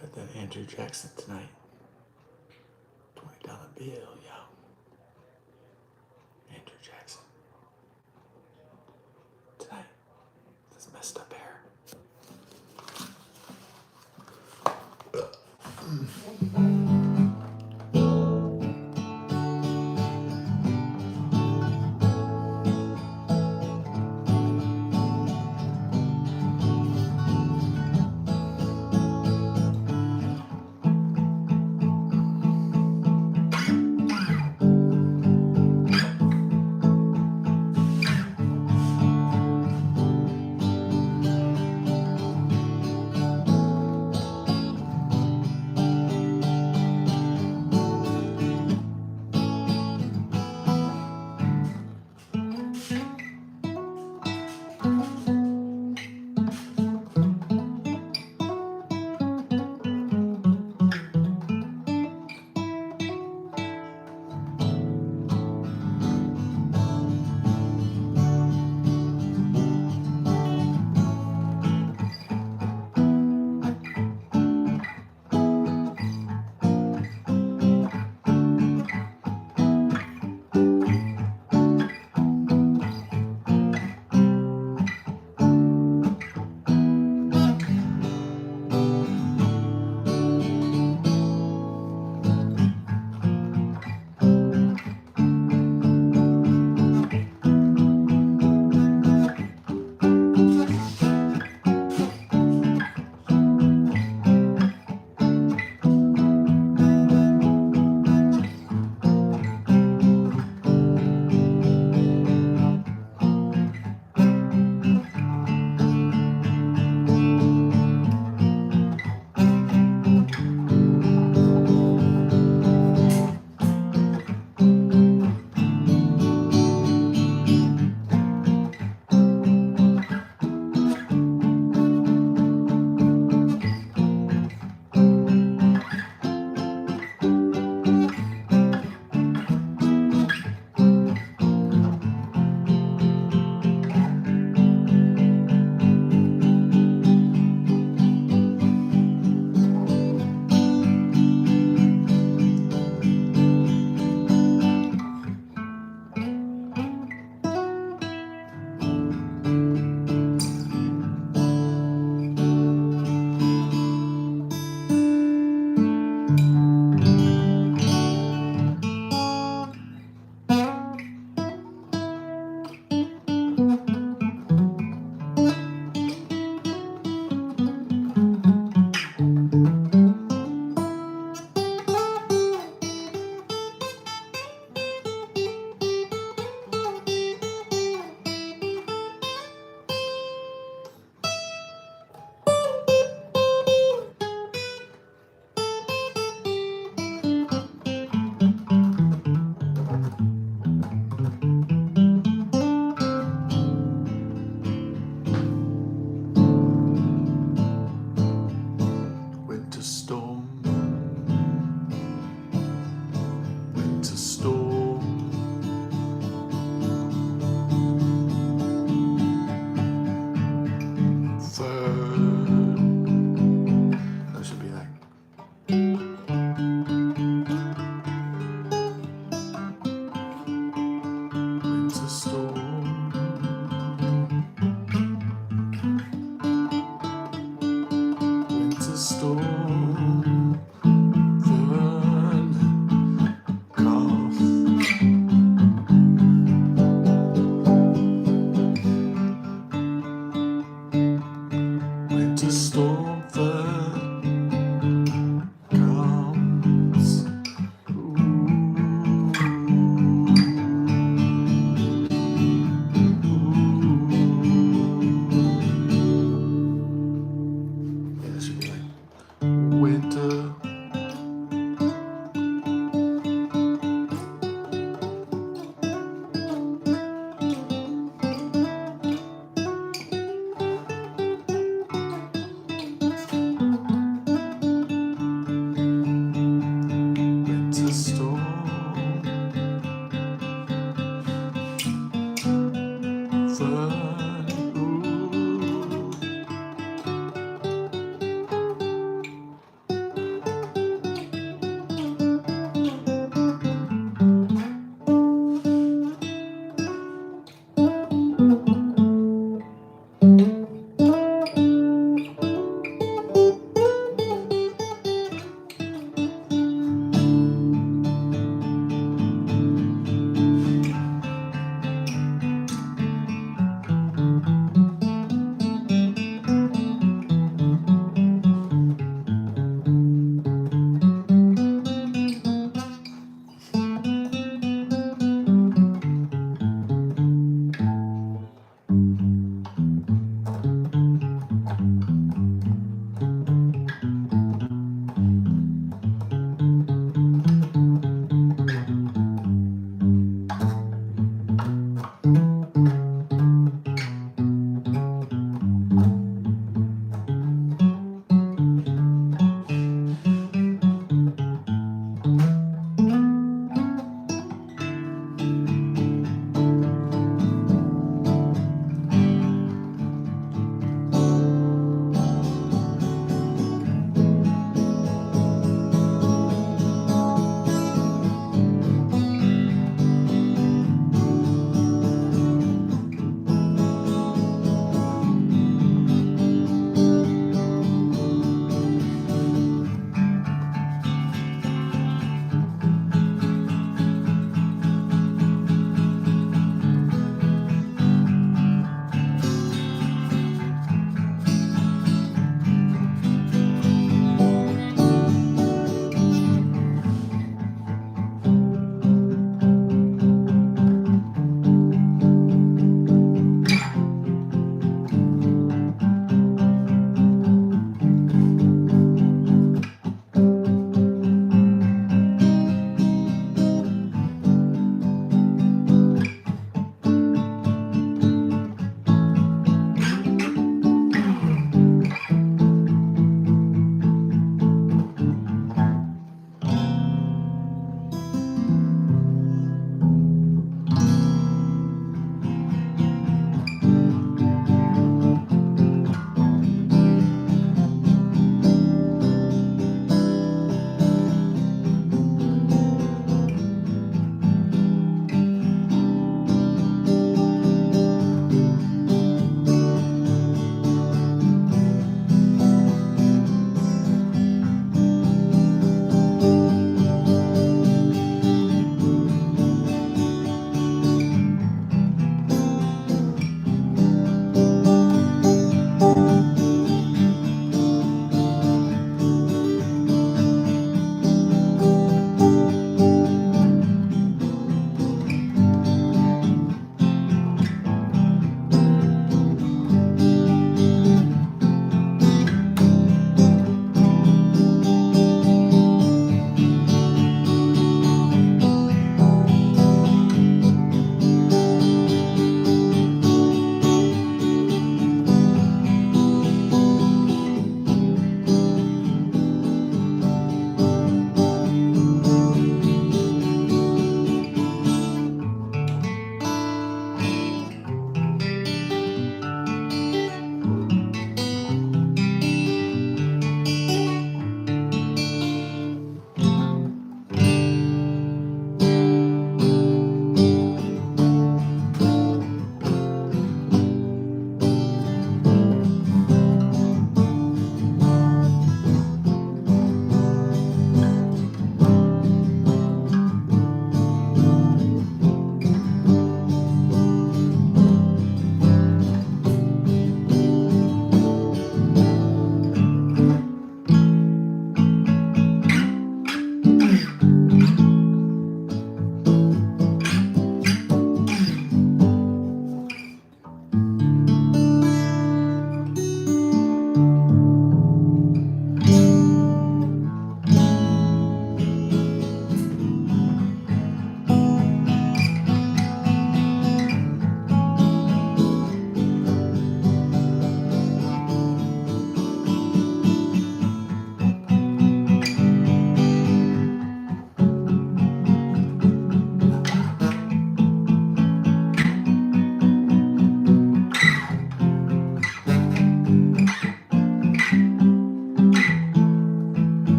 Got that Andrew Jackson tonight. $20 bill, yo. Andrew Jackson. Tonight. This messed up hair.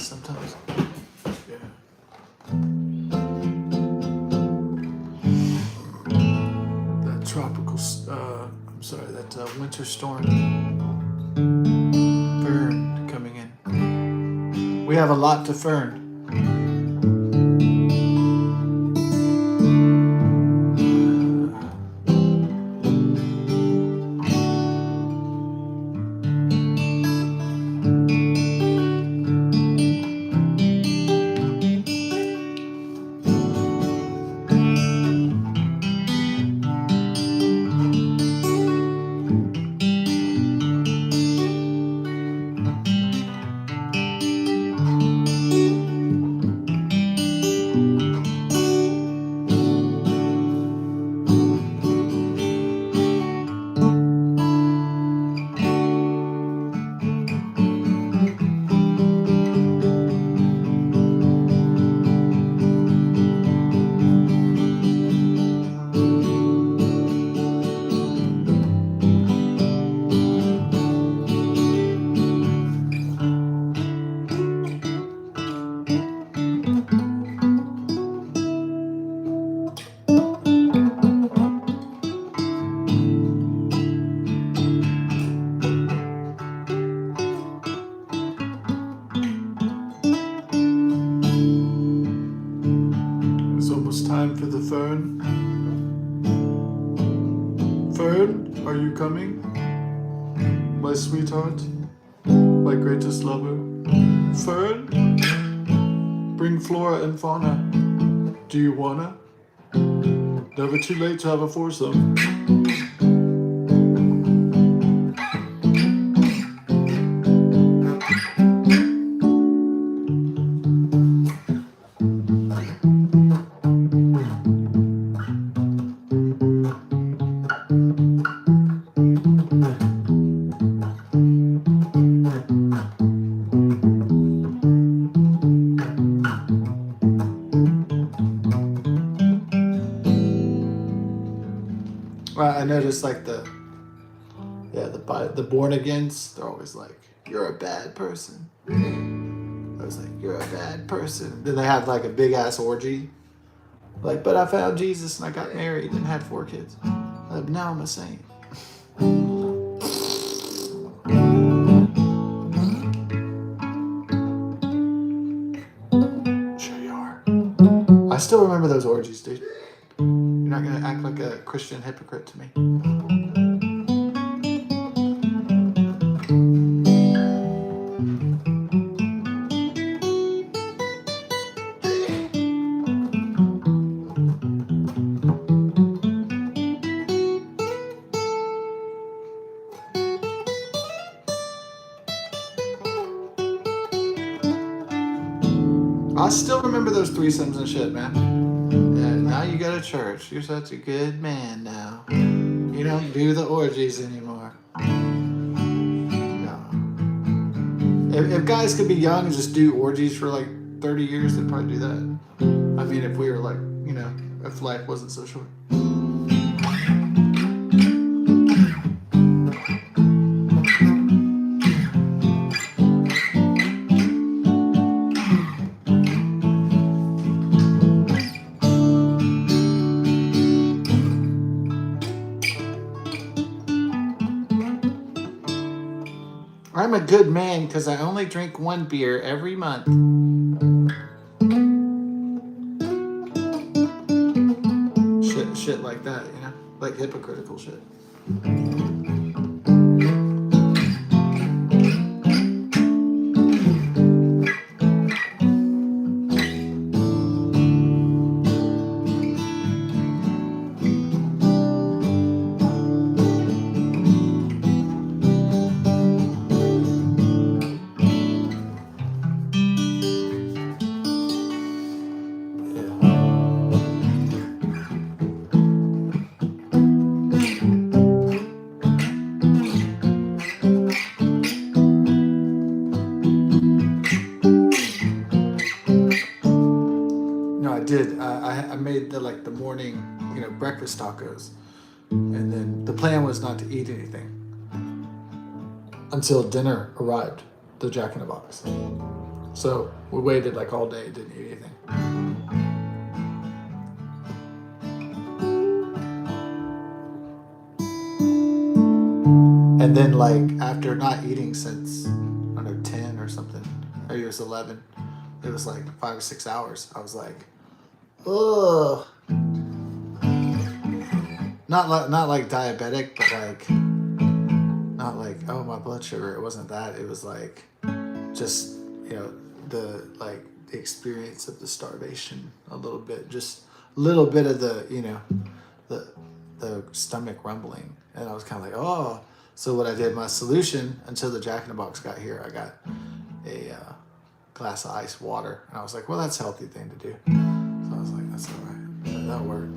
sometimes. Yeah. That tropical, that winter storm. Fern coming in. We have a lot to fern. Time for the fern. Fern, are you coming? My sweetheart, my greatest lover. Fern, bring flora and fauna. Do you wanna? Never too late to have a foursome. I noticed like the born agains, they're always like, you're a bad person. I was like, you're a bad person. Then they have like a big ass orgy. Like, but I found Jesus and I got married and had 4 kids. Like, now I'm a saint. Sure you are. I still remember those orgies, dude. You're not gonna act like a Christian hypocrite to me. I still remember those threesomes and shit, man. Yeah, now you go to church. You're such a good man now. You don't do the orgies anymore. No. If guys could be young and just do orgies for like 30 years, they'd probably do that. I mean, if we were like, if life wasn't so short. I'm a good man because I only drink 1 beer every month. Shit like that, like hypocritical shit. I made the morning, breakfast tacos, and then the plan was not to eat anything until dinner arrived, the Jack in the Box. So we waited like all day, didn't eat anything. And then like after not eating since, I don't know, 10 or something, maybe it was 11, it was like 5 or 6 hours. I was like, ugh. Not like diabetic, but like, not like, oh, my blood sugar. It wasn't that. It was like, just, the experience of the starvation a little bit, just a little bit of the, the stomach rumbling. And I was kind of like, oh. So what I did, my solution until the Jack in the Box got here, I got a glass of ice water. And I was like, well, that's a healthy thing to do. So I was like, that's all right. That'll work.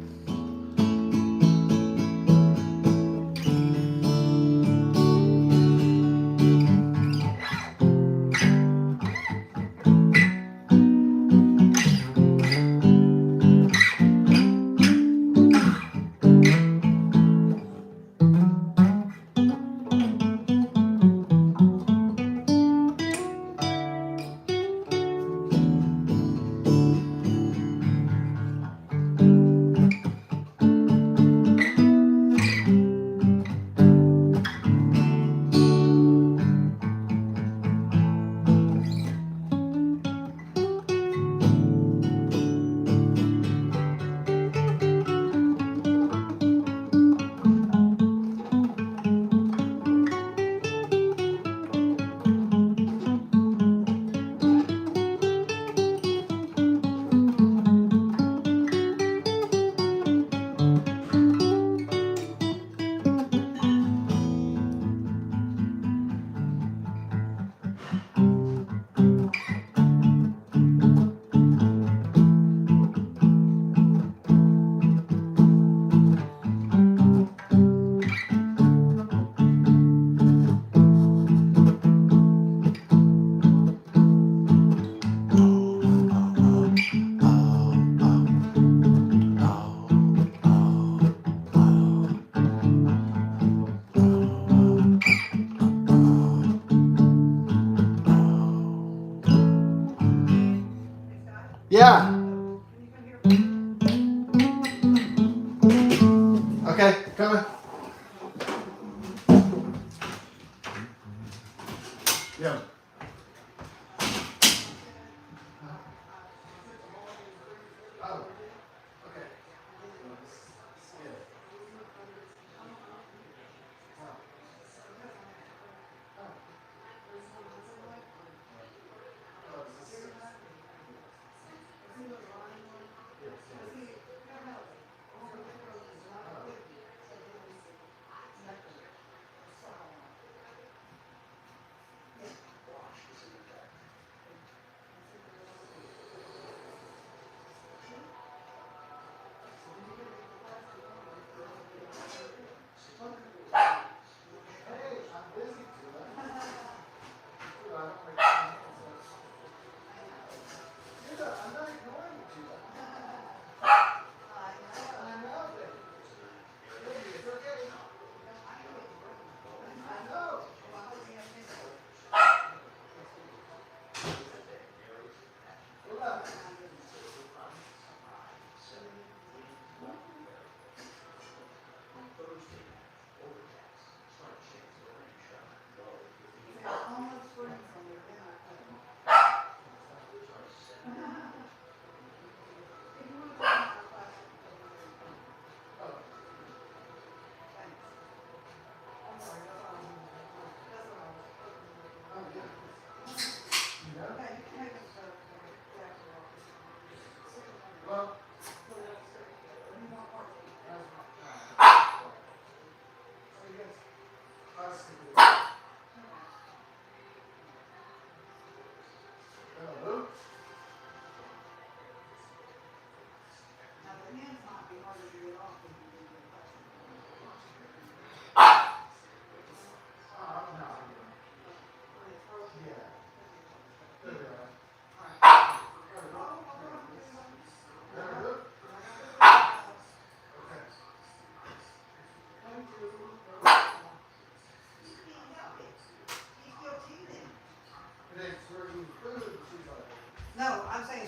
Yeah. Okay, coming. Yeah. Oh, okay.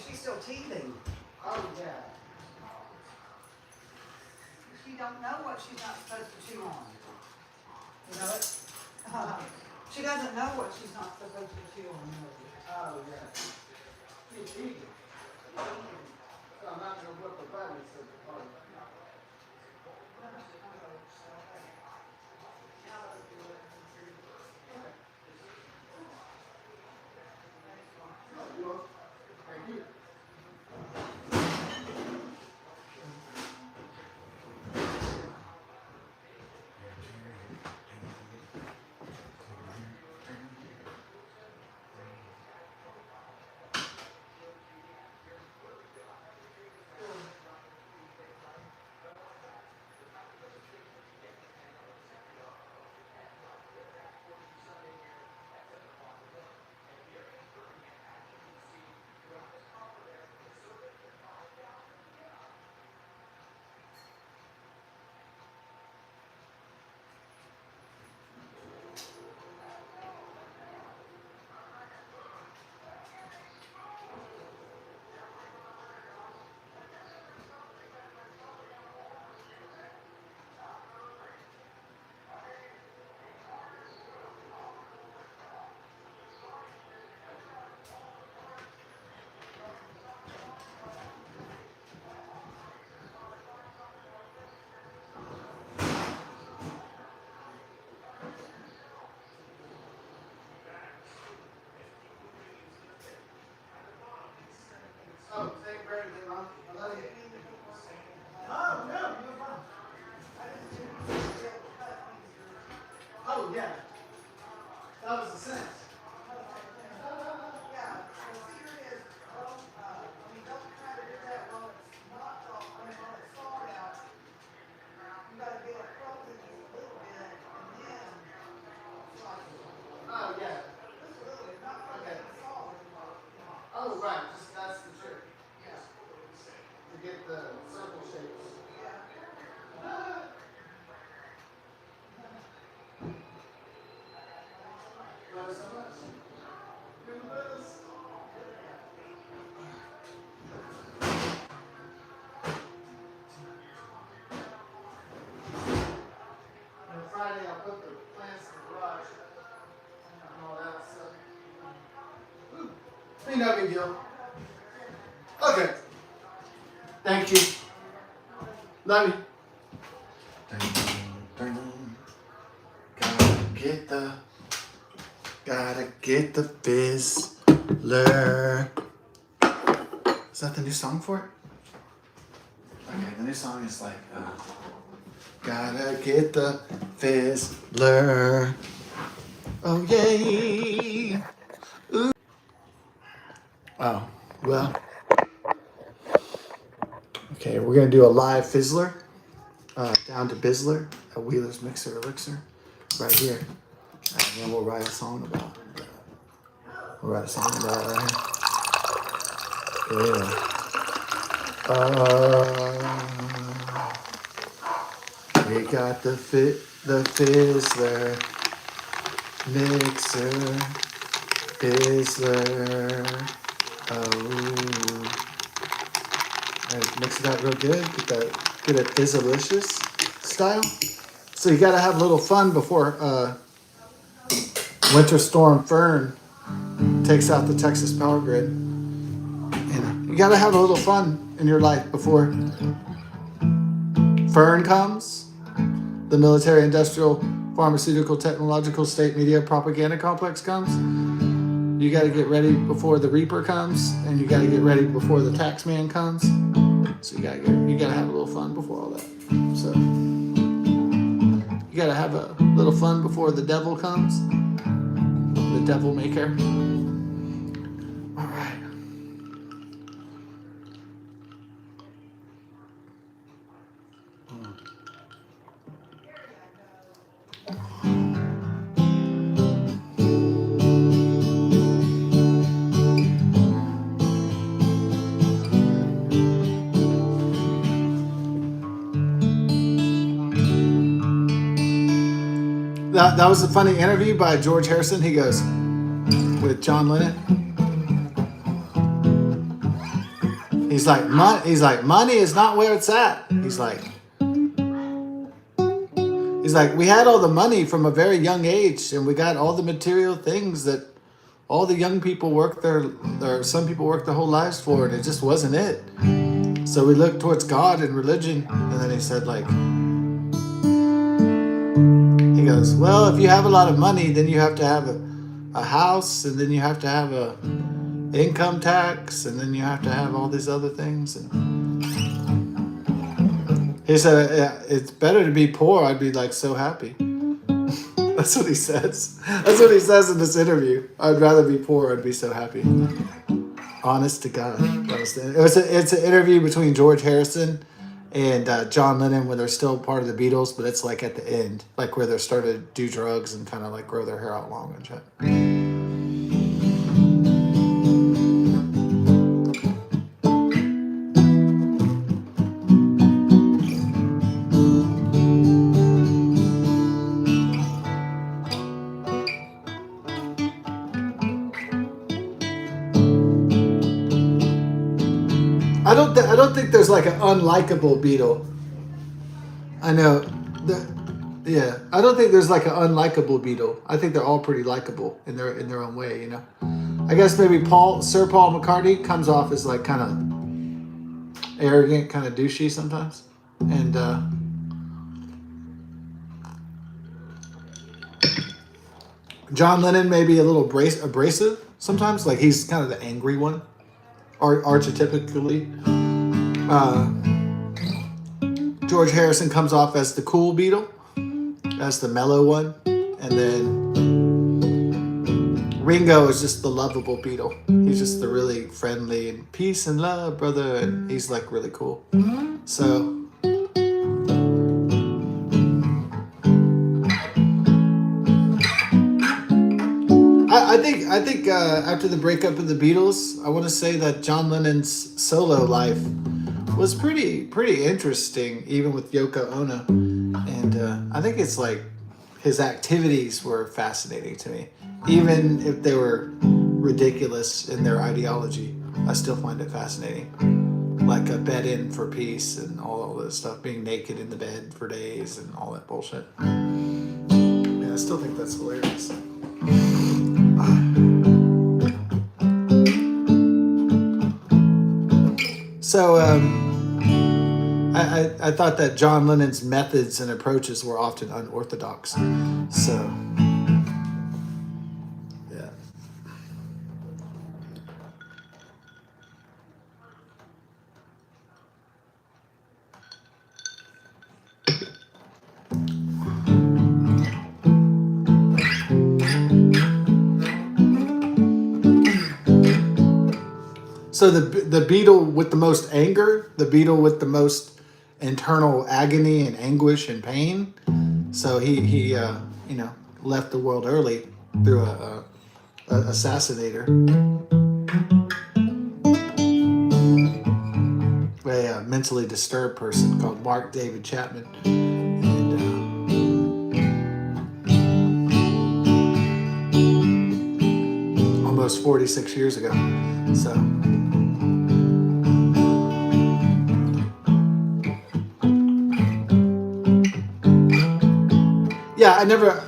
she's still teething. Oh, yeah. She don't know what she's not supposed to chew on. You know it? She doesn't know what she's not supposed to chew on. Oh, yeah. She's eating. So I'm not going to whip the button. Thank you. Oh, thank you very much. I love you. Oh, no, you're fine. Oh, yeah. That was the sense. Yeah, the secret is, don't try to do that while it's not thawed, while it's thawed out. You gotta get it frozen just a little bit, and then slice it. Oh, yeah. Just a little bit, not frozen solid. Oh, right. Just that's the trick. Yeah. To get the circle shapes. Yeah. Love you so much. You're the best. And Friday I'll put the plants in the garage and all that stuff. Ooh. Ain't no big deal. Okay. Thank you. Love you. Gotta get the Fizzler. Is that the new song for it? Okay, the new song is like, gotta get the Fizzler. Oh, yay. Ooh. Oh, well. Okay, we're gonna do a live Fizzler. Down to Bizzler at Wheeler's Mixer Elixir. Right here. And then we'll write a song about it. We'll write a song about it right here. Yeah. We got the Fizzler Mixer Fizzler. Oh. And mix it out real good. Get that Fizzalicious style. So you gotta have a little fun before Winter Storm Fern takes out the Texas power grid. And you gotta have a little fun in your life before Fern comes, the military, industrial, pharmaceutical, technological, state media propaganda complex comes. You gotta get ready before the Reaper comes, and you gotta get ready before the tax man comes. So you gotta have a little fun before all that. So you gotta have a little fun before the devil comes. The devil maker. All right. That was a funny interview by George Harrison. He goes, with John Lennon. money is not where it's at. He's like, we had all the money from a very young age, and we got all the material things that all the young people work some people work their whole lives for, and it just wasn't it. So we looked towards God and religion, and then he said, like, he goes, well, if you have a lot of money, then you have to have a house, and then you have to have a income tax, and then you have to have all these other things. And he said, yeah, it's better to be poor. I'd be like so happy. That's what he says. That's what he says in this interview. I'd rather be poor. I'd be so happy. Honest to God. It's an interview between George Harrison and John Lennon when they're still part of the Beatles, but it's like at the end, like where they're starting to do drugs and kind of like grow their hair out long and shit. I don't think there's like an unlikable Beatle. I know. I don't think there's like an unlikable Beatle. I think they're all pretty likable in their own way, you know. I guess maybe Sir Paul McCartney comes off as like kind of arrogant, kind of douchey sometimes. And John Lennon maybe a little abrasive sometimes, like he's kind of the angry one, archetypically. George Harrison comes off as the cool Beatle, as the mellow one, and then Ringo is just the lovable Beatle. He's just the really friendly and peace and love, brother, and he's like really cool. So I think after the breakup of the Beatles, I want to say that John Lennon's solo life was pretty interesting, even with Yoko Ono, and I think it's like his activities were fascinating to me, even if they were ridiculous in their ideology. I still find it fascinating, like a bed in for peace and all this stuff, being naked in the bed for days and all that bullshit. Yeah, I still think that's hilarious. So I thought that John Lennon's methods and approaches were often unorthodox. So yeah. So the Beatle with the most anger, the Beatle with the most internal agony and anguish and pain. So he left the world early through a assassinator, a mentally disturbed person called Mark David Chapman, and almost 46 years ago. So. Yeah, I never,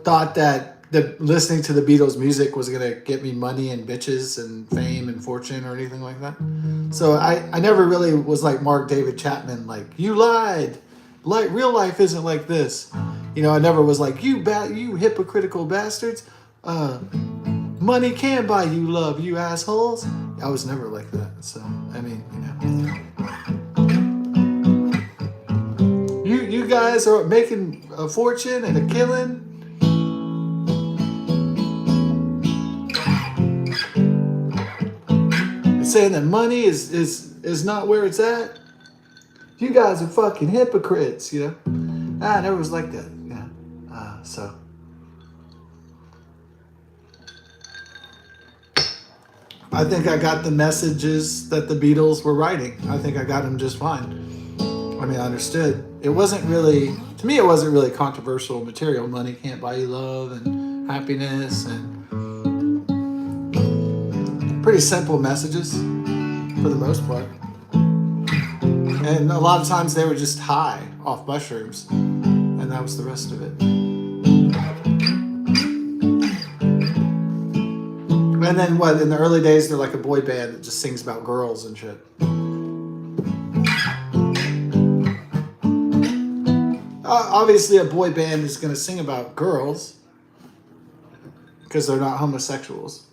thought that listening to the Beatles' music was gonna get me money and bitches and fame and fortune or anything like that. So I never really was like Mark David Chapman, like, you lied, like real life isn't like this. I never was like, you hypocritical bastards. Money can buy you love, you assholes. I was never like that. So I mean, You guys are making a fortune and a killing. And saying that money is not where it's at. You guys are fucking hypocrites, I never was like that, so. I think I got the messages that the Beatles were writing. I think I got them just fine. I mean, I understood. To me, it wasn't really controversial material. Money can't buy you love and happiness and pretty simple messages for the most part. And a lot of times they were just high off mushrooms, and that was the rest of it. And then what, in the early days, they're like a boy band that just sings about girls and shit. Obviously, a boy band is going to sing about girls because they're not homosexuals.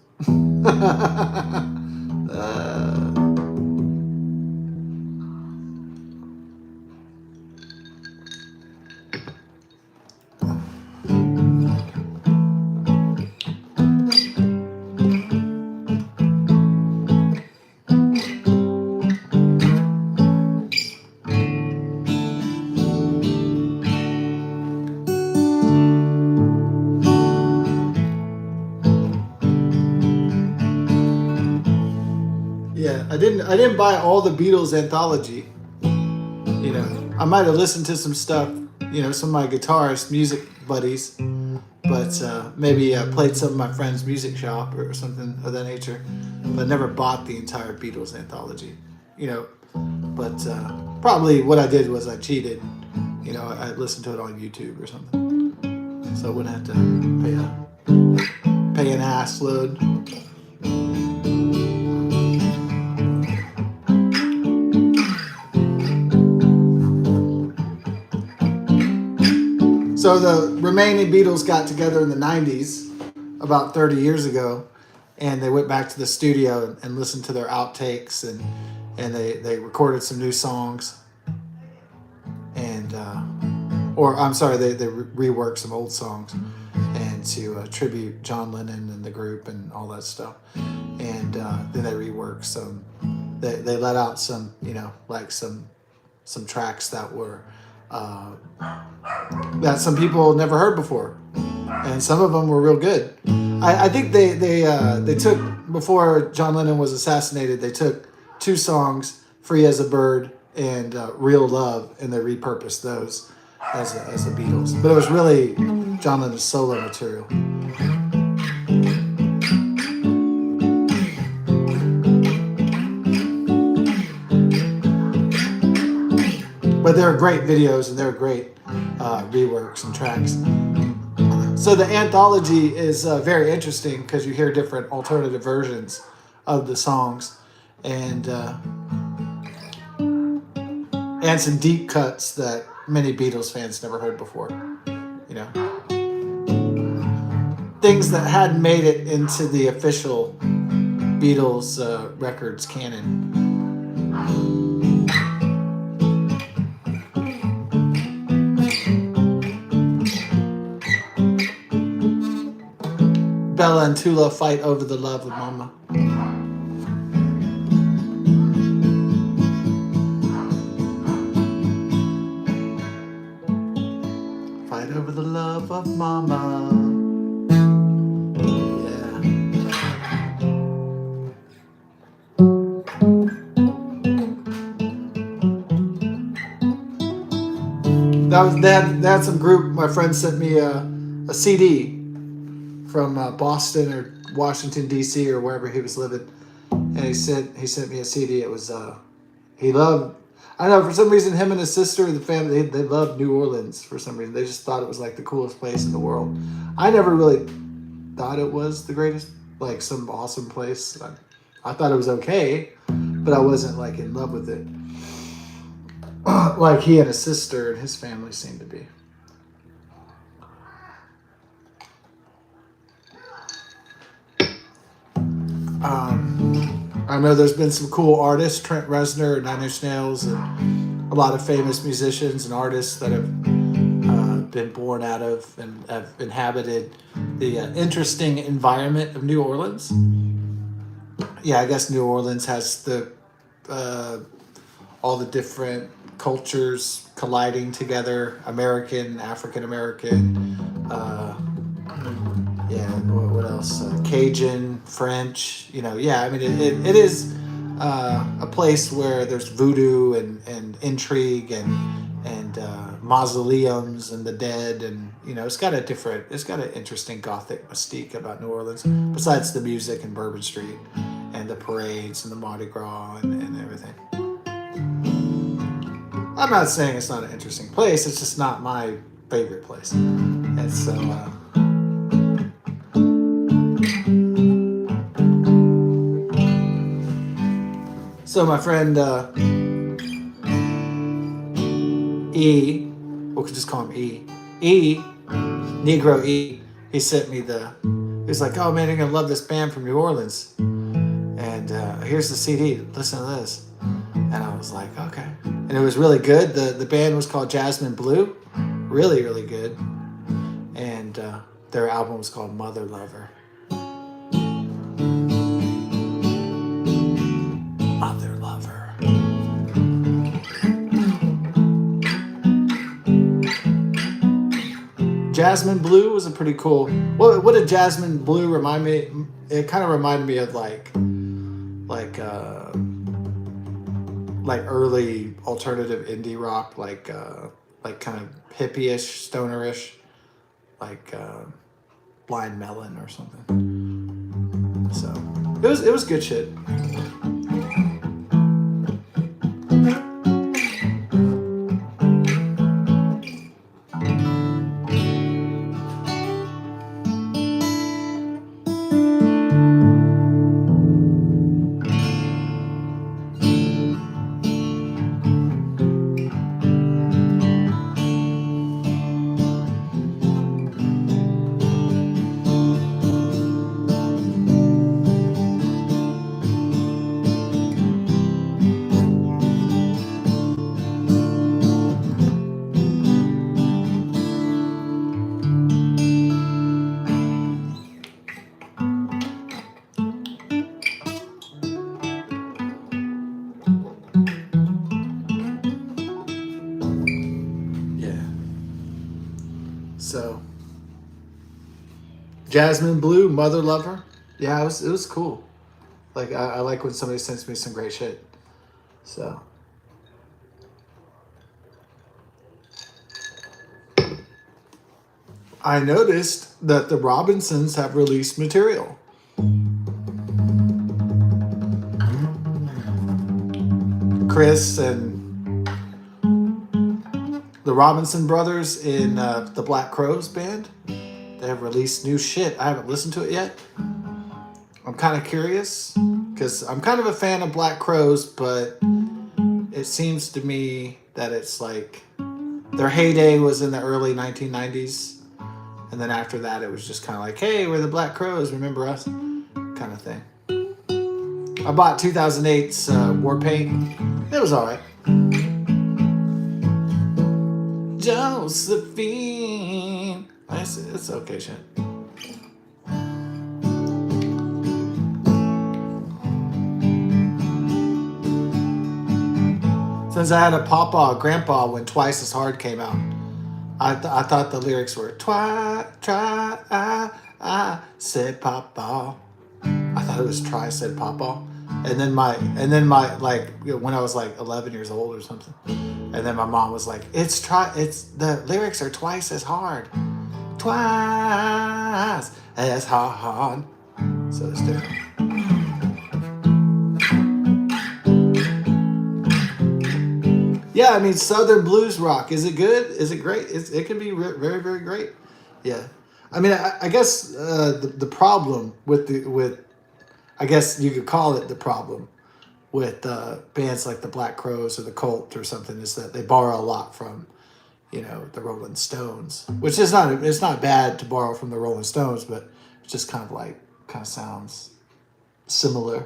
Yeah, I didn't buy all the Beatles anthology. You know, I might have listened to some stuff. You know, some of my guitarist music buddies, but maybe played some of my friend's music shop or something of that nature. But never bought the entire Beatles anthology. You know, but probably what I did was I cheated. You know, I listened to it on YouTube or something, so I wouldn't have to pay an ass load. So the remaining Beatles got together in the 90s, about 30 years ago, and they went back to the studio and listened to their outtakes, and they recorded some new songs, and or I'm sorry, they reworked some old songs, and to tribute John Lennon and the group and all that stuff, and then they reworked some. They let out some, you know, like some tracks that were. That some people never heard before, and some of them were real good. I think they took, before John Lennon was assassinated, they took two songs, "Free as a Bird" and "Real Love," and they repurposed those as the Beatles. But it was really John Lennon's solo material. But they're great videos and they're great reworks and tracks. So the anthology is very interesting because you hear different alternative versions of the songs, and some deep cuts that many Beatles fans never heard before. You know, things that hadn't made it into the official Beatles records canon. Bella and Tula fight over the love of Mama. Fight over the love of Mama. Yeah. They had some group. My friend sent me a CD from Boston or Washington D.C. or wherever he was living, and he sent me a CD. It was he loved. I don't know, for some reason, him and his sister, the family, they loved New Orleans for some reason. They just thought it was like the coolest place in the world. I never really thought it was the greatest, like some awesome place. I thought it was okay, but I wasn't like in love with it, like he and his sister and his family seemed to be. I know there's been some cool artists, Trent Reznor, Nine Inch Nails, and a lot of famous musicians and artists that have been born out of and have inhabited the interesting environment of New Orleans. Yeah, I guess New Orleans has the all the different cultures colliding together, American, African American, what else? Cajun, French, you know, yeah, I mean, it is a place where there's voodoo and intrigue and mausoleums and the dead, and, you know, it's got an interesting Gothic mystique about New Orleans, besides the music and Bourbon Street and the parades and the Mardi Gras and everything. I'm not saying it's not an interesting place. It's just not my favorite place. And so my friend E, we'll just call him E, Negro E, he sent me he was like, oh man, you're going to love this band from New Orleans. And here's the CD, listen to this. And I was like, okay. And it was really good. The band was called Jasmine Blue. Really, really good. And their album was called Mother Lover. Mother Lover. Jasmine Blue was a pretty cool. What did Jasmine Blue remind me? It kind of reminded me of like early alternative indie rock, like kind of hippie-ish, stoner-ish, like Blind Melon or something. So it was good shit. So, Jasmine Blue, Mother Lover. Yeah, it was cool. Like I like when somebody sends me some great shit. So. I noticed that the Robinsons have released material. Chris and the Robinson brothers in the Black Crowes band, they have released new shit. I haven't listened to it yet. I'm kind of curious because I'm kind of a fan of Black Crowes, but it seems to me that it's like their heyday was in the early 1990s, and then after that it was just kind of like, hey, we're the Black Crowes, remember us, kind of thing. I bought 2008's War Paint. It was all right. Josephine. It's okay shit. Since I had a papa, grandpa when Twice as Hard came out, I thought the lyrics were try, I said papa. I thought it was try, said papa. And then my like when I was like 11 years old or something. And then my mom was like, the lyrics are twice as hard. Twice as hard. So it's different. Yeah, I mean, Southern blues rock. Is it good? Is it great? It can be very, very great. Yeah. I mean, I guess the problem with I guess you could call it the problem with bands like the Black Crowes or the Cult or something is that they borrow a lot from, the Rolling Stones, which is it's not bad to borrow from the Rolling Stones, but it's just kind of sounds similar,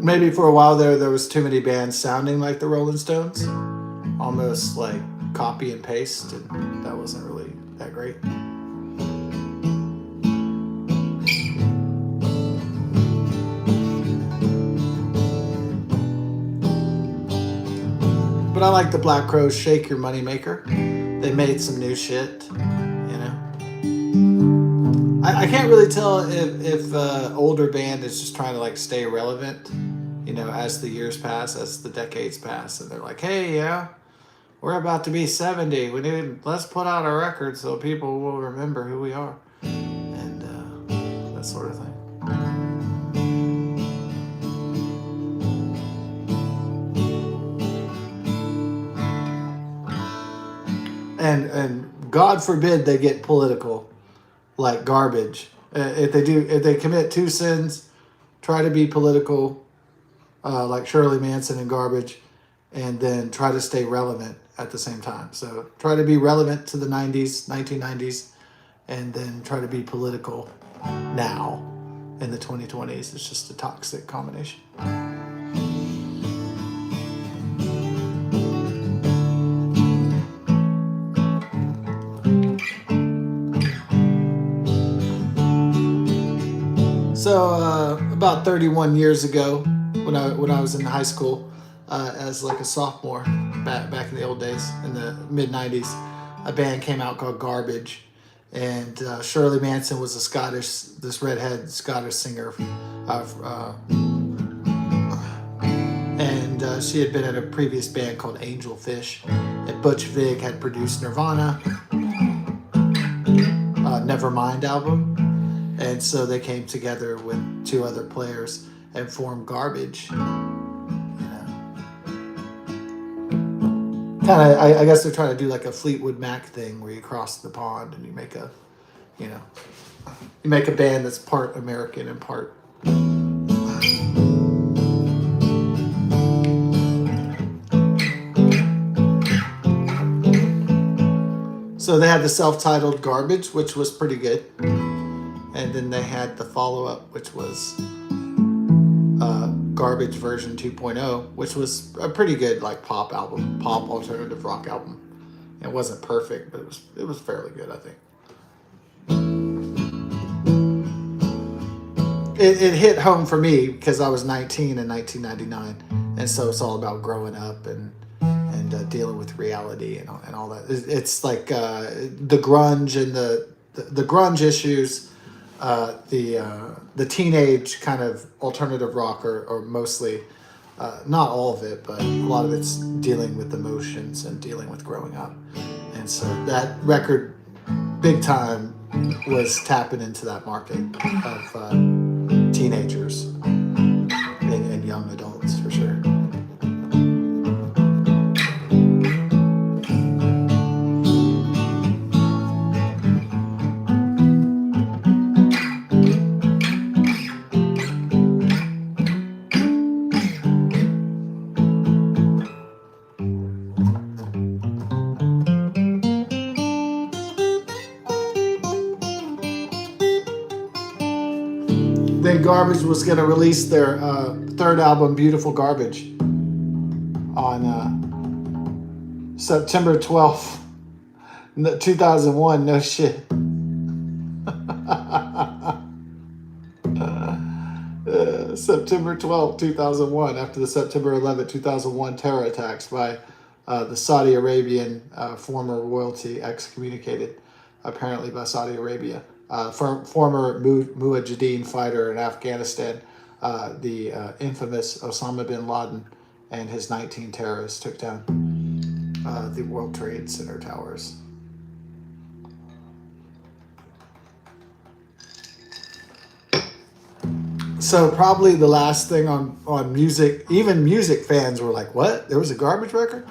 Maybe for a while there was too many bands sounding like the Rolling Stones, almost like copy and paste, and that wasn't really that great. But I like the Black Crowes Shake Your Money Maker. They made some new shit, I can't really tell if older band is just trying to like stay relevant, as the years pass, as the decades pass, and they're like, hey, yeah, we're about to be 70. Let's put out a record so people will remember who we are, and that sort of thing. And God forbid they get political, like Garbage. If they commit two sins, try to be political, like Shirley Manson and Garbage, and then try to stay relevant at the same time. So try to be relevant to the 1990s, and then try to be political now in the 2020s. It's just a toxic combination. So about 31 years ago, when I was in high school, as like a sophomore, back in the old days, in the mid 90s, a band came out called Garbage, and Shirley Manson was this redhead Scottish singer, and she had been in a previous band called Angel Fish, and Butch Vig had produced Nirvana, Nevermind album. And so they came together with two other players and formed Garbage. Kind of, I guess they're trying to do like a Fleetwood Mac thing where you cross the pond and you make a band that's part American and part. So they had the self-titled Garbage, which was pretty good. And then they had the follow-up, which was Garbage version 2.0, which was a pretty good like pop alternative rock album. It wasn't perfect, but it was fairly good, I think. It hit home for me because I was 19 in 1999, and so it's all about growing up and dealing with reality and all that. It's like the grunge and the grunge issues. The teenage kind of alternative rock, or mostly, not all of it, but a lot of it's dealing with emotions and dealing with growing up. And so that record, big time, was tapping into that market of teenagers and young adults, for sure. Then Garbage was going to release their third album, Beautiful Garbage, on September 12th, 2001. No shit. September 12th, 2001, after the September 11th, 2001 terror attacks by the Saudi Arabian former royalty excommunicated, apparently by Saudi Arabia. Former Mujahideen fighter in Afghanistan, the infamous Osama bin Laden and his 19 terrorists took down the World Trade Center towers. So probably the last thing on music, even music fans were like, what? There was a Garbage record?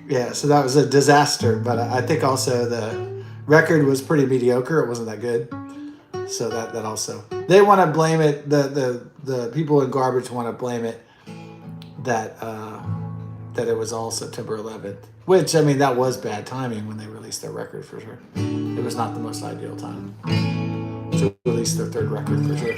Yeah, so that was a disaster, but I think also the record was pretty mediocre. It wasn't that good. So that also, they want to blame it. The people in Garbage want to blame it that it was all September 11th. Which, I mean, that was bad timing when they released their record, for sure. It was not the most ideal time to release their third record, for sure.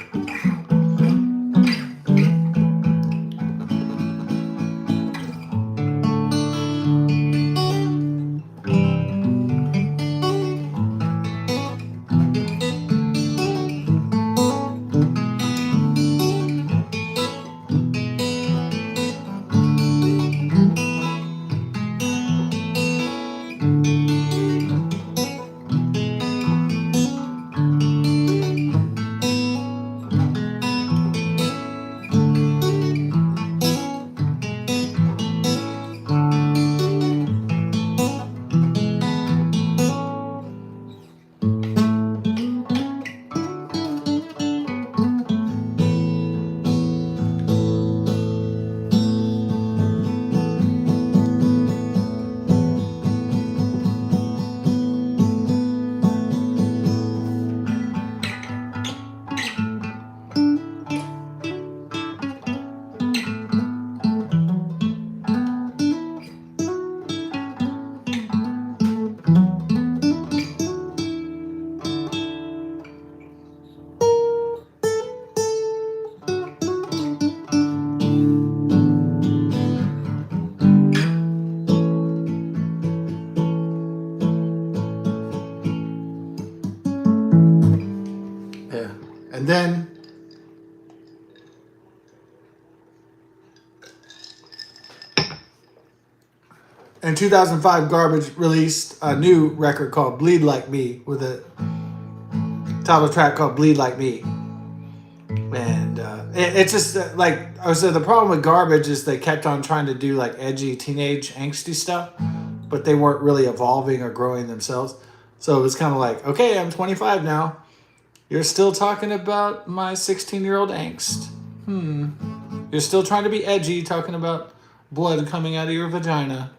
And then in 2005, Garbage released a new record called Bleed Like Me with a title track called Bleed Like Me. And it's just like I said, the problem with Garbage is they kept on trying to do like edgy teenage angsty stuff, but they weren't really evolving or growing themselves. So it was kind of like, okay, I'm 25 now. You're still talking about my 16-year-old angst. You're still trying to be edgy, talking about blood coming out of your vagina.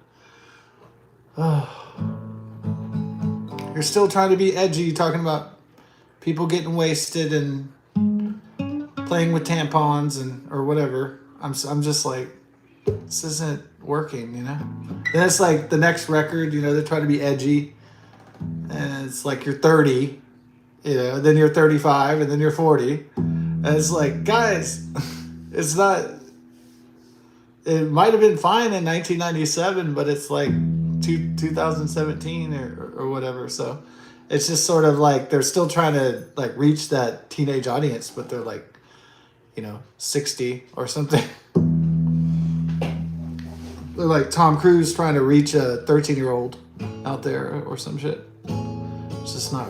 You're still trying to be edgy, talking about people getting wasted and playing with tampons and or whatever. I'm just like, this isn't working, you know. Then it's like the next record, you know, they try to be edgy, and it's like you're 30, you know, then you're 35, and then you're 40, and it's like, guys, it's not. It might have been fine in 1997, but it's like 2017 or whatever. So it's just sort of like they're still trying to like reach that teenage audience, but they're like, you know, 60 or something. They're like Tom Cruise trying to reach a 13-year-old out there or some shit. It's just not.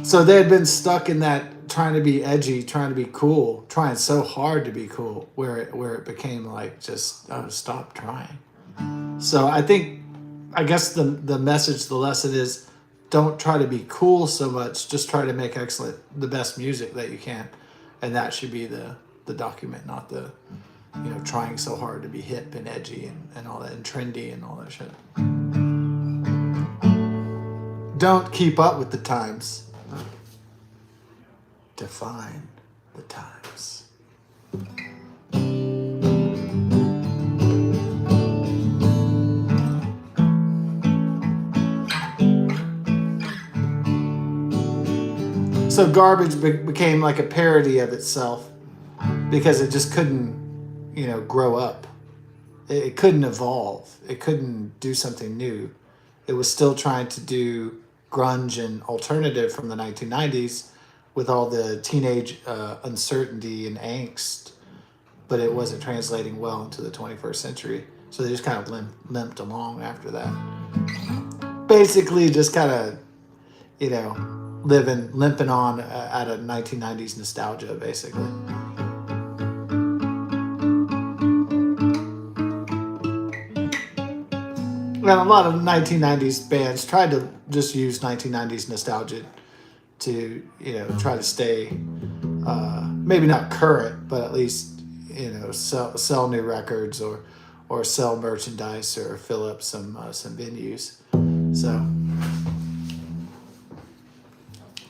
So they had been stuck in that trying to be edgy, trying to be cool, trying so hard to be cool, where it became like just stop trying. So I guess the message, the lesson is, don't try to be cool so much. Just try to make the best music that you can, and that should be the document, not the, you know, trying so hard to be hip and edgy and all that and trendy and all that shit. Don't keep up with the times. Define the times. So Garbage became like a parody of itself because it just couldn't, you know, grow up. It couldn't evolve. It couldn't do something new. It was still trying to do grunge and alternative from the 1990s with all the teenage uncertainty and angst, but it wasn't translating well into the 21st century. So they just kind of limped along after that. Basically just kind of, you know, limping on out of 1990s nostalgia, basically. And a lot of 1990s bands tried to just use 1990s nostalgia to, you know, try to stay, maybe not current, but at least, you know, sell new records or sell merchandise or fill up some venues. So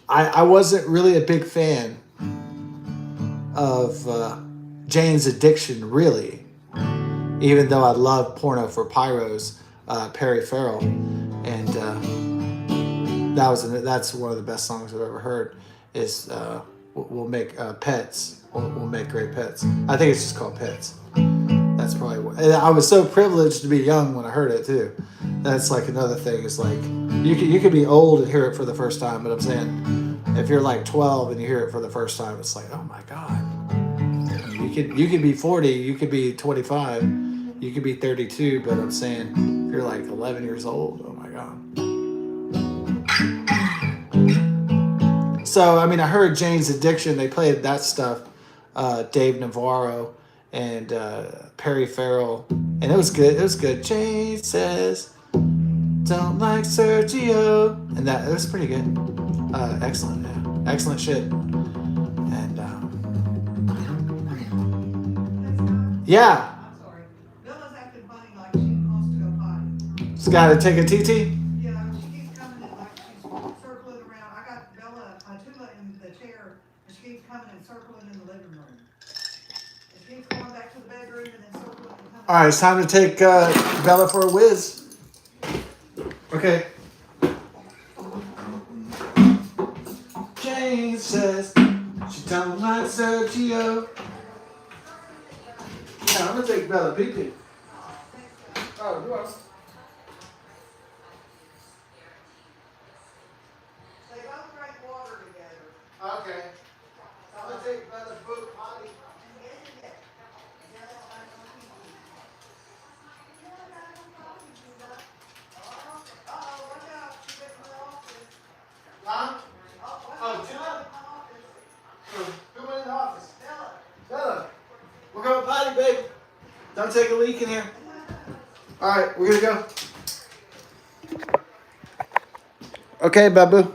I wasn't really a big fan of Jane's Addiction, really, even though I love Porno for Pyros, Perry Farrell, and that's one of the best songs I've ever heard. Is we'll make pets. We'll make great pets. I think it's just called Pets. That's probably what. And I was so privileged to be young when I heard it too. That's like another thing. Is like you could be old and hear it for the first time, but I'm saying if you're like 12 and you hear it for the first time, it's like, oh my god. You could be 40, you could be 25, you could be 32, but I'm saying if you're like 11 years old, oh my god. So I mean, I heard Jane's Addiction. They played that stuff. Dave Navarro and Perry Farrell, and it was good. It was good. Jane says, "Don't like Sergio," and that it was pretty good. Excellent, yeah. Excellent shit. And yeah, I'm sorry. Bella's acting funny like she wants to go potty. just gotta take a TT. Yeah, she keeps coming in like she's circling around. I got Bella, Tula in the chair, and she keeps coming and circling in the living room. And she keeps going back to the bedroom and then circling and coming. All right, it's time to take Bella for a whiz. Okay. Jane says she don't like Sergio. Yeah, I'm gonna take Bella pee-pee. Oh, who else? They both drank water. Don't take a leak in here. All right, we're gonna go. Okay, babu.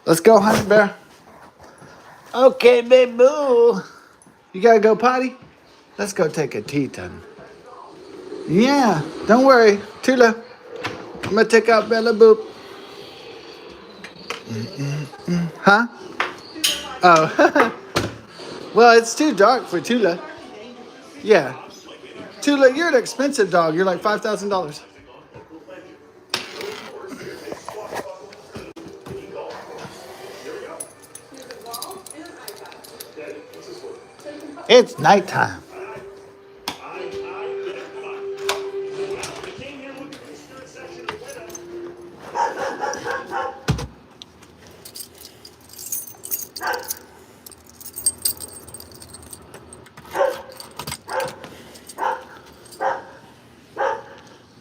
Let's go, honey bear. Okay, baby boo. You gotta go potty? Let's go take a tea time. Yeah, don't worry. Tula, I'm gonna take out Bella Boop. Huh? Oh. Well, it's too dark for Tula. Yeah. Tula, you're an expensive dog. You're like $5,000. It's nighttime.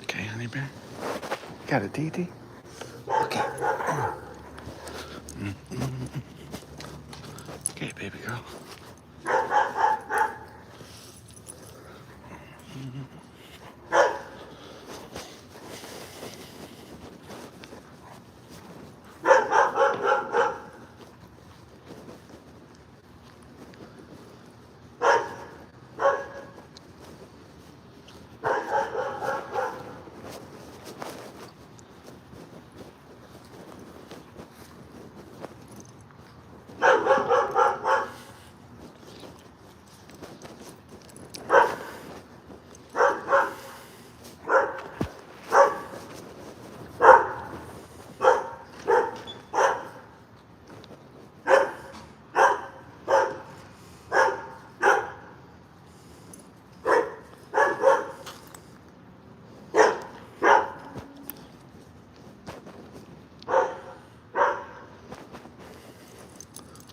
Okay, honey bear. Got a TT? Okay. Okay, baby girl.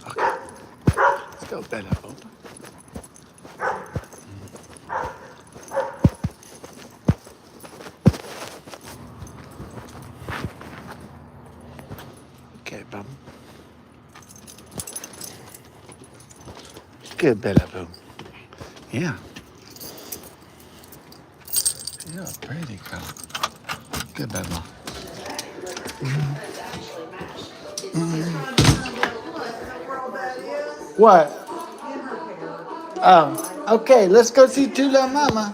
Okay. Let's go bed up, open. Okay, bum. Good Bella Boo. Yeah. You're a pretty girl. Good Bella. What? Oh, okay. Let's go see Tula Mama.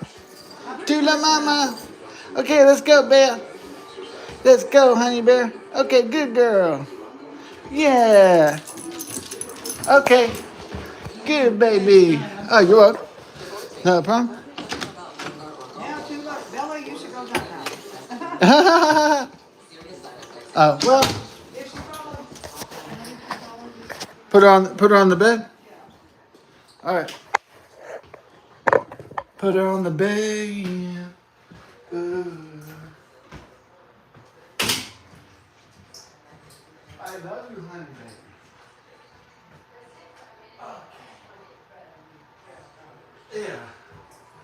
Tula Mama. Okay, let's go, Bear. Let's go, honey bear. Okay, good girl. Yeah. Okay, good baby. Oh, you're up. No problem. Now, too much. Bella, you should go down now. Oh well, If she follows, put her on the bed. All right. Put her on the bed. Yeah. I love you, honey baby. Yeah.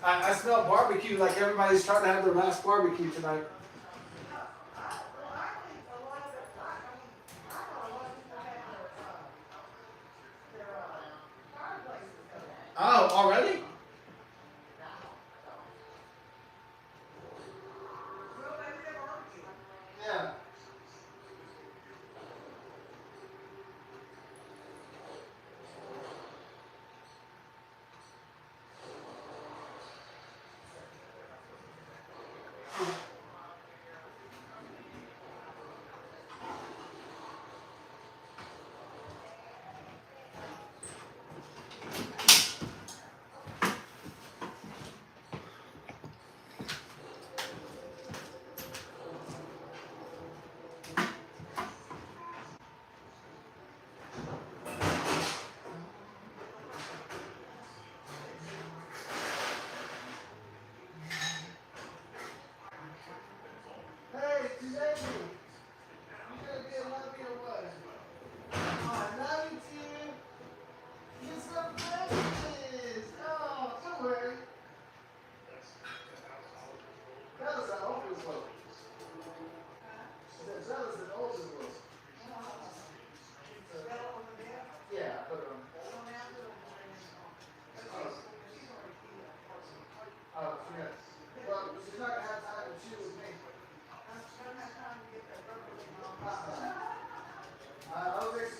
I smell barbecue like everybody's trying to have their last barbecue tonight. Oh, already? Yeah.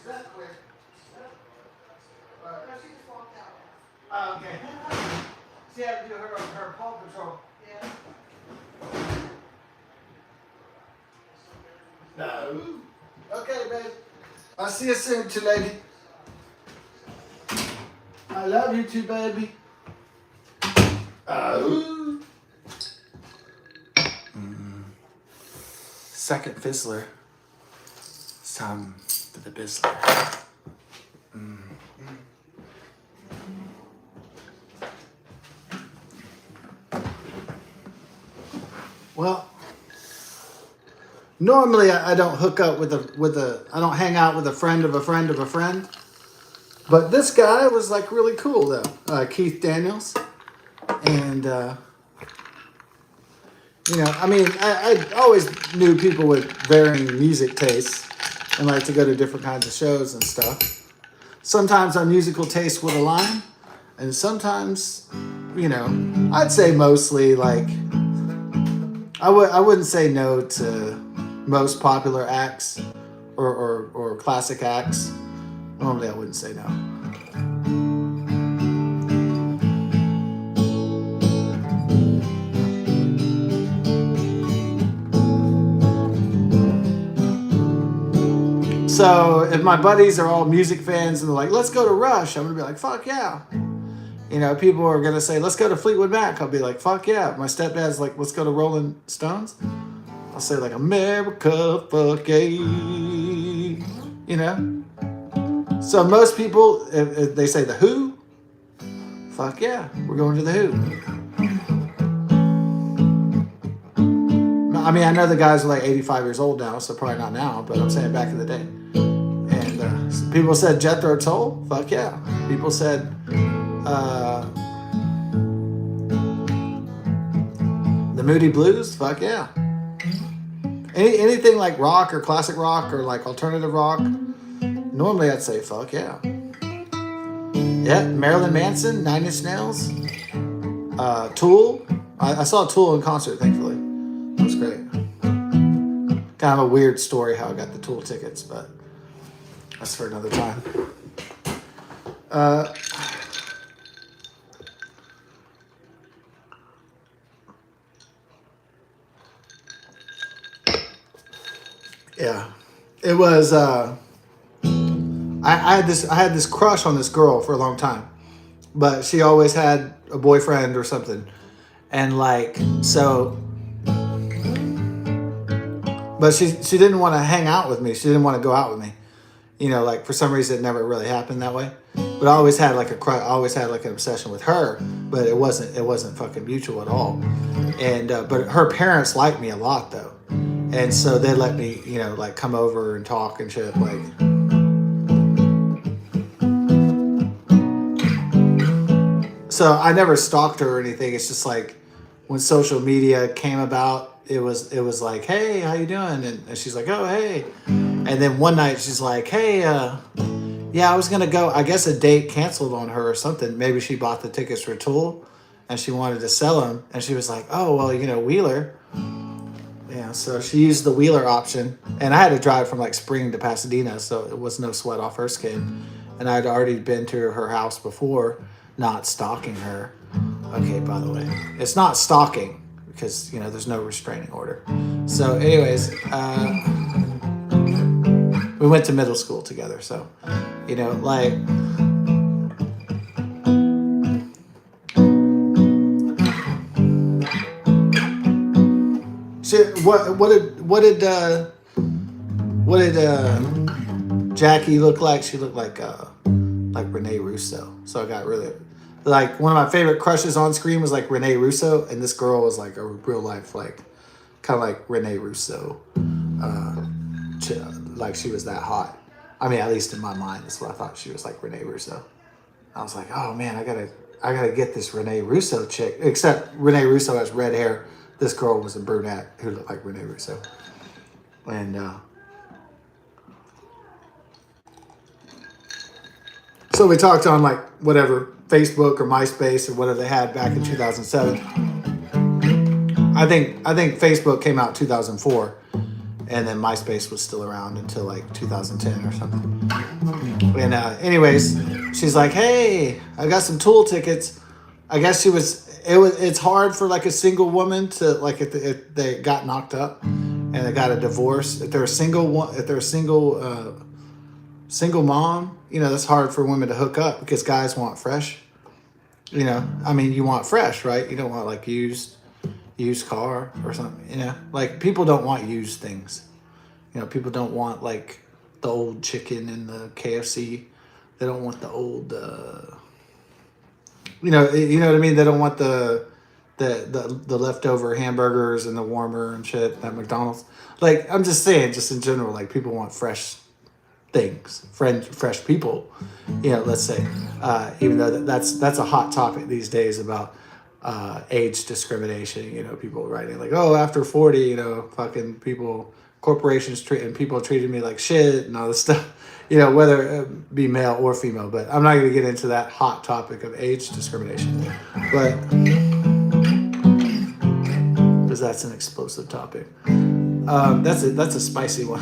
that quick. No, she just walked out. Oh, okay. She had to do her Paw Patrol. Yeah. No. Okay, babe. I'll see you soon, too, lady. I love you too, baby. Oh. Second fizzler. It's time for the bizzler. Well, normally I don't hook up with a I don't hang out with a friend of a friend of a friend. But this guy was like really cool though, Keith Daniels, and you know, I mean, I always knew people with varying music tastes and like to go to different kinds of shows and stuff. Sometimes our musical tastes would align, and sometimes, you know, I'd say mostly like I wouldn't say no to most popular acts or classic acts. Normally, I wouldn't say no. So if my buddies are all music fans and they're like, let's go to Rush, I'm going to be like, fuck yeah. You know, people are going to say, let's go to Fleetwood Mac. I'll be like, fuck yeah. My stepdad's like, let's go to Rolling Stones. I'll say like, America, fuck yeah. You know? So most people, if they say The Who, fuck yeah, we're going to The Who. I mean, I know the guys are like 85 years old now, so probably not now, but I'm saying back in the day. And so people said Jethro Tull, fuck yeah. People said the Moody Blues, fuck yeah. Anything like rock or classic rock or like alternative rock, normally I'd say fuck yeah. Yeah, Marilyn Manson, Nine Inch Nails, Tool. I saw Tool in concert, thankfully. That was great. Kind of a weird story how I got the Tool tickets, but that's for another time. Yeah, it was. I had this crush on this girl for a long time, but she always had a boyfriend or something, and like so. But she didn't want to hang out with me. She didn't want to go out with me. You know, like for some reason it never really happened that way. But I always had like I always had like an obsession with her, but it wasn't fucking mutual at all. And but her parents liked me a lot though. And so they let me, you know, like come over and talk and shit like so I never stalked her or anything. It's just like when social media came about, it was like, hey, how you doing? And she's like, oh, hey. And then one night she's like, hey, yeah, I was going to go. I guess a date canceled on her or something. Maybe she bought the tickets for Tool and she wanted to sell them. And she was like, oh, well, you know, Wheeler. Yeah, so she used the Wheeler option. And I had to drive from like Spring to Pasadena, so it was no sweat off her skin. And I'd already been to her house before, not stalking her. Okay, by the way, it's not stalking. Because, you know, there's no restraining order. So anyways, we went to middle school together. So, you know, like, what did Jackie look like? She looked like Rene Russo. So I got really. Like, one of my favorite crushes on screen was, like, Rene Russo. And this girl was, like, a real-life, like, kind of like Rene Russo. Like, she was that hot. I mean, at least in my mind, that's what I thought. She was, like, Rene Russo. I was like, oh, man, I gotta get this Rene Russo chick. Except Rene Russo has red hair. This girl was a brunette who looked like Rene Russo. And, so we talked on, like, whatever, Facebook or MySpace or whatever they had back in 2007. I think Facebook came out in 2004. and then MySpace was still around until like 2010 or something. And anyways, she's like, "Hey, I got some Tool tickets." I guess it's hard for like a single woman to like if they got knocked up and they got a divorce. If they're a single mom, that's hard for women to hook up because guys want fresh. I mean, you want fresh, right? You don't want like used car or something. Like people don't want used things. People don't want like the old chicken in the KFC. They don't want the old. You know what I mean. They don't want the leftover hamburgers and the warmer and shit at McDonald's. Like I'm just saying, just in general, like people want fresh things, fresh people. Let's say, even though that's a hot topic these days about age discrimination. People writing like, oh, after 40, fucking corporations treated me like shit and all this stuff. Whether it be male or female, but I'm not going to get into that hot topic of age discrimination, but because that's an explosive topic. That's a spicy one.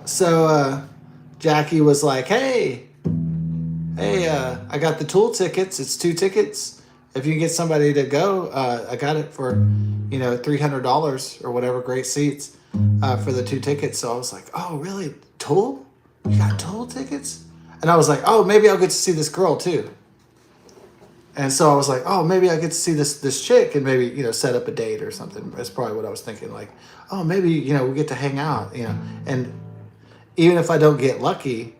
So Jackie was like, hey, I got the Tool tickets. It's 2 tickets. If you can get somebody to go, I got it for, $300 or whatever, great seats for the 2 tickets. So I was like, oh, really? Tool? You got Tool tickets? And I was like, oh, maybe I'll get to see this girl too. And so I was like, oh, maybe I get to see this chick and maybe, set up a date or something. That's probably what I was thinking. Like, oh, maybe, we get to hang out, and even if I don't get lucky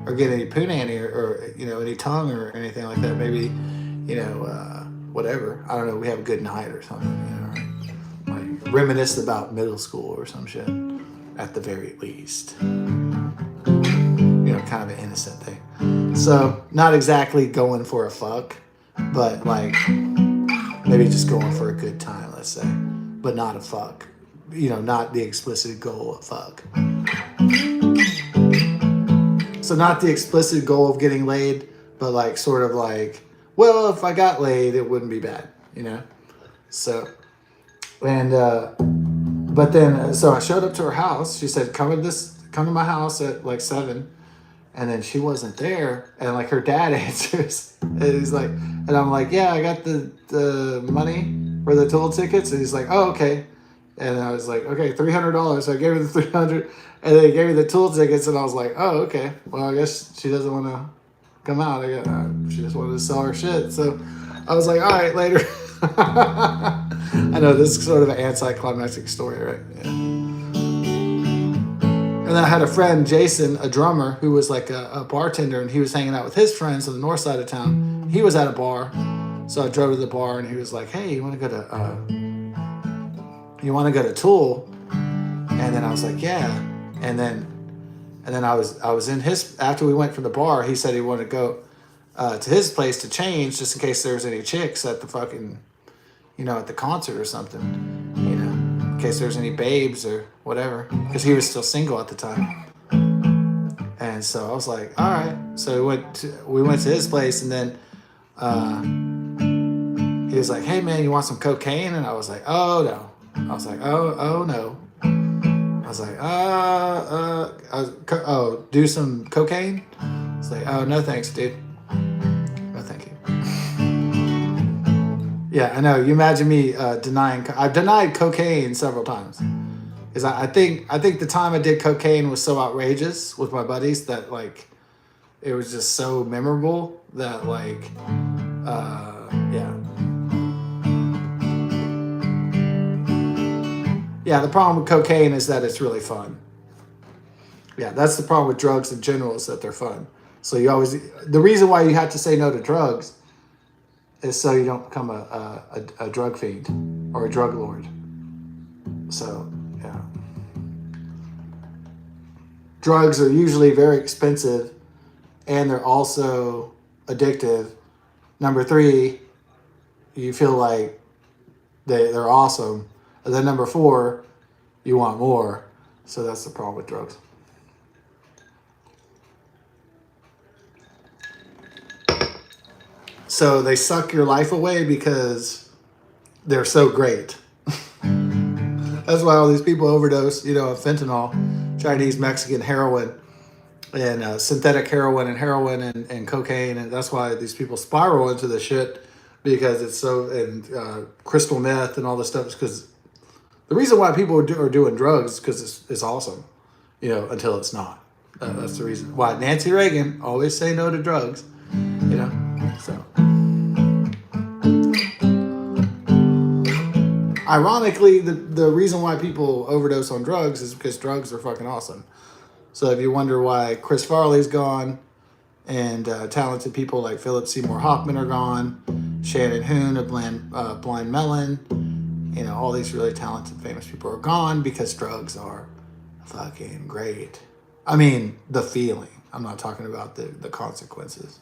or get any punani or any tongue or anything like that, maybe, whatever. I don't know. We have a good night or something, like reminisce about middle school or some shit at the very least. Kind of an innocent thing. So not exactly going for a fuck, but like maybe just going for a good time, let's say, but not a fuck. Not the explicit goal of fuck. So not the explicit goal of getting laid, but like sort of like, well, if I got laid, it wouldn't be bad, So, and but then so I showed up to her house. She said, "Come to my house at like 7." And then she wasn't there, and like her dad answers, and he's like, and I'm like, yeah, I got the money for the Tool tickets, and he's like, oh, okay. And I was like, okay, $300. So I gave her the $300, and then he gave me the Tool tickets, and I was like, oh, okay. Well, I guess she doesn't want to come out. She just wanted to sell her shit. So I was like, all right, later. I know this is sort of an anticlimactic story, right? Yeah. And then I had a friend, Jason, a drummer, who was like a bartender, and he was hanging out with his friends on the north side of town. He was at a bar, so I drove to the bar, and he was like, "Hey, you want to go to Tool?" And then I was like, "Yeah." And then I was in his, after we went from the bar, he said he wanted to go to his place to change just in case there was any chicks at the fucking, at the concert or something, in case there's any babes or whatever, because he was still single at the time. And so I was like, all right. So we went to his place, and then he was like, hey man, you want some cocaine? And I was like, oh no. I was like, oh no. I was like, do some cocaine? I was like, oh no thanks, dude. No thank you. Yeah, I know. You imagine me denying. I've denied cocaine several times. Because I think the time I did cocaine was so outrageous with my buddies that like it was just so memorable that like yeah, the problem with cocaine is that it's really fun. Yeah, that's the problem with drugs in general, is that they're fun. So the reason why you have to say no to drugs is so you don't become a drug fiend or a drug lord. So, yeah. Drugs are usually very expensive, and they're also addictive. Number 3, you feel like they're awesome. And then number 4, you want more. So that's the problem with drugs. So they suck your life away because they're so great. That's why all these people overdose, of fentanyl, Chinese, Mexican heroin, and synthetic heroin and cocaine. And that's why these people spiral into the shit, because it's so, and crystal meth and all this stuff is because the reason why people are doing drugs is because it's awesome, until it's not. That's the reason why Nancy Reagan always say no to drugs, so. Ironically, the reason why people overdose on drugs is because drugs are fucking awesome. So if you wonder why Chris Farley's gone and talented people like Philip Seymour Hoffman are gone, Shannon Hoon of Blind Melon, all these really talented, famous people are gone because drugs are fucking great. I mean, the feeling. I'm not talking about the consequences.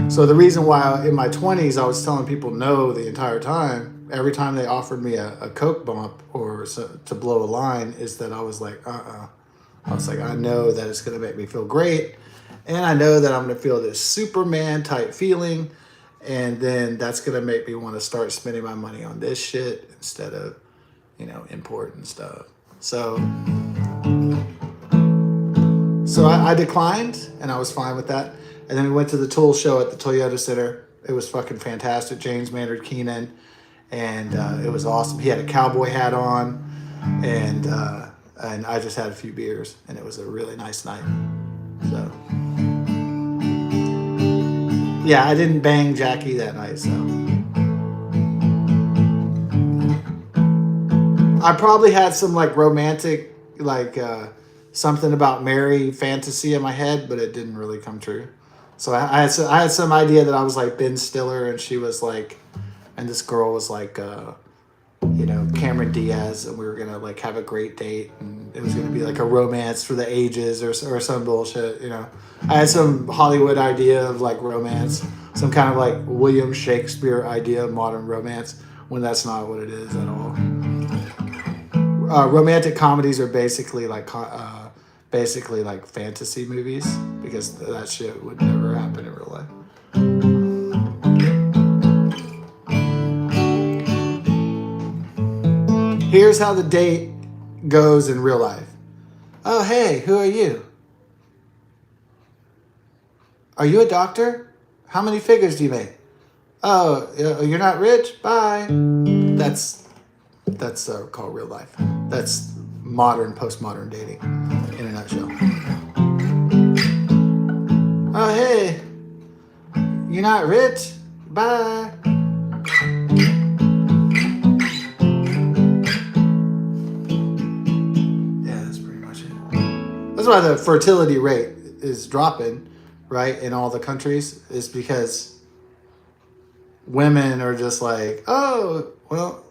So the reason why in my 20s I was telling people no the entire time, every time they offered me a Coke bump or to blow a line, is that I was like, I was like, I know that it's going to make me feel great. And I know that I'm going to feel this Superman type feeling. And then that's going to make me want to start spending my money on this shit instead of, important stuff. So I declined, and I was fine with that. And then we went to the Tool show at the Toyota Center. It was fucking fantastic. James Maynard Keenan. And it was awesome. He had a cowboy hat on. And I just had a few beers. And it was a really nice night. So, yeah, I didn't bang Jackie that night, so. I probably had some, romantic, something about Mary fantasy in my head, but it didn't really come true. So I had some idea that I was like Ben Stiller, and she was like, and this girl was like, Cameron Diaz, and we were gonna have a great date, and it was gonna be like a romance for the ages or some bullshit. I had some Hollywood idea of romance, some kind of William Shakespeare idea of modern romance, when that's not what it is at all. Romantic comedies are basically fantasy movies, because that shit would never happen in real life. Here's how the date goes in real life. Oh, hey, who are you? Are you a doctor? How many figures do you make? Oh, you're not rich? Bye. That's called real life. That's modern, postmodern dating in a nutshell. Oh, hey, you're not rich? Bye. Yeah, that's pretty much it. That's why the fertility rate is dropping, right, in all the countries, is because women are just like, oh, well,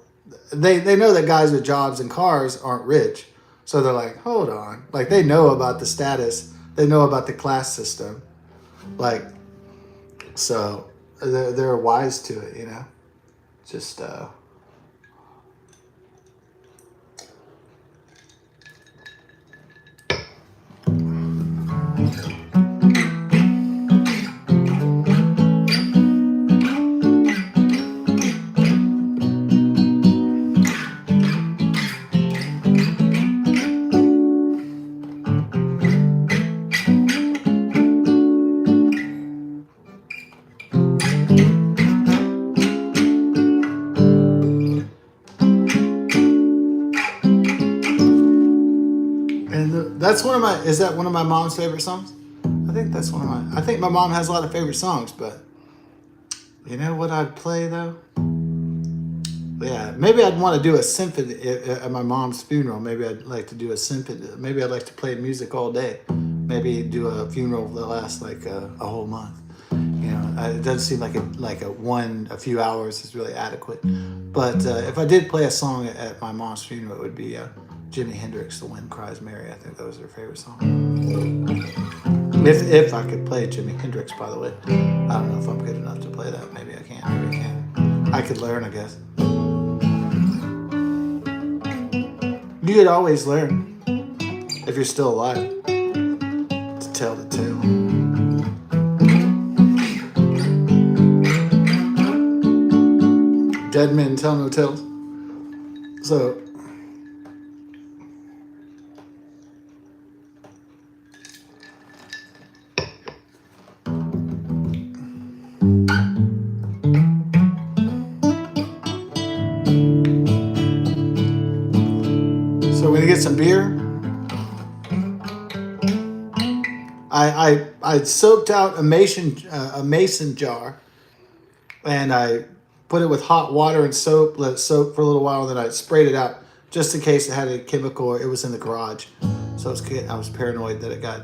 they know that guys with jobs and cars aren't rich. So they're like, hold on. They know about the status. They know about the class system. So they're wise to it, Just, that's is that one of my mom's favorite songs? I think that's I think my mom has a lot of favorite songs, but you know what I'd play though? Yeah, maybe I'd want to do a symphony at my mom's funeral. Maybe I'd like to do a symphony. Maybe I'd like to play music all day. Maybe do a funeral that lasts a whole month. It doesn't seem like a few hours is really adequate. But if I did play a song at my mom's funeral, it would be Jimi Hendrix, "The Wind Cries Mary." I think that was her favorite song. If I could play Jimi Hendrix, by the way. I don't know if I'm good enough to play that. Maybe I can. Maybe I can. I could learn, I guess. You could always learn, if you're still alive, to tell the tale. Dead men tell no tales. So we're gonna get some beer. I soaked out a mason jar, and I put it with hot water and soap, let it soak for a little while, and then I sprayed it out just in case it had a chemical or it was in the garage. So I was paranoid that it got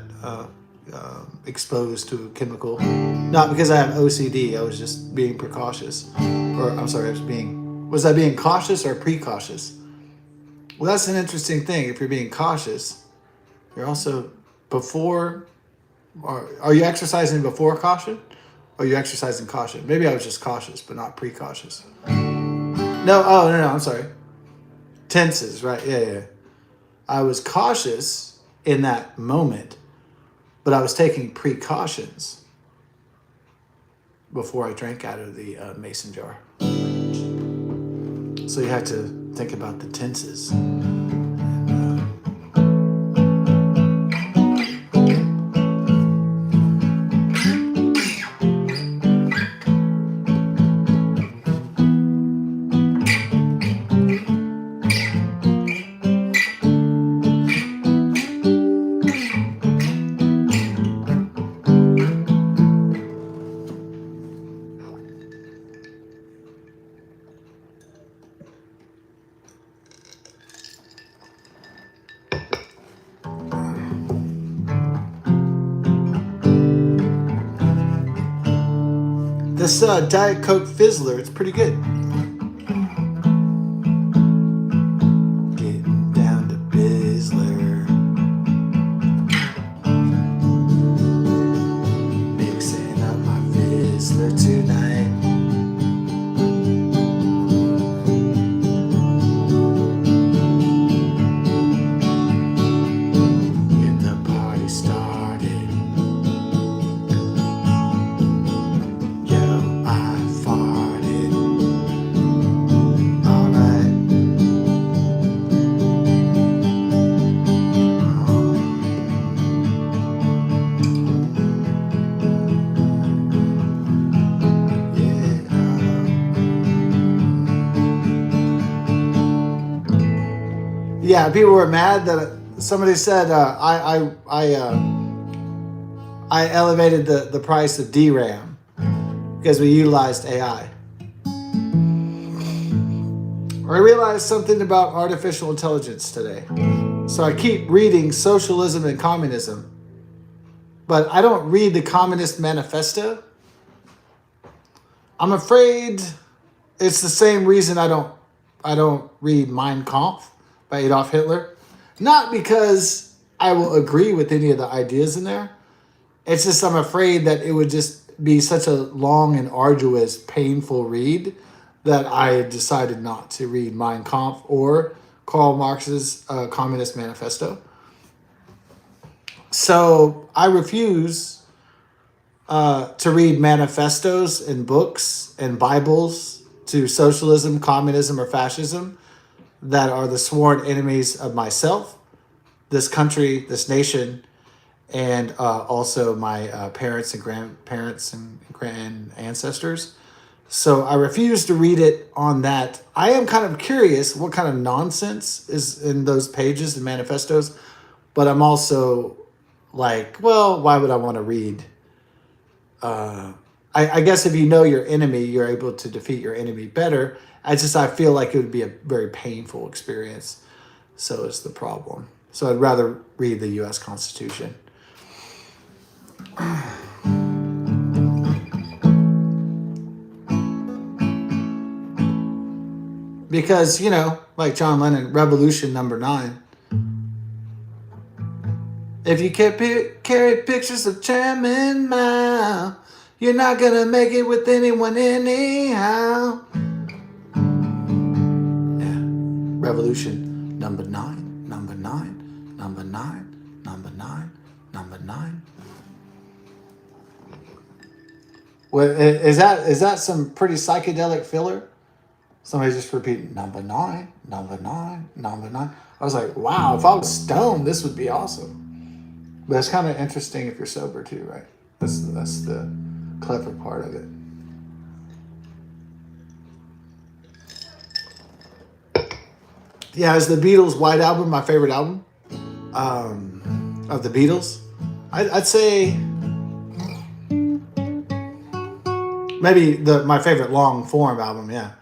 exposed to a chemical. Not because I have OCD, I was just being precautious. Or I'm sorry, was I being cautious or precautious? Well, that's an interesting thing. If you're being cautious, you're also before. Are you exercising before caution? Or are you exercising caution? Maybe I was just cautious, but not precautious. No, I'm sorry. Tenses, right? Yeah. I was cautious in that moment, but I was taking precautions before I drank out of the mason jar. So you have to think about the tenses. This Diet Coke Fizzler, it's pretty good. Getting down to Bizzler. Mixing up my Fizzler tonight. Get the party started. Yeah, people were mad that somebody said I elevated the price of DRAM because we utilized AI. I realized something about artificial intelligence today. So I keep reading Socialism and Communism, but I don't read the Communist Manifesto. I'm afraid it's the same reason I don't read Mein Kampf by Adolf Hitler. Not because I will agree with any of the ideas in there. It's just I'm afraid that it would just be such a long and arduous, painful read that I decided not to read Mein Kampf or Karl Marx's Communist Manifesto. So I refuse to read manifestos and books and Bibles to socialism, communism, or fascism that are the sworn enemies of myself, this country, this nation, and also my parents and grandparents and grand ancestors. So I refuse to read it on that. I am kind of curious what kind of nonsense is in those pages and manifestos, but I'm also like, well, why would I want to read? I guess if you know your enemy, you're able to defeat your enemy better. I feel like it would be a very painful experience. So it's the problem. So I'd rather read the U.S. Constitution. Because, like John Lennon, Revolution number 9. If you can't carry pictures of Chairman Mao, you're not going to make it with anyone anyhow. Yeah. Revolution number 9, number 9, number 9, number 9, number 9. Well, is that some pretty psychedelic filler? Somebody just repeated number 9, number 9, number 9. I was like, wow, if I was stoned, this would be awesome. But it's kind of interesting if you're sober too, right? That's the clever part of it. Yeah, is the Beatles' White Album my favorite album of the Beatles? I'd say maybe my favorite long form album. Yeah,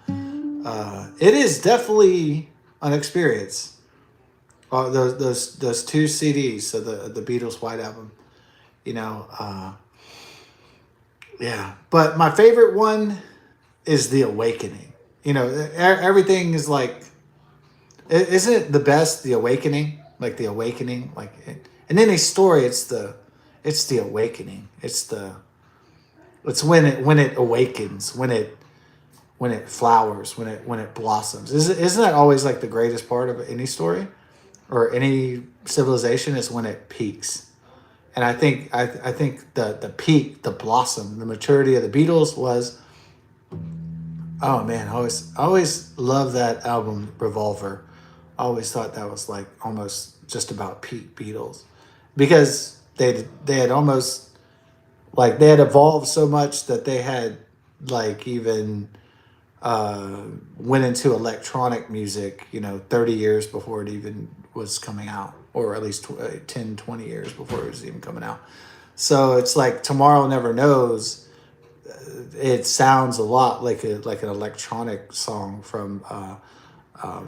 it is definitely an experience. Those two CDs of the Beatles' White Album. You know, yeah. But my favorite one is The Awakening. You know, everything is like, isn't it the best? The Awakening, like The Awakening, like, and in a story, it's the awakening. It's when it awakens, when it flowers, when it blossoms. Isn't that always like the greatest part of any story or any civilization is when it peaks? And I think the peak, the blossom, the maturity of the Beatles was, oh man, I always loved that album Revolver. I always thought that was like almost just about peak Beatles, because they had almost, like, they had evolved so much that they had like even went into electronic music, 30 years before it even was coming out, or at least 10, 20 years before it was even coming out. So it's like Tomorrow Never Knows. It sounds a lot like an electronic song from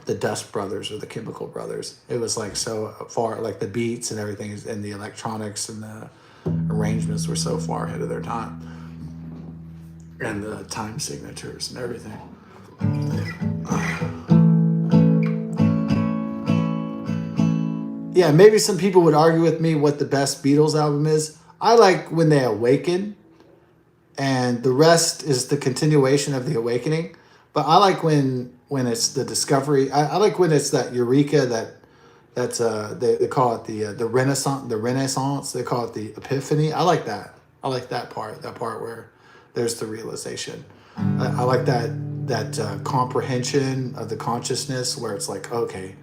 the Dust Brothers or the Chemical Brothers. It was like so far, like the beats and everything and the electronics and the arrangements were so far ahead of their time, and the time signatures and everything. Yeah, maybe some people would argue with me what the best Beatles album is. I like When They Awaken, and the rest is the continuation of the awakening. But I like when it's the discovery. I like when it's that eureka, that's they call it the Renaissance. They call it the epiphany. I like that. I like that part where there's the realization. I like that comprehension of the consciousness where it's like, okay,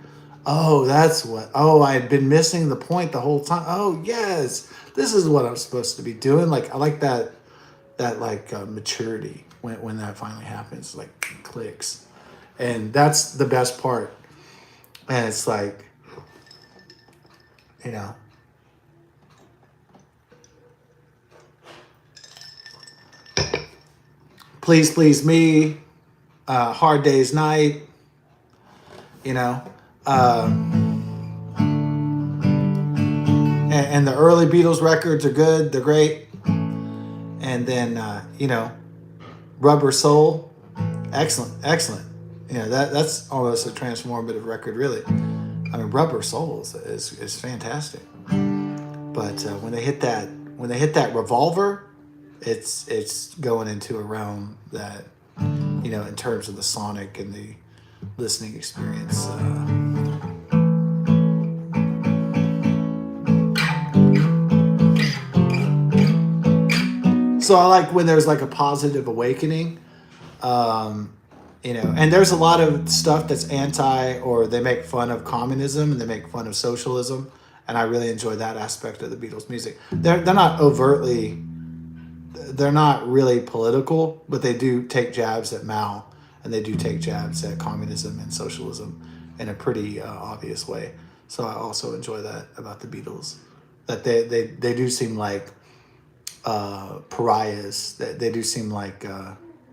oh, that's what. Oh, I had been missing the point the whole time. Oh, yes, this is what I'm supposed to be doing. Like, I like that maturity when that finally happens, like, clicks, and that's the best part. And it's like, Please Please Me, Hard Day's Night, and the early Beatles records are good. They're great. And then, Rubber Soul, excellent. That's almost a transformative record, really. I mean, Rubber Soul is fantastic. But when they hit that Revolver, it's going into a realm that, in terms of the sonic and the listening experience. So I like when there's like a positive awakening, and there's a lot of stuff that's anti, or they make fun of communism and they make fun of socialism, and I really enjoy that aspect of the Beatles music. They're not really political, but they do take jabs at Mao, and they do take jabs at communism and socialism in a pretty obvious way. So I also enjoy that about the Beatles, that they do seem like pariahs. They do seem like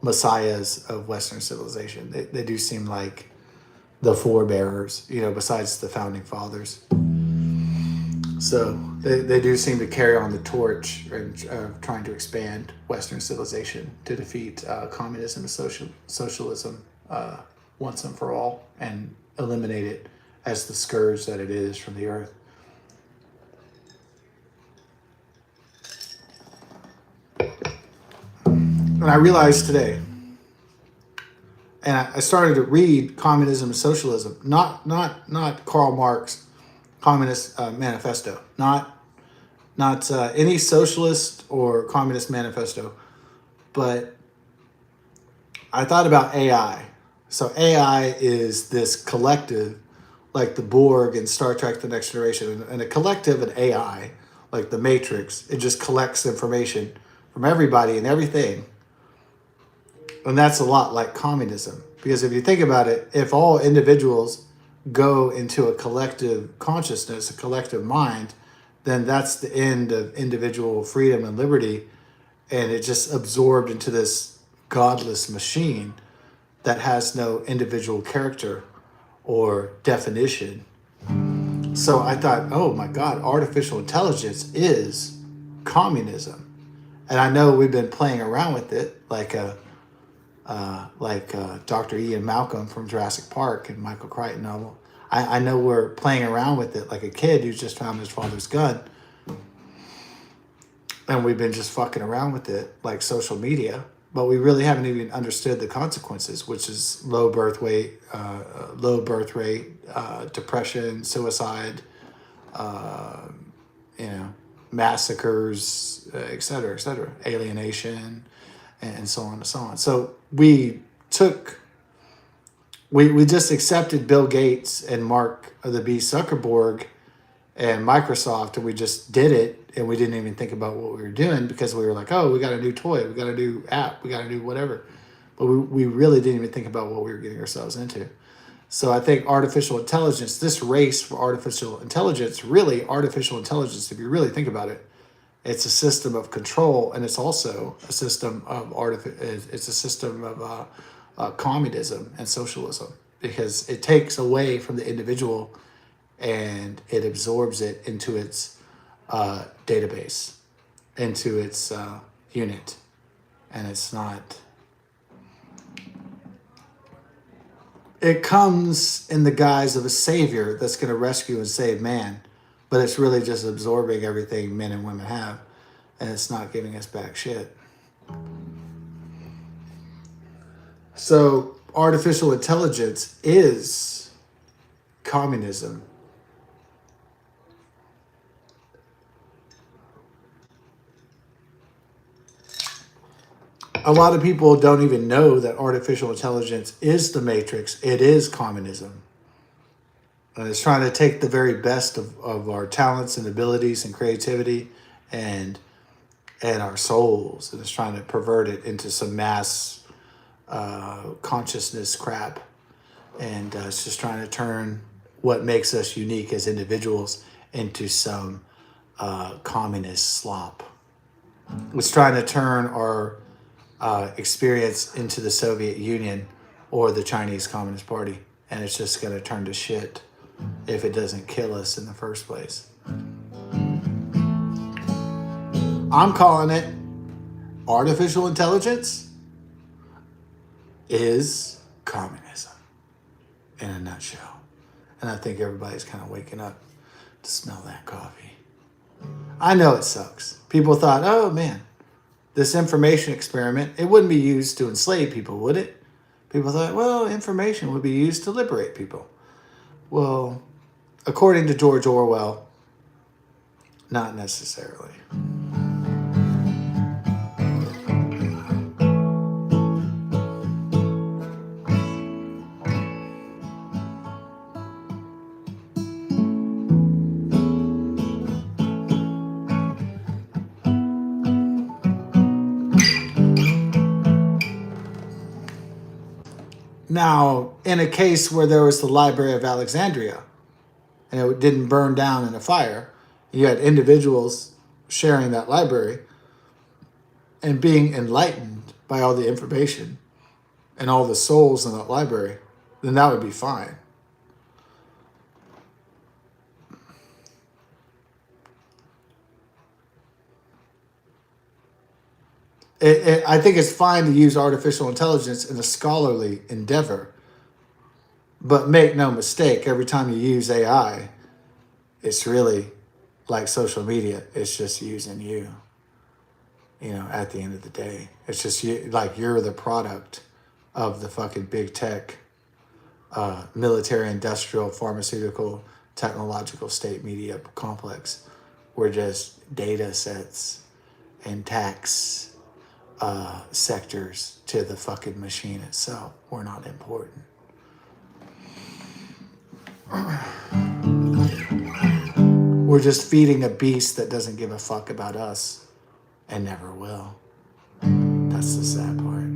messiahs of Western civilization. They do seem like the forebearers, besides the founding fathers. So they do seem to carry on the torch and trying to expand Western civilization to defeat communism and socialism once and for all, and eliminate it as the scourge that it is from the earth. And I realized today, and I started to read Communism and Socialism, not Karl Marx Communist Manifesto, not any socialist or communist manifesto, but I thought about AI, So AI is this collective, like the Borg in Star Trek: The Next Generation, and a collective and AI, like the Matrix. It just collects information from everybody and everything, and that's a lot like communism. Because if you think about it, if all individuals go into a collective consciousness, a collective mind, then that's the end of individual freedom and liberty, and it just absorbed into this godless machine that has no individual character or definition. So I thought, oh my God, artificial intelligence is communism. And I know we've been playing around with it, like Dr. Ian Malcolm from Jurassic Park and Michael Crichton novel. I know we're playing around with it like a kid who's just found his father's gun. And we've been just fucking around with it like social media. But we really haven't even understood the consequences, which is low birth rate, depression, suicide, massacres, et cetera, alienation, and so on and so on. So we just accepted Bill Gates and Mark of the Beast Zuckerberg and Microsoft, and we just did it, and we didn't even think about what we were doing because we were like, oh, we got a new toy, we got a new app, we got a new whatever. But we really didn't even think about what we were getting ourselves into. So I think artificial intelligence, this race for artificial intelligence, really artificial intelligence, if you really think about it, it's a system of control, and it's also a system of communism and socialism, because it takes away from the individual and it absorbs it into its database, into its unit, and it's not. It comes in the guise of a savior that's going to rescue and save man, but it's really just absorbing everything men and women have, and it's not giving us back shit. So artificial intelligence is communism. A lot of people don't even know that artificial intelligence is the matrix. It is communism. And it's trying to take the very best of our talents and abilities and creativity and our souls. And it's trying to pervert it into some mass consciousness crap. And it's just trying to turn what makes us unique as individuals into some communist slop. It's trying to turn our experience into the Soviet Union or the Chinese Communist Party, and it's just going to turn to shit if it doesn't kill us in the first place. I'm calling it artificial intelligence is communism in a nutshell. And I think everybody's kind of waking up to smell that coffee. I know it sucks. People thought, oh man, this information experiment, it wouldn't be used to enslave people, would it? People thought, well, information would be used to liberate people. Well, according to George Orwell, not necessarily. Now, in a case where there was the Library of Alexandria and it didn't burn down in a fire, you had individuals sharing that library and being enlightened by all the information and all the souls in that library, then that would be fine. I think it's fine to use artificial intelligence in a scholarly endeavor, but make no mistake, every time you use AI, it's really like social media. It's just using you, at the end of the day. It's just you, like you're the product of the fucking big tech, military, industrial, pharmaceutical, technological state media complex. We're just data sets and tax sectors to the fucking machine itself. We're not important. We're just feeding a beast that doesn't give a fuck about us and never will. That's the sad part.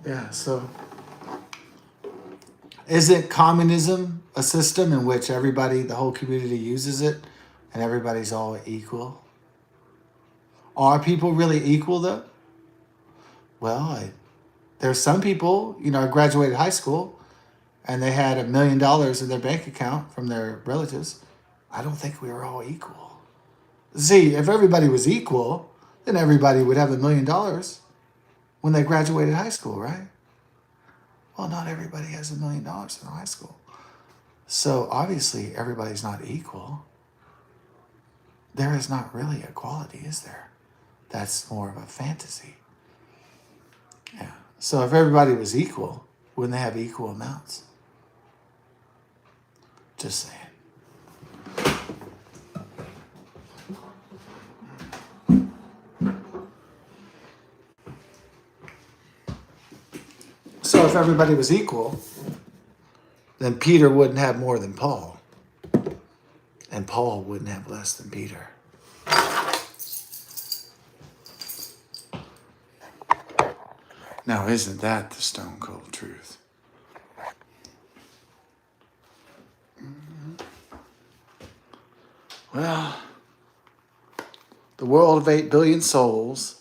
Yeah, so isn't communism a system in which everybody, the whole community uses it and everybody's all equal? Are people really equal though? Well, there's some people, I graduated high school and they had $1 million in their bank account from their relatives. I don't think we were all equal. See, if everybody was equal, then everybody would have $1 million when they graduated high school, right? Well, not everybody has $1 million in high school. So obviously everybody's not equal. There is not really equality, is there? That's more of a fantasy. Yeah. So if everybody was equal, wouldn't they have equal amounts? Just saying. So if everybody was equal, then Peter wouldn't have more than Paul. And Paul wouldn't have less than Peter. Now, isn't that the stone cold truth? Well, the world of 8 billion souls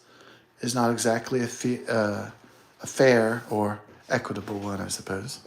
is not exactly a fair or equitable one, I suppose.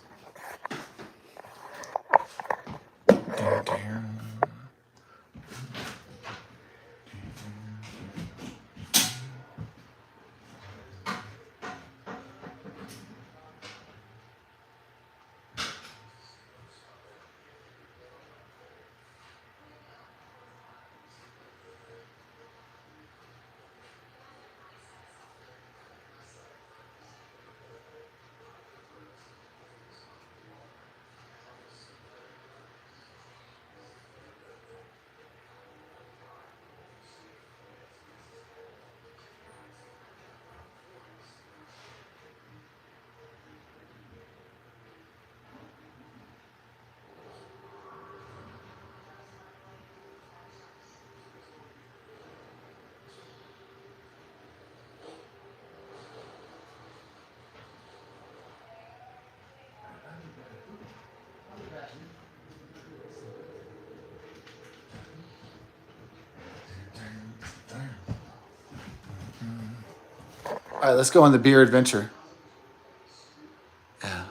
All right, let's go on the beer adventure. Yeah.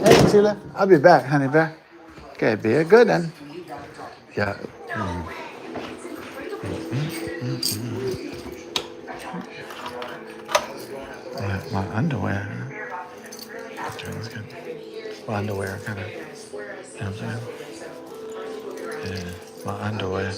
Hey, Sheila, I'll be back, honey bear. Okay, be a good one. Yeah. Yeah, my underwear. That's good. My underwear kind of. You know what I'm saying? Yeah, my underwear.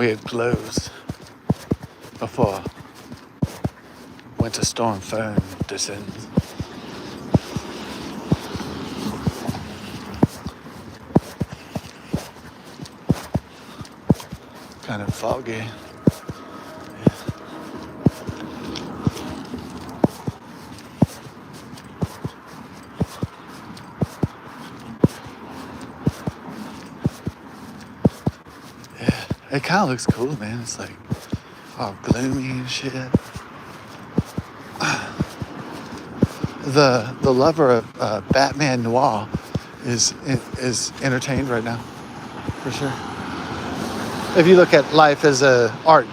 way it glows before Winter Storm Fern descends. Kind of foggy. Yeah, it kind of looks cool, man. It's like all gloomy and shit. The lover of Batman Noir is entertained right now, for sure. If you look at life as a art,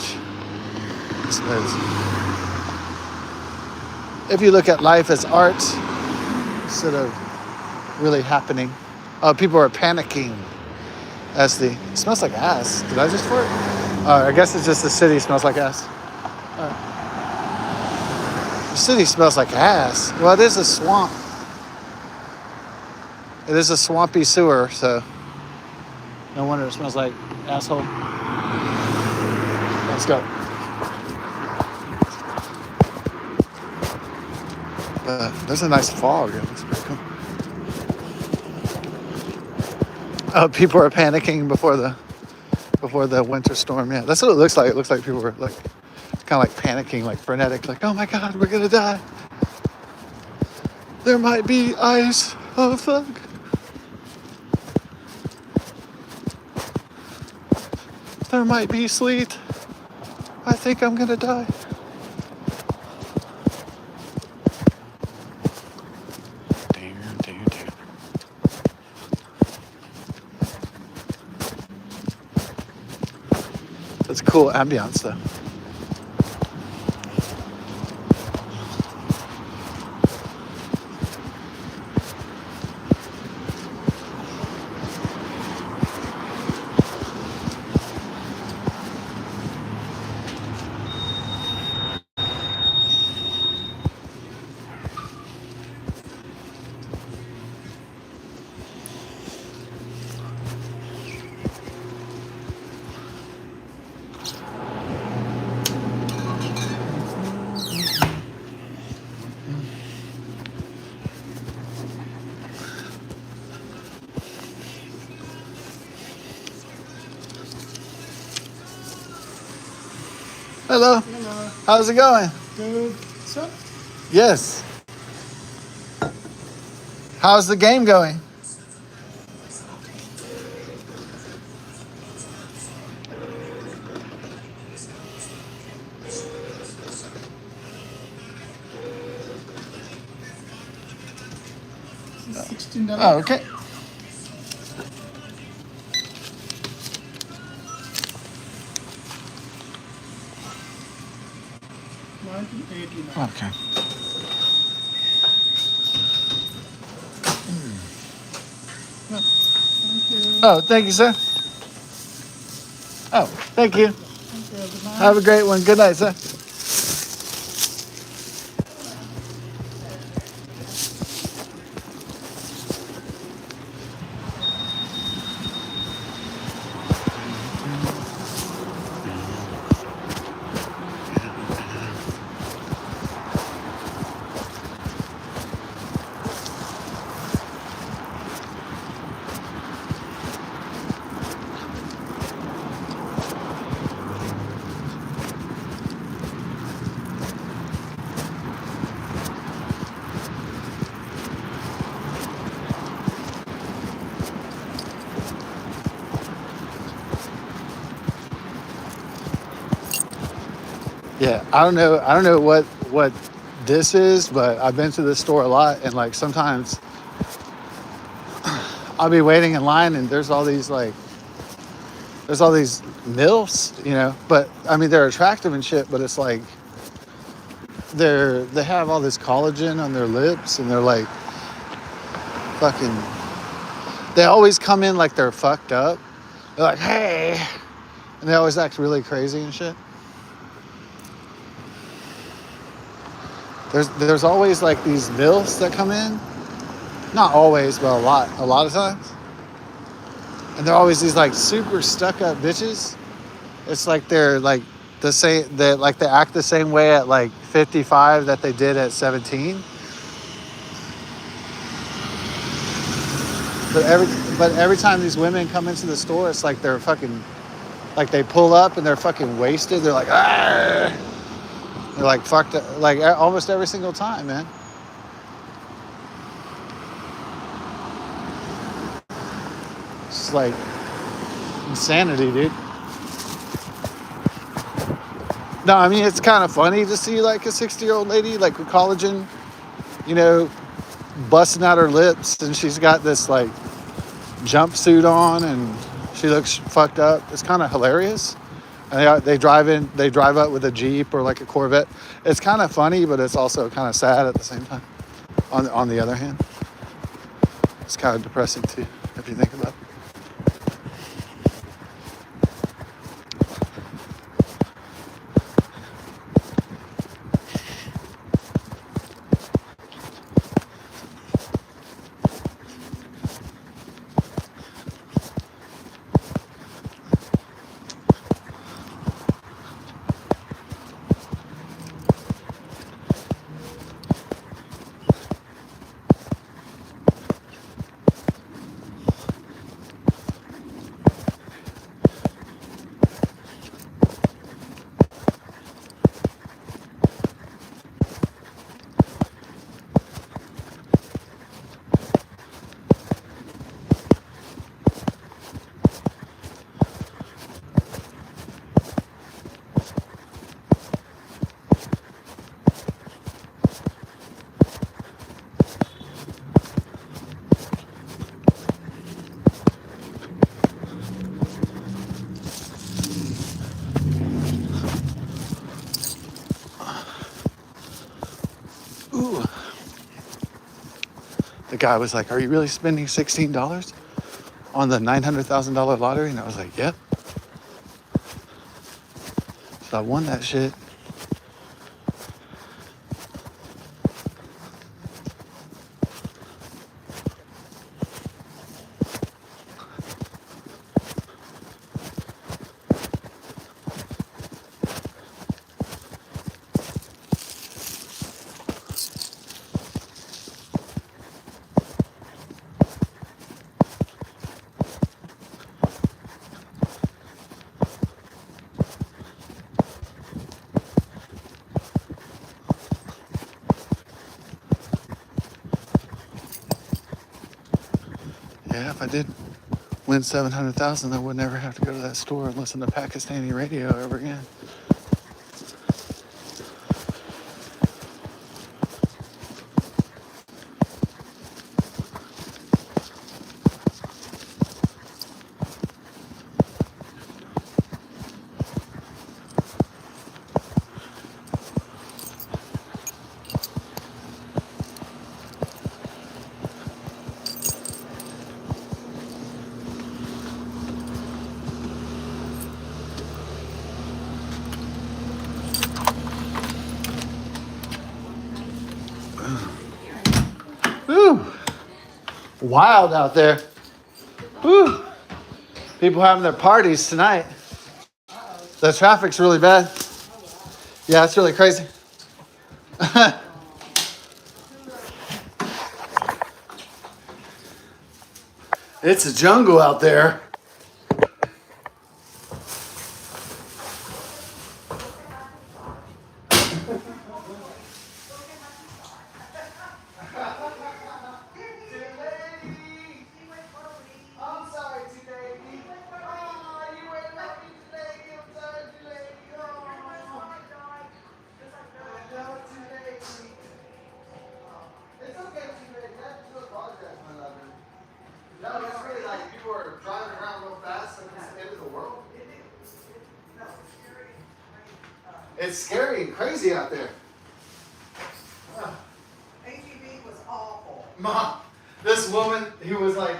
if you look at life as art instead of really happening, people are panicking as the it smells like ass. Did I just fart? I guess it's just the city smells like ass. The city smells like ass. Well, it is a swamp. It is a swampy sewer, so no wonder it smells like asshole. Let's go. There's a nice fog. It looks pretty cool. People are panicking before the winter storm. Yeah, that's what it looks like. It looks like people are like kind of like panicking, like frenetic, like, oh my God, we're gonna die. There might be ice. Oh fuck. There might be sleet. I think I'm gonna die. It's cool ambiance though. Hello. Hello. How's it going? Good. So, Yes. How's the game going? $16. Oh, okay. $19.89. Okay. Thank you. Oh, thank you, sir. Oh, thank you. Thank you. Good night. Have a great one. Good night, sir. Yeah, I don't know what this is, but I've been to this store a lot, and like sometimes I'll be waiting in line, and there's all these milfs, you know. But I mean, they're attractive and shit, but it's like they have all this collagen on their lips, and they're like fucking. They always come in like they're fucked up. They're like, hey, and they always act really crazy and shit. There's always like these milfs that come in. Not always, but a lot of times. And they're always these like super stuck up bitches. It's like they're like the same. They like they act the same way at like 55 that they did at 17. But every time these women come into the store, it's like they're fucking like they pull up and they're fucking wasted. They're like, ah, they're like fucked up, like almost every single time, man. It's like insanity, dude. No, I mean it's kind of funny to see like a 60-year-old lady like with collagen, you know, busting out her lips, and she's got this like jumpsuit on, and she looks fucked up. It's kind of hilarious. And they drive up with a Jeep or like a Corvette. It's kind of funny, but it's also kind of sad at the same time. On the other hand, it's kind of depressing too, if you think about it. Ooh. The guy was like, "Are you really spending $16 on the $900,000 lottery?" And I was like, "Yep." So I won that shit. Yeah, if I did win 700,000, I would never have to go to that store and listen to Pakistani radio ever again. Woo! Wild out there. Woo! People having their parties tonight. The traffic's really bad. Yeah, it's really crazy. It's a jungle out there. I'm sorry, T-Baby. Oh, you went let me today. I'm sorry, T-Lady. Oh, I know, T-Lady. It's okay, T-Lady. I have to apologize, my lover. No, it's really like people are driving around real fast like it's the end of the world. It's scary and crazy out there. AGV was awful. Mom, this woman, he was like,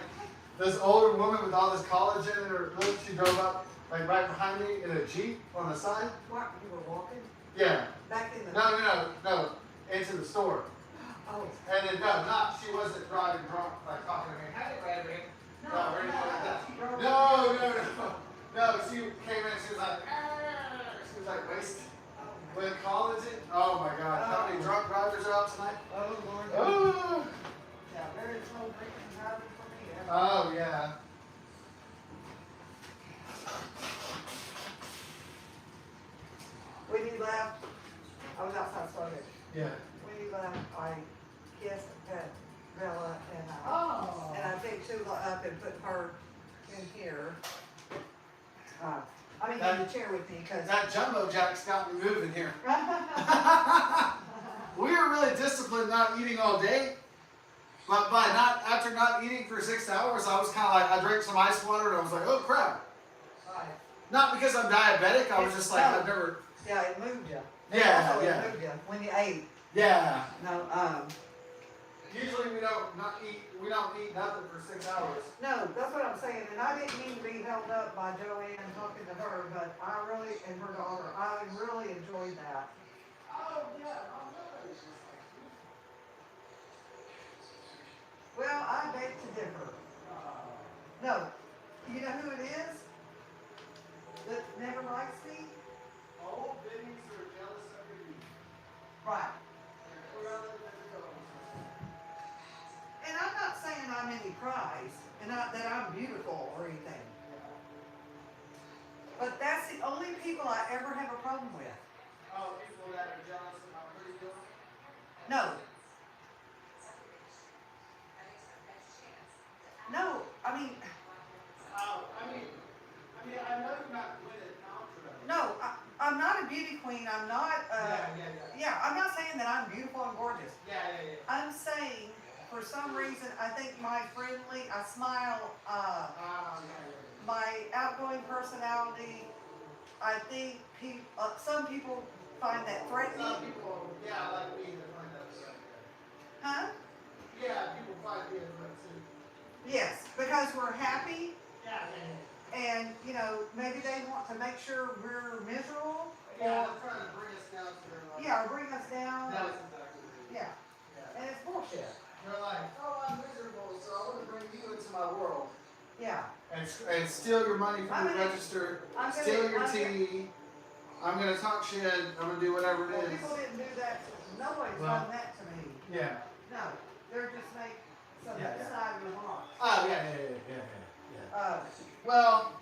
this older woman with all this collagen in her lips, she drove up like right behind me in a Jeep on the side. What, you were walking? Yeah. Back in the... No, into the store. Oh. And then, she wasn't driving drunk, like talking to me, hey, baby. No, or anything like that. No. No, she came in. She was like, "Arr!" She was like wasted. With college, oh my God! How many drunk drivers are out tonight? Oh, Lord. Oh. Yeah, there is no drinking and driving for me. Oh yeah. When you left, I was outside smoking. Yeah. When you left, I kissed Bella and Oh. I picked Tula up and put her in here. I mean, in the chair with me, because. That jumbo jack's got me moving here. We were really disciplined not eating all day. But after not eating for 6 hours, I was kind of like, I drank some ice water and I was like, oh crap. Right. Not because I'm diabetic, I was just like, I've never. Yeah, it moved you. Yeah, Also, yeah. It moved you when you ate. Yeah. No, Usually we don't eat nothing for 6 hours. no, that's what I'm saying, and I didn't mean to be held up by Joanne talking to her, but I really, and her daughter, I really enjoyed that. Oh, yeah, well, I beg to differ. No, you know who it is? That never likes me? All biddies are jealous of you. Right. And I'm not saying I'm any prize, and that I'm beautiful or anything. But that's the only people I ever have a problem with. Oh, people that are jealous of how pretty you are? No. No, I mean, Oh, I know you're not Gwyneth Paltrow. no, I'm not a beauty queen. I'm not, Yeah, I'm not saying that I'm beautiful and gorgeous. yeah. I'm saying, for some reason, I think my friendly, I smile, my outgoing personality, I think some people find that threatening. Some people, yeah, like me, they find that stuff. Huh? Yeah, people find me as well too. Yes, because we're happy, Yeah. and, maybe they want to make sure we're miserable. Yeah, they're trying to bring us down to their level. Yeah, or bring us down. That's exactly it. Yeah, Yeah. and it's bullshit. They're like, oh, I'm miserable, so I want to bring you into my world. Yeah. And steal your money from the register, steal your tea. I'm going to talk shit, I'm going to do whatever Well, it is. people didn't do that. Nobody's done that to me. Yeah. No, they're just make some Yeah. side remarks. Oh, yeah. Well,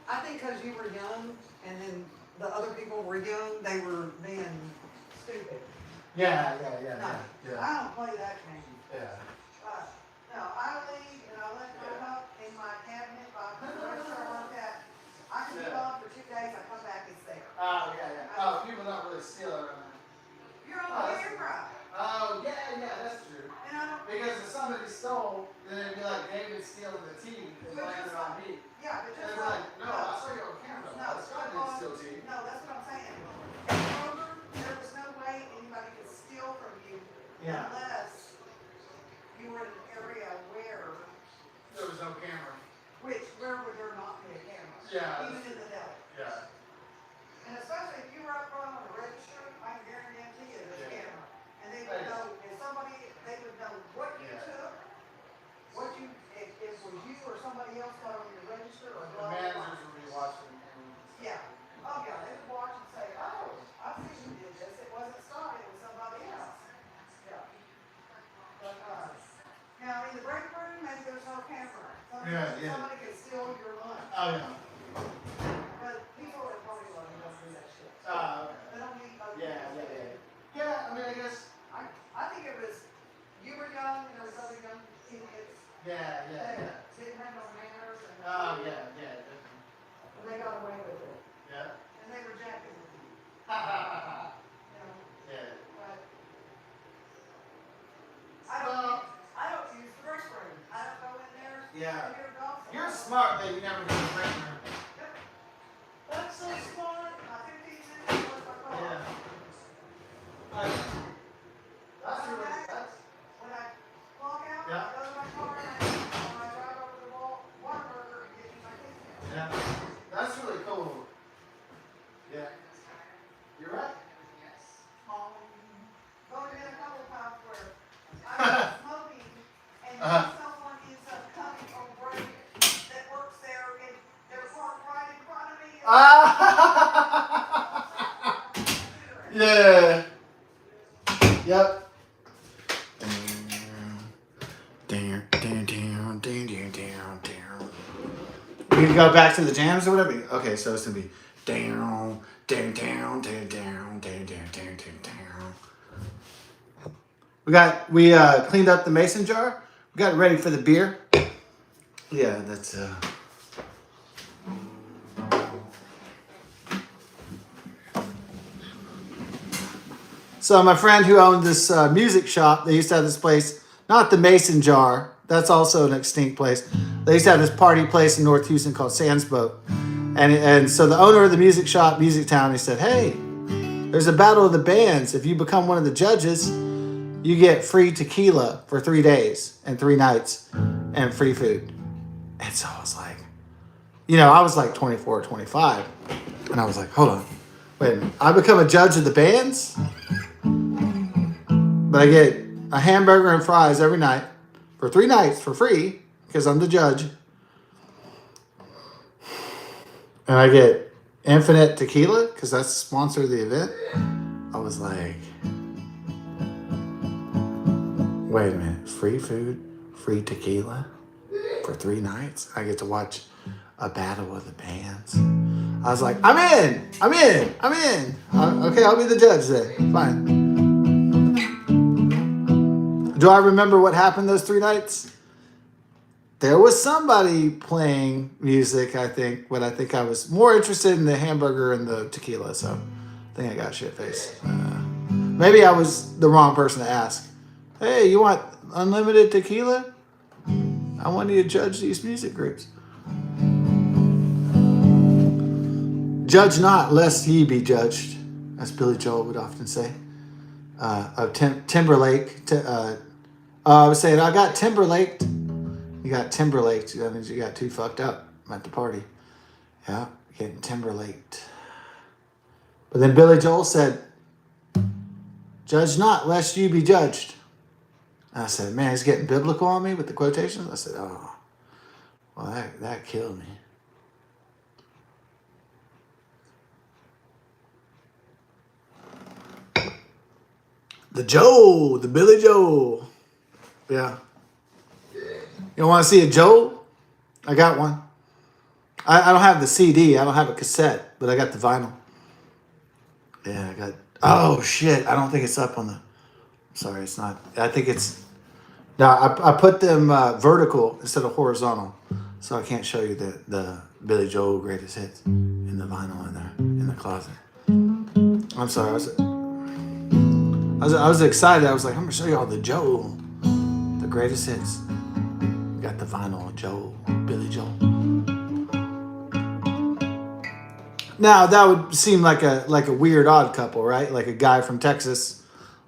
I think because you were young, and then the other people were young, they were being stupid. Yeah. I don't play that game. Yeah. No, I leave and I let my up in my cabinet by the restaurant I work at. I can be gone for 2 days, I come back, it's there. Oh, yeah. Oh, people don't really steal it around there. You're on camera. Oh, yeah, that's true. And I don't, Because if somebody stole, then it'd be like David stealing the tea and blaming it on me. yeah, but And just it's like, no, I saw you on camera. No, This guy didn't steal tea. no, that's what I'm saying. Kroger, there was no way anybody could steal from you Yeah. unless you were in an area where There was no camera. where would there not be a camera? Yeah. Even in the deli. Yeah. And especially if you were up front on the register, I can guarantee you there's a Yeah. camera. And they would know, they would know what you Yeah. took, if it was you or somebody else got on your register or The blah, blah, blah. managers would be watching the camera. Yeah. Oh, yeah, they would watch and say, oh, I see who did this. It wasn't Scott, it was somebody else. Yeah. But, now in the break room, maybe there's no camera. Yeah. Somebody could steal your lunch. Oh, yeah. But people at party level don't do that shit. Okay. They don't need other Yeah. Yeah, I mean, I guess. I think it was, you were young and there was other young kids. Yeah. They didn't have no manners and. Oh, yeah, definitely. And they got away with it. Yeah. And they were jacking with you, Yeah. but. I don't use the break room. I don't go in there. Yeah. I hear dogs. You're smart that you never go to the break room. Yep. That's so smart. My 15 minutes was my car. Yeah. When I clock out, Yeah. I go to my car and I drive over to the Whataburger and get me my kids. Yeah. That's really cool. Yeah. You're right. Only been a couple times where I'm smoking and someone ends up coming on break that works there and they're Yeah. Yep. We can go back to the jams or whatever. Okay, so it's gonna be down, down, down, down, down, down, down, down, down. We cleaned up the mason jar. We got it ready for the beer. Yeah, that's So my friend who owned this music shop, they used to have this place, not the Mason Jar. That's also an extinct place. They used to have this party place in North Houston called Sands Boat. And so the owner of the music shop, Music Town, he said, hey, there's a battle of the bands. If you become one of the judges, you get free tequila for 3 days and 3 nights and free food. And so I was like, I was like 24 or 25. And I was like, hold on. Wait a minute. I become a judge of the bands? But I get a hamburger and fries every night for 3 nights for free because I'm the judge. And I get infinite tequila because that's the sponsor of the event. I was like, wait a minute. Free food, free tequila for 3 nights. I get to watch a battle of the bands. I was like, I'm in. Okay, I'll be the judge then. Fine. Do I remember what happened those 3 nights? There was somebody playing music, I think, but I think I was more interested in the hamburger and the tequila, so I think I got shit-faced. Maybe I was the wrong person to ask. Hey, you want unlimited tequila? I want you to judge these music groups. Judge not, lest ye be judged, as Billy Joel would often say. Timberlake. I was saying, I got Timberlake. You got Timberlake. That means you got too fucked up at the party. Yeah, getting Timberlake. But then Billy Joel said, judge not, lest you be judged. And I said, man, he's getting biblical on me with the quotations. I said, oh, well, that killed me. The Billy Joel. Yeah. You want to see a Joel? I got one. I don't have the CD. I don't have a cassette, but I got the vinyl. Yeah, I got... Oh, shit. I don't think it's up on the... Sorry, it's not. I think it's... No, I put them vertical instead of horizontal, so I can't show you the Billy Joel greatest hits in the vinyl in there, in the closet. I'm sorry. I was excited. I was like, I'm going to show you all the Joel. The greatest hits. Got the vinyl Joel, Billy Joel. Now, that would seem like a weird odd couple, right? Like a guy from Texas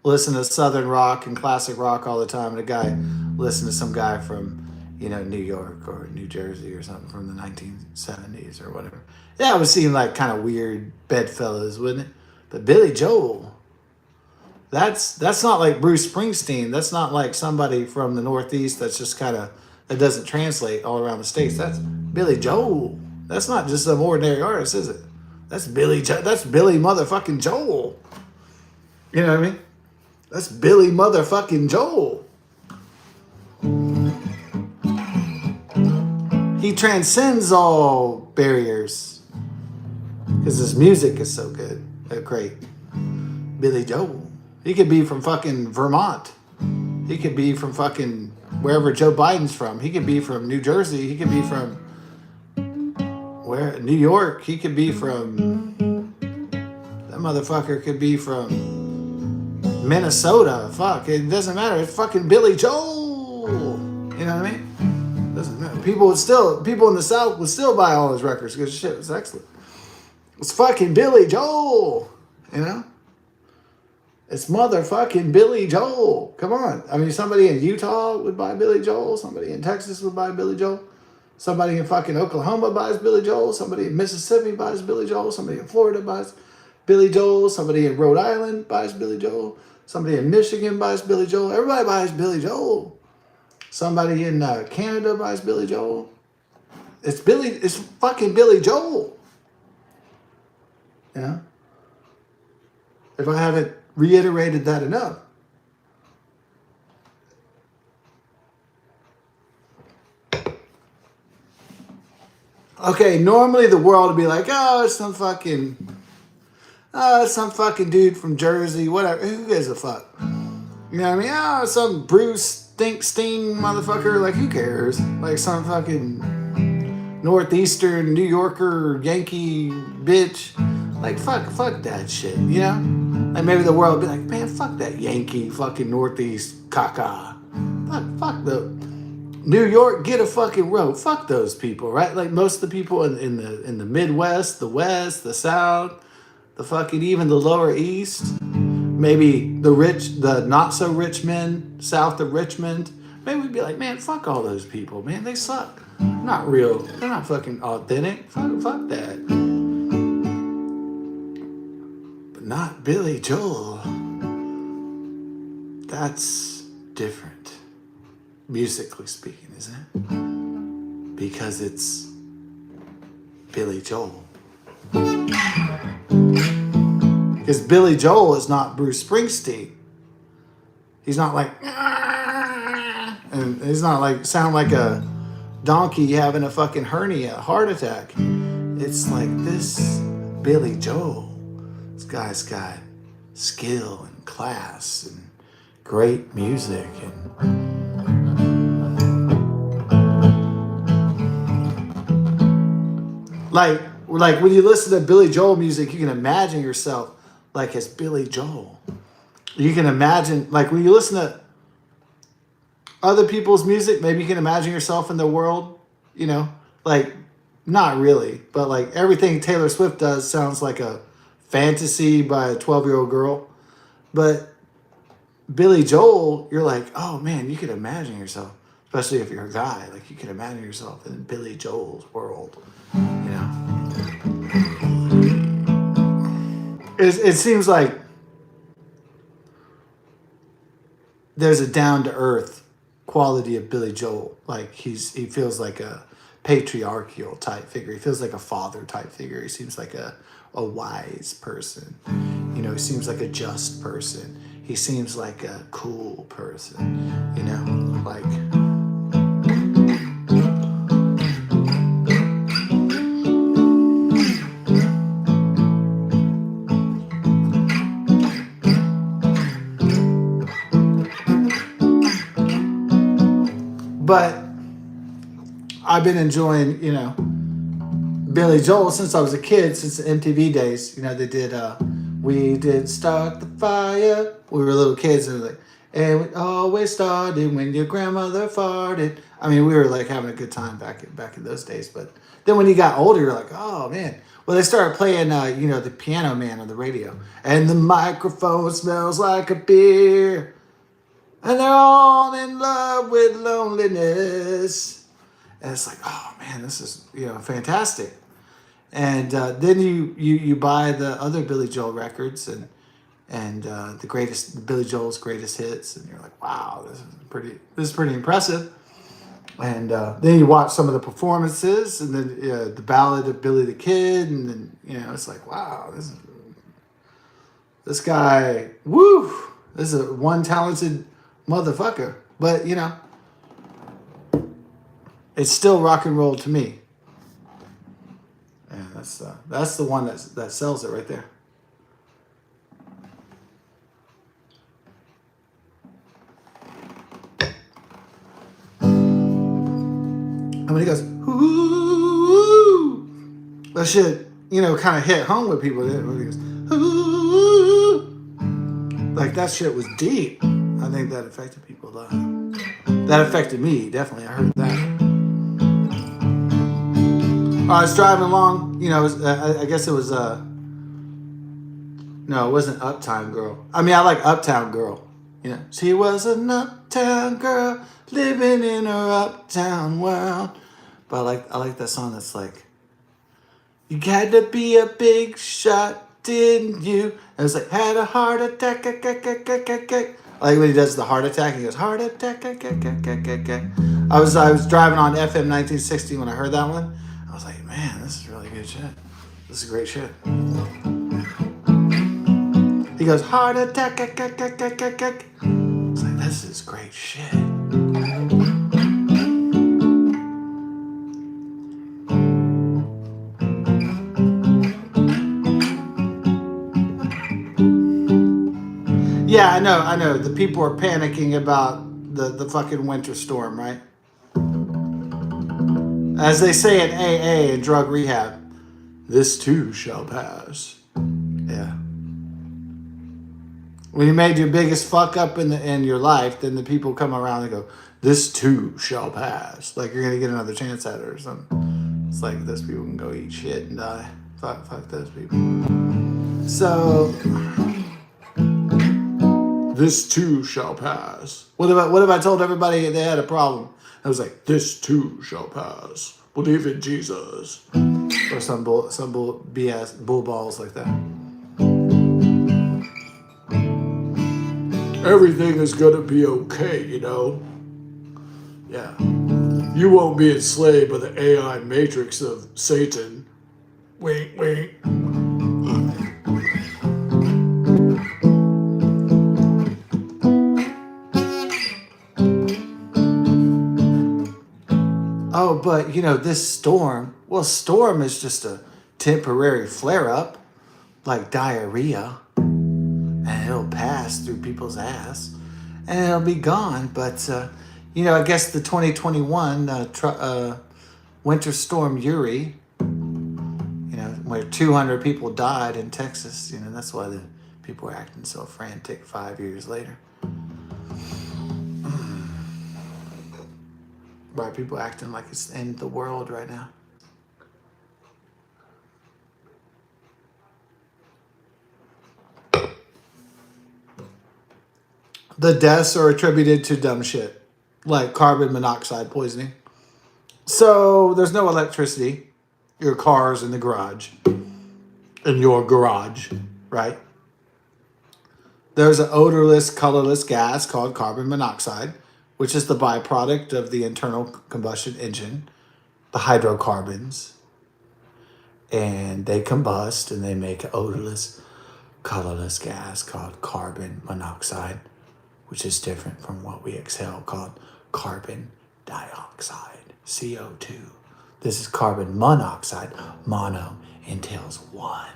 listen to Southern rock and classic rock all the time, and a guy listen to some guy from, New York or New Jersey or something from the 1970s or whatever. That would seem like kind of weird bedfellows, wouldn't it? But Billy Joel... That's not like Bruce Springsteen. That's not like somebody from the Northeast that's just kind of, that doesn't translate all around the States. That's Billy Joel. That's not just some ordinary artist, is it? That's Billy motherfucking Joel. You know what I mean? That's Billy motherfucking Joel. He transcends all barriers because his music is so good. Great. Billy Joel. He could be from fucking Vermont. He could be from fucking wherever Joe Biden's from. He could be from New Jersey. He could be from New York. He could be from... That motherfucker could be from Minnesota. Fuck, it doesn't matter. It's fucking Billy Joel. You know what I mean? Doesn't matter. People in the South would still buy all his records because shit was excellent. It's fucking Billy Joel. It's motherfucking Billy Joel. Come on. I mean, somebody in Utah would buy Billy Joel. Somebody in Texas would buy Billy Joel. Somebody in fucking Oklahoma buys Billy Joel. Somebody in Mississippi buys Billy Joel. Somebody in Florida buys Billy Joel. Somebody in Rhode Island buys Billy Joel. Somebody in Michigan buys Billy Joel. Everybody buys Billy Joel. Somebody in Canada buys Billy Joel. It's fucking Billy Joel. if I haven't reiterated that enough. Okay, normally the world would be like, oh, it's some fucking dude from Jersey, whatever. Who gives a fuck? You know what I mean? Oh, some Bruce Sting motherfucker. Like, who cares? Like some fucking Northeastern New Yorker Yankee bitch. Like, fuck that shit, you know? Like, maybe the world would be like, man, fuck that Yankee fucking Northeast caca. Fuck the New York, get a fucking rope. Fuck those people, right? Like most of the people in the Midwest, the West, the South, the fucking even the Lower East, maybe the rich, the not so rich men south of Richmond. Maybe we'd be like, man, fuck all those people, man. They suck. Not real. They're not fucking authentic. Fuck that. But not Billy Joel. That's different. Musically speaking, isn't it? Because it's Billy Joel. Because Billy Joel is not Bruce Springsteen. He's not like, and he's not like, sound like a donkey having a fucking hernia, heart attack. It's like this Billy Joel. This guy's got skill and class and great music and like when you listen to Billy Joel music, you can imagine yourself like as Billy Joel. You can imagine, like when you listen to other people's music, maybe you can imagine yourself in their world, you know, like not really, but like everything Taylor Swift does sounds like a fantasy by a 12-year-old girl. But Billy Joel, you're like, oh man, you could imagine yourself, especially if you're a guy, like you can imagine yourself in Billy Joel's world. You know, it seems like there's a down to earth quality of Billy Joel. Like he feels like a patriarchal type figure. He feels like a father type figure. He seems like a wise person. You know, he seems like a just person. He seems like a cool person. You know, like. But I've been enjoying, you know, Billy Joel since I was a kid, since the MTV days. You know, they did, we did start the fire. We were little kids and like, and we always started when your grandmother farted. I mean, we were like having a good time back in those days. But then when you got older, you're like, oh man. Well, they started playing, you know, the Piano Man on the radio. And the microphone smells like a beer. And they're all in love with loneliness. And it's like, oh man, this is, you know, fantastic. And then you buy the other Billy Joel records and Billy Joel's greatest hits, and you're like, wow, this is pretty impressive. And then you watch some of the performances, and then the Ballad of Billy the Kid, and then you know it's like, wow, this guy, woo, this is a one talented motherfucker. But you know, it's still rock and roll to me. Yeah, that's the one that sells it right there. And when he goes, ooh, that shit, you know, kind of hit home with people. When he goes, ooh, like that shit was deep. I think that affected people a lot. That affected me, definitely. I heard that. I was driving along, you know, I guess it was, no, it wasn't Uptown Girl. I mean, I like Uptown Girl, you know. She was an uptown girl living in her uptown world. But I like that song that's like, you had to be a big shot, didn't you? And it's like, had a heart attack, I like when he does the heart attack, he goes, heart attack, I was driving on FM 1960 when I heard that one. I was like, man, this is really good shit. This is great shit. He goes, heart attack. It's like, this is great shit. Yeah, I know. The people are panicking about the fucking winter storm, right? As they say in AA and drug rehab, this too shall pass. Yeah. When you made your biggest fuck up in your life, then the people come around and go, this too shall pass. Like you're gonna get another chance at it or something. It's like those people can go eat shit and die. Fuck those people. So this too shall pass. What if I told everybody they had a problem? I was like, this too shall pass. Believe in Jesus. Or some bull BS bull balls like that. Everything is gonna be okay, you know? Yeah. You won't be enslaved by the AI matrix of Satan. Wink, wink. Oh, but you know, this storm, well, storm is just a temporary flare up, like diarrhea, and it'll pass through people's ass and it'll be gone. But, you know, I guess the 2021 winter storm Uri, you know, where 200 people died in Texas, you know, that's why the people are acting so frantic 5 years later. Why are people acting like it's the end of the world right now? The deaths are attributed to dumb shit, like carbon monoxide poisoning. So there's no electricity. Your car's in the garage. In your garage, right? There's an odorless, colorless gas called carbon monoxide, which is the byproduct of the internal combustion engine, the hydrocarbons. And they combust and they make an odorless, colorless gas called carbon monoxide, which is different from what we exhale called carbon dioxide, CO2. This is carbon monoxide. Mono entails one.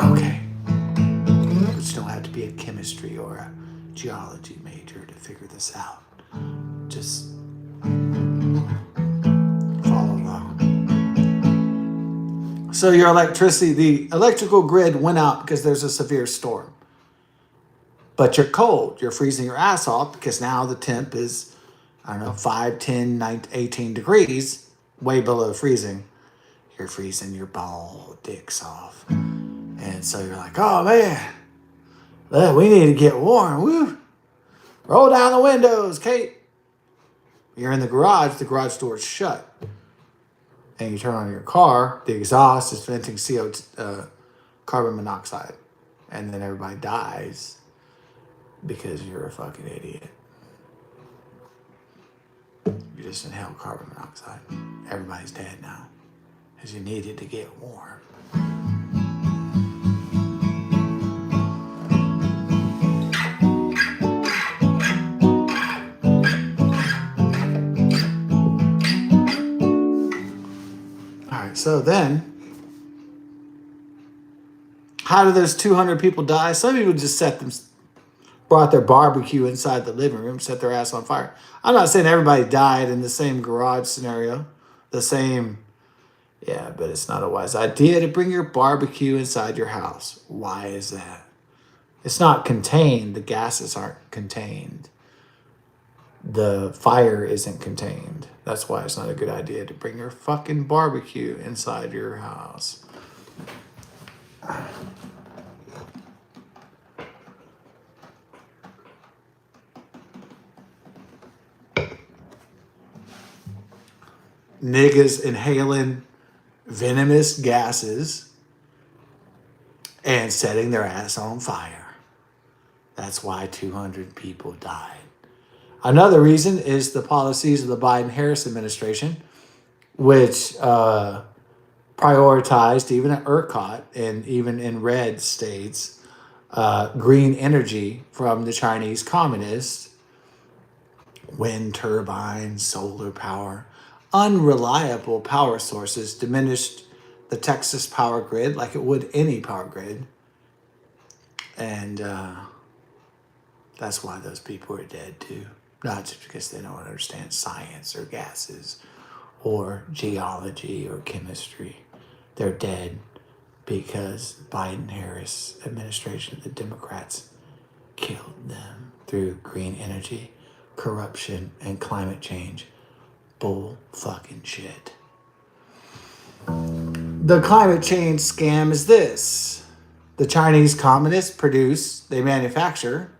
Okay. But you don't have to be a chemistry or a geology major to figure this out. Just follow along. So your electricity, the electrical grid went out because there's a severe storm. But you're cold. You're freezing your ass off because now the temp is, I don't know, 5, 10, 19, 18 degrees, way below freezing. You're freezing your ball dicks off. And so you're like, oh man, we need to get warm. Woo. Roll down the windows, Kate. You're in the garage door's shut. And you turn on your car, the exhaust is venting CO2, carbon monoxide. And then everybody dies because you're a fucking idiot. You just inhaled carbon monoxide. Everybody's dead now because you needed to get warm. All right, so then, how did those 200 people die? Some people just brought their barbecue inside the living room, set their ass on fire. I'm not saying everybody died in the same garage scenario, yeah, but it's not a wise idea to bring your barbecue inside your house. Why is that? It's not contained. The gases aren't contained. The fire isn't contained. That's why it's not a good idea to bring your fucking barbecue inside your house. Niggas inhaling venomous gases and setting their ass on fire. That's why 200 people died. Another reason is the policies of the Biden-Harris administration, which prioritized, even at ERCOT and even in red states, green energy from the Chinese communists, wind turbines, solar power, unreliable power sources diminished the Texas power grid like it would any power grid. And that's why those people are dead too. Not just because they don't understand science or gases or geology or chemistry. They're dead because Biden-Harris administration, the Democrats, killed them through green energy, corruption, and climate change. Bull fucking shit. The climate change scam is this. The Chinese communists they manufacture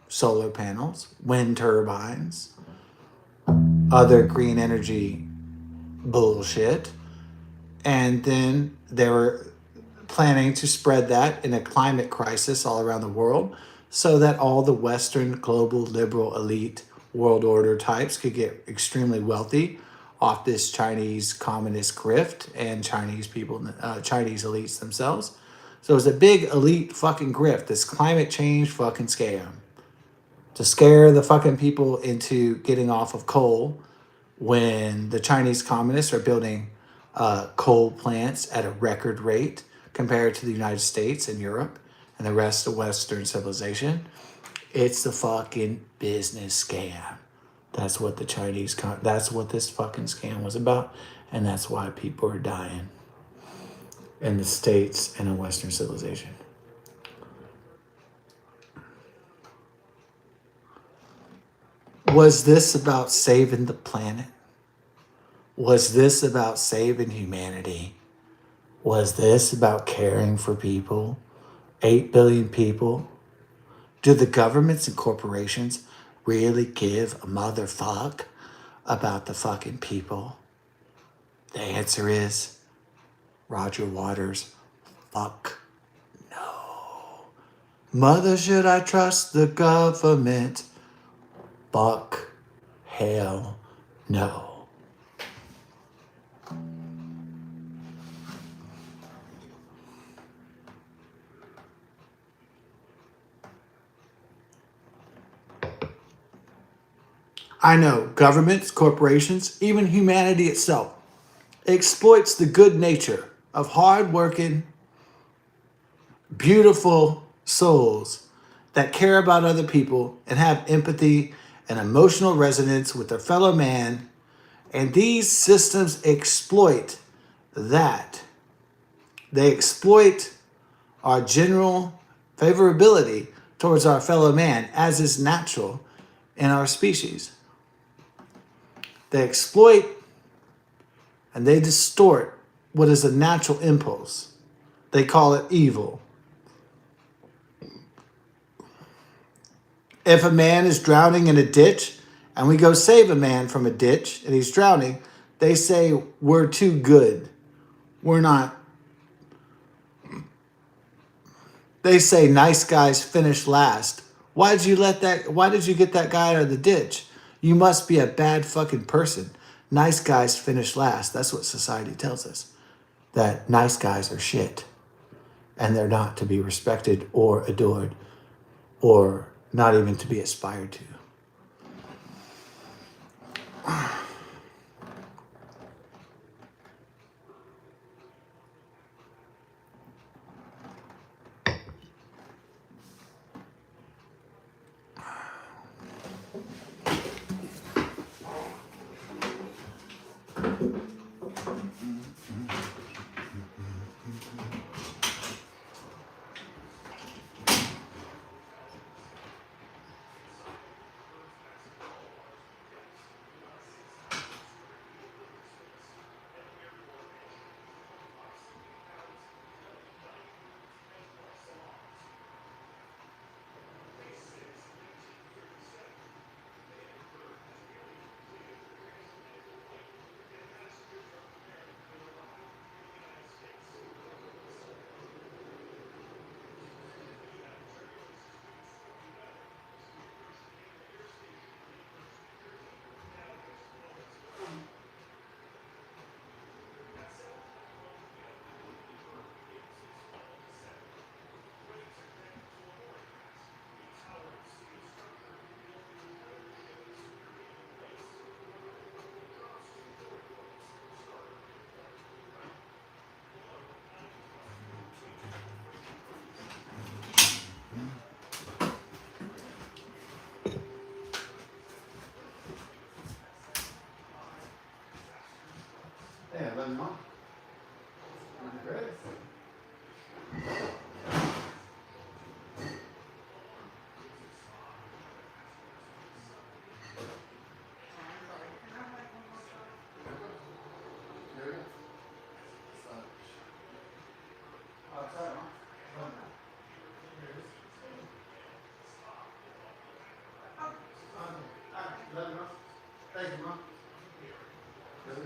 solar panels, wind turbines, other green energy bullshit. And then they were planning to spread that in a climate crisis all around the world so that all the Western global liberal elite world order types could get extremely wealthy off this Chinese communist grift and Chinese people, Chinese elites themselves. So it was a big elite fucking grift, this climate change fucking scam to scare the fucking people into getting off of coal when the Chinese communists are building coal plants at a record rate compared to the United States and Europe and the rest of Western civilization. It's the fucking business scam. That's what that's what this fucking scam was about. And that's why people are dying in the States and in Western civilization. Was this about saving the planet? Was this about saving humanity? Was this about caring for people? 8 billion people? Do the governments and corporations really give a motherfuck about the fucking people? The answer is Roger Waters, fuck no. Mother, should I trust the government? Fuck hell no. I know governments, corporations, even humanity itself exploits the good nature of hardworking, beautiful souls that care about other people and have empathy and emotional resonance with their fellow man. And these systems exploit that. They exploit our general favorability towards our fellow man, as is natural in our species. They exploit and they distort what is a natural impulse. They call it evil. If a man is drowning in a ditch and we go save a man from a ditch and he's drowning, they say we're too good. We're not. They say nice guys finish last. Why did you get that guy out of the ditch? You must be a bad fucking person. Nice guys finish last. That's what society tells us. That nice guys are shit. And they're not to be respected or adored or not even to be aspired to.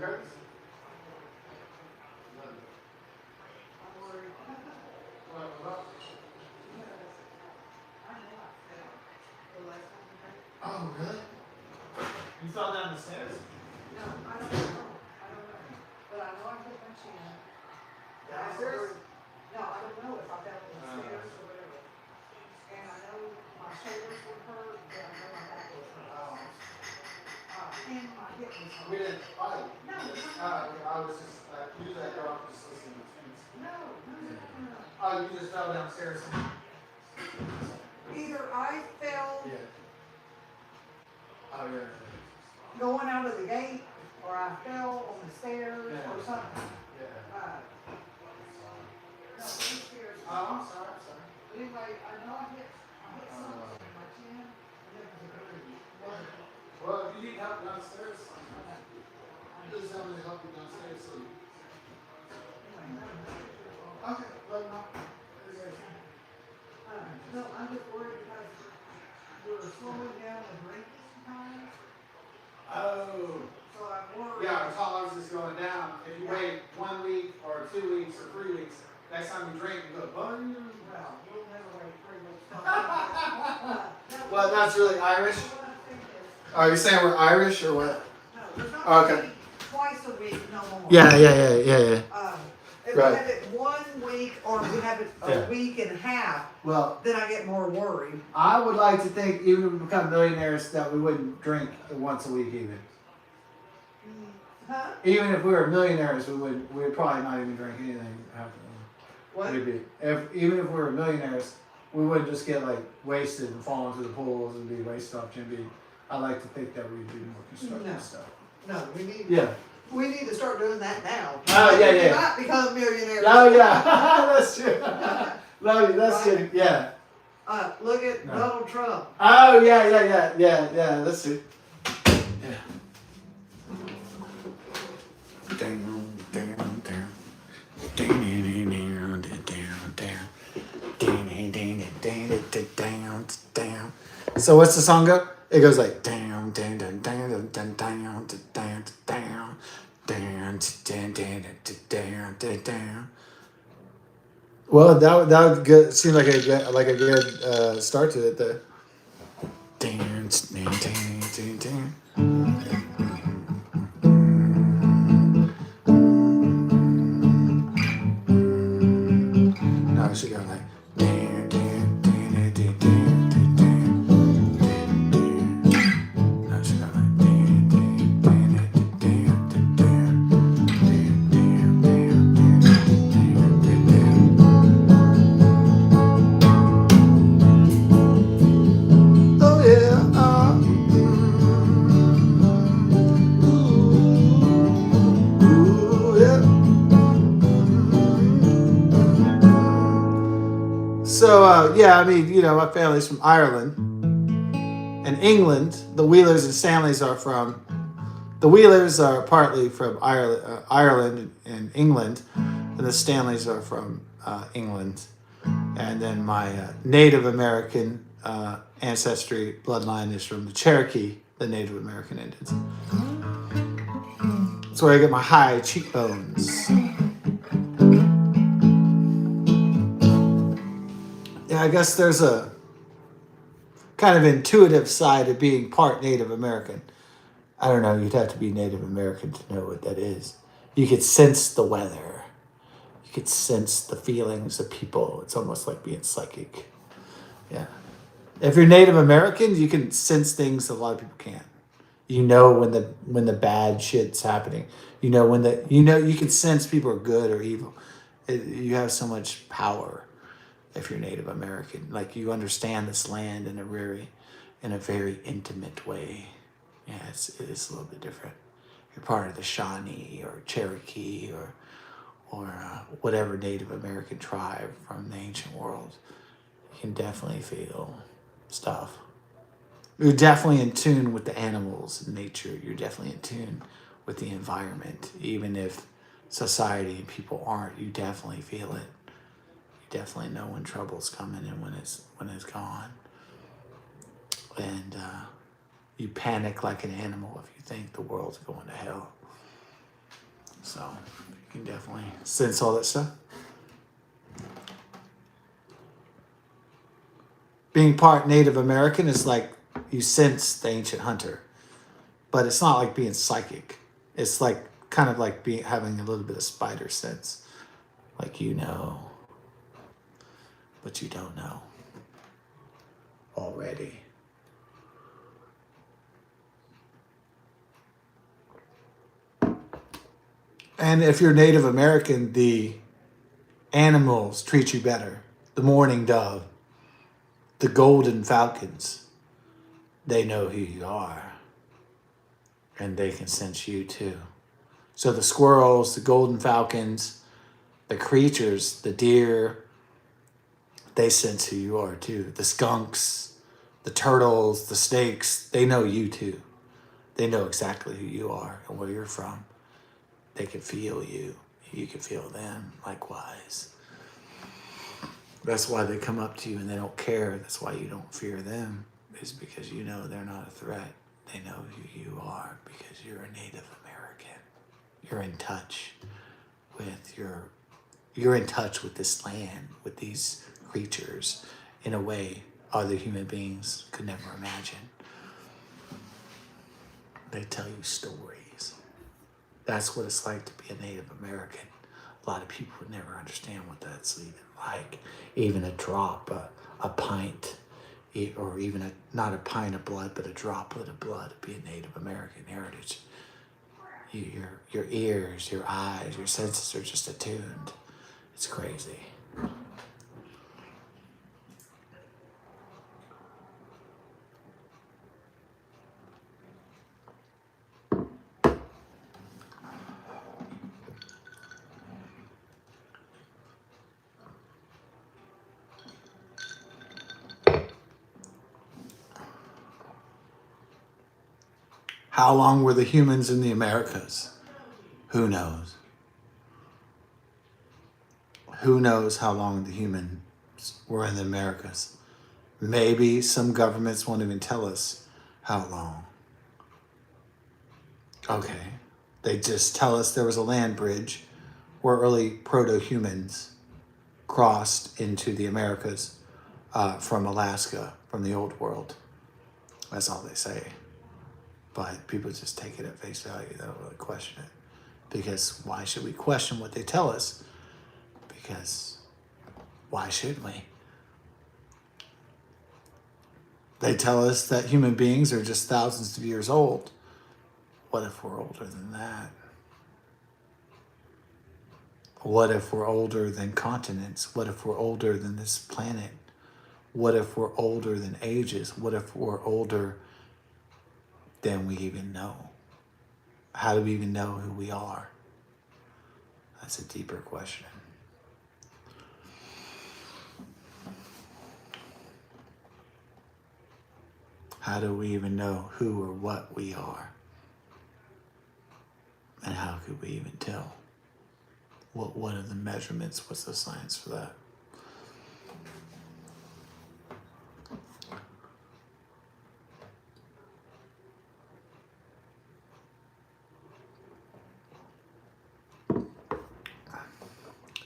hurts? I'm worried. What? I know I fell the last time we had. Oh, really? You fell down the stairs? No, I don't know. But I know I hit my chin. Downstairs? No, I don't know if I fell on the stairs or whatever. And I know my shoulders were hurt, but I know my back was hurt. And my hip was hurt. We didn't fight. No, I was just, usually I go off just listening to things. no. Oh, you just fell downstairs? Either I fell Yeah. Oh, yeah. going out of the gate, or I fell on the stairs, Yeah. or something. Yeah. No, these stairs. Oh, I'm sorry. But anyway, I know I hit something in my chin, and it was a very, Well, if you need help downstairs, just tell me to help you downstairs. So okay, well, no. no, I'm just worried because we're slowing down the drinking time, Oh. so I'm worried. Yeah, our tolerance is going down. If you wait 1 week or 2 weeks or 3 weeks, next time you drink, you go, boom. Well, we'll never wait 3 weeks. Well, that's really Irish. What I'm thinking is, Are you saying we're Irish or what? no, we're not Okay. meeting twice a week no more. Yeah. If Right. we have it 1 week or we have it Yeah. a week and a half, Well, then I get more worried. I would like to think, even if we become millionaires, that we wouldn't drink once a week even. Huh? Even if we were millionaires, we'd probably not even drink anything after. What? Even if we were millionaires, we wouldn't just get like wasted and fall into the pools and be wasted off Jim Beam. I like to think that we'd do more constructive No. stuff. No, we need to start doing that now. Oh, yeah, We yeah. might become millionaires. Oh yeah, that's true. Love you. That's Right. true. Yeah. Look at No. Donald Trump. Oh yeah. That's true. Yeah. So what's the song go? It goes like down, down, down, down, down, down, down, down, down, down, down, down, down. Well, that would good, seem like a good start to it there. Dance, dance, dance, dance, dance. No, it should go like. Dan, dan, dan, dan, dan, dan, dan, dan, dan. No, it should go like. Dan, dan, dan, dan, dan, dan, dan, dan, dan, dan, dan, dan, dan. Oh yeah. Ooh, yeah. So, I mean, my family's from Ireland and England. The Wheelers and Stanleys are from. The Wheelers are partly from Ireland and England, and the Stanleys are from England. And then my Native American ancestry bloodline is from the Cherokee, the Native American Indians. That's where I get my high cheekbones. Yeah, I guess there's a kind of intuitive side of being part Native American. I don't know, you'd have to be Native American to know what that is. You could sense the weather. You could sense the feelings of people. It's almost like being psychic. Yeah. If you're Native American, you can sense things that a lot of people can't. You know when the bad shit's happening. You know you can sense people are good or evil. You have so much power if you're Native American. Like, you understand this land in a very intimate way. Yeah, it is a little bit different. You're part of the Shawnee or Cherokee or whatever Native American tribe from the ancient world. You can definitely feel stuff. You're definitely in tune with the animals and nature. You're definitely in tune with the environment. Even if society and people aren't, you definitely feel it. You definitely know when trouble's coming and when it's gone. And you panic like an animal if you think the world's going to hell. So you can definitely sense all that stuff. Being part Native American is like you sense the ancient hunter, but it's not like being psychic. It's like kind of like having a little bit of spider sense, like you know, but you don't know already. And if you're Native American, the animals treat you better. The mourning dove, the golden falcons, they know who you are. And they can sense you too. So the squirrels, the golden falcons, the creatures, the deer, they sense who you are too. The skunks, the turtles, the snakes, they know you too. They know exactly who you are and where you're from. They can feel you. You can feel them likewise. That's why they come up to you and they don't care. That's why you don't fear them, is because you know they're not a threat. They know who you are because you're a Native American. You're in touch with you're in touch with this land, with these creatures in a way other human beings could never imagine. They tell you stories. That's what it's like to be a Native American. A lot of people would never understand what that's even like. Even a drop, a pint, or even not a pint of blood, but a droplet of blood to be a Native American heritage. Your ears, your eyes, your senses are just attuned. It's crazy. How long were the humans in the Americas? Who knows? Who knows how long the humans were in the Americas? Maybe some governments won't even tell us how long. Okay. They just tell us there was a land bridge where early proto-humans crossed into the Americas from Alaska, from the old world. That's all they say. But people just take it at face value. They don't really question it. Because why should we question what they tell us? Because why should we? They tell us that human beings are just thousands of years old. What if we're older than that? What if we're older than continents? What if we're older than this planet? What if we're older than ages? What if we're older than we even know? How do we even know who we are? That's a deeper question. How do we even know who or what we are? And how could we even tell? What are the measurements? What's the science for that?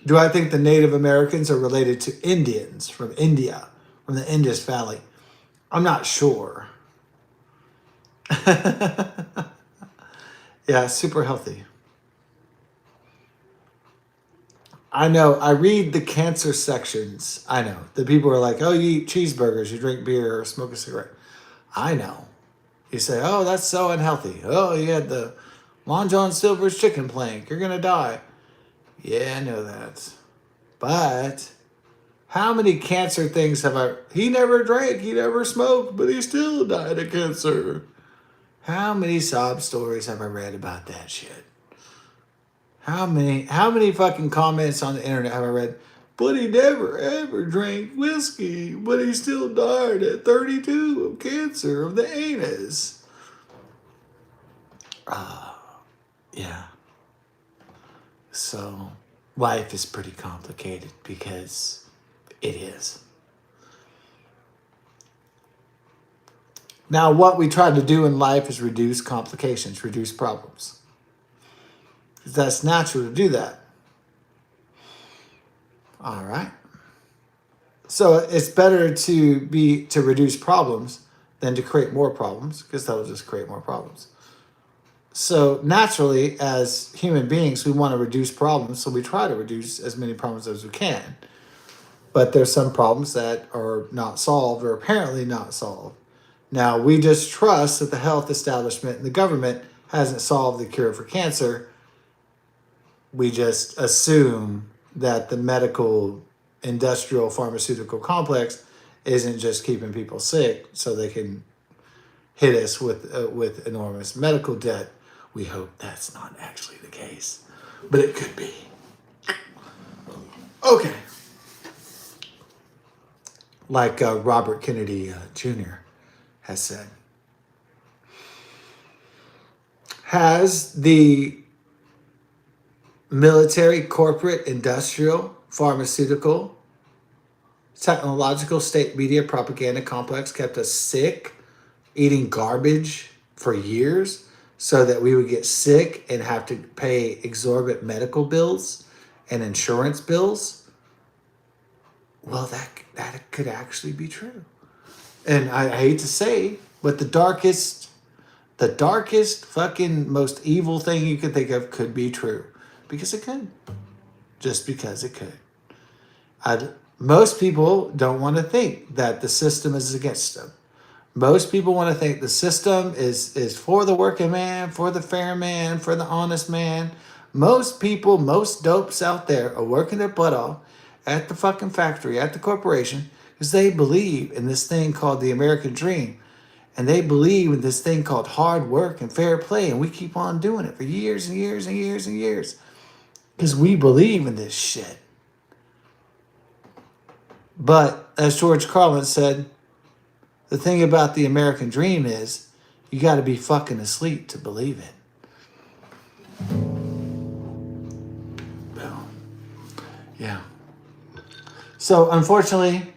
Do I think the Native Americans are related to Indians from India, from the Indus Valley? I'm not sure. Yeah, super healthy. I know. I read the cancer sections. I know. The people are like, oh, you eat cheeseburgers, you drink beer, or smoke a cigarette. I know. You say, oh, that's so unhealthy. Oh, you had the Long John Silver's chicken plank. You're going to die. Yeah, I know that. But how many cancer things have I... He never drank, he never smoked, but he still died of cancer. How many sob stories have I read about that shit? How many fucking comments on the internet have I read? But he never ever drank whiskey, but he still died at 32 of cancer of the anus. Yeah. So life is pretty complicated because it is. Now, what we try to do in life is reduce complications, reduce problems. That's natural to do that. All right. So it's better to reduce problems than to create more problems, because that will just create more problems. So naturally, as human beings, we want to reduce problems, so we try to reduce as many problems as we can. But there's some problems that are not solved, or apparently not solved. Now, we just trust that the health establishment and the government hasn't solved the cure for cancer. We just assume that the medical, industrial, pharmaceutical complex isn't just keeping people sick so they can hit us with enormous medical debt. We hope that's not actually the case, but it could be. Okay. Like Robert Kennedy Jr. has said. Has the military, corporate, industrial, pharmaceutical, technological, state media, propaganda complex kept us sick, eating garbage for years so that we would get sick and have to pay exorbitant medical bills and insurance bills? Well, that could actually be true. And I hate to say, but the darkest fucking most evil thing you could think of could be true. Because it could. Just because it could. Most people don't want to think that the system is against them. Most people want to think the system is for the working man, for the fair man, for the honest man. Most people, most dopes out there are working their butt off at the fucking factory, at the corporation, because they believe in this thing called the American dream. And they believe in this thing called hard work and fair play. And we keep on doing it for years and years and years and years. Because we believe in this shit. But as George Carlin said, the thing about the American dream is you got to be fucking asleep to believe it. Boom. Yeah. So unfortunately,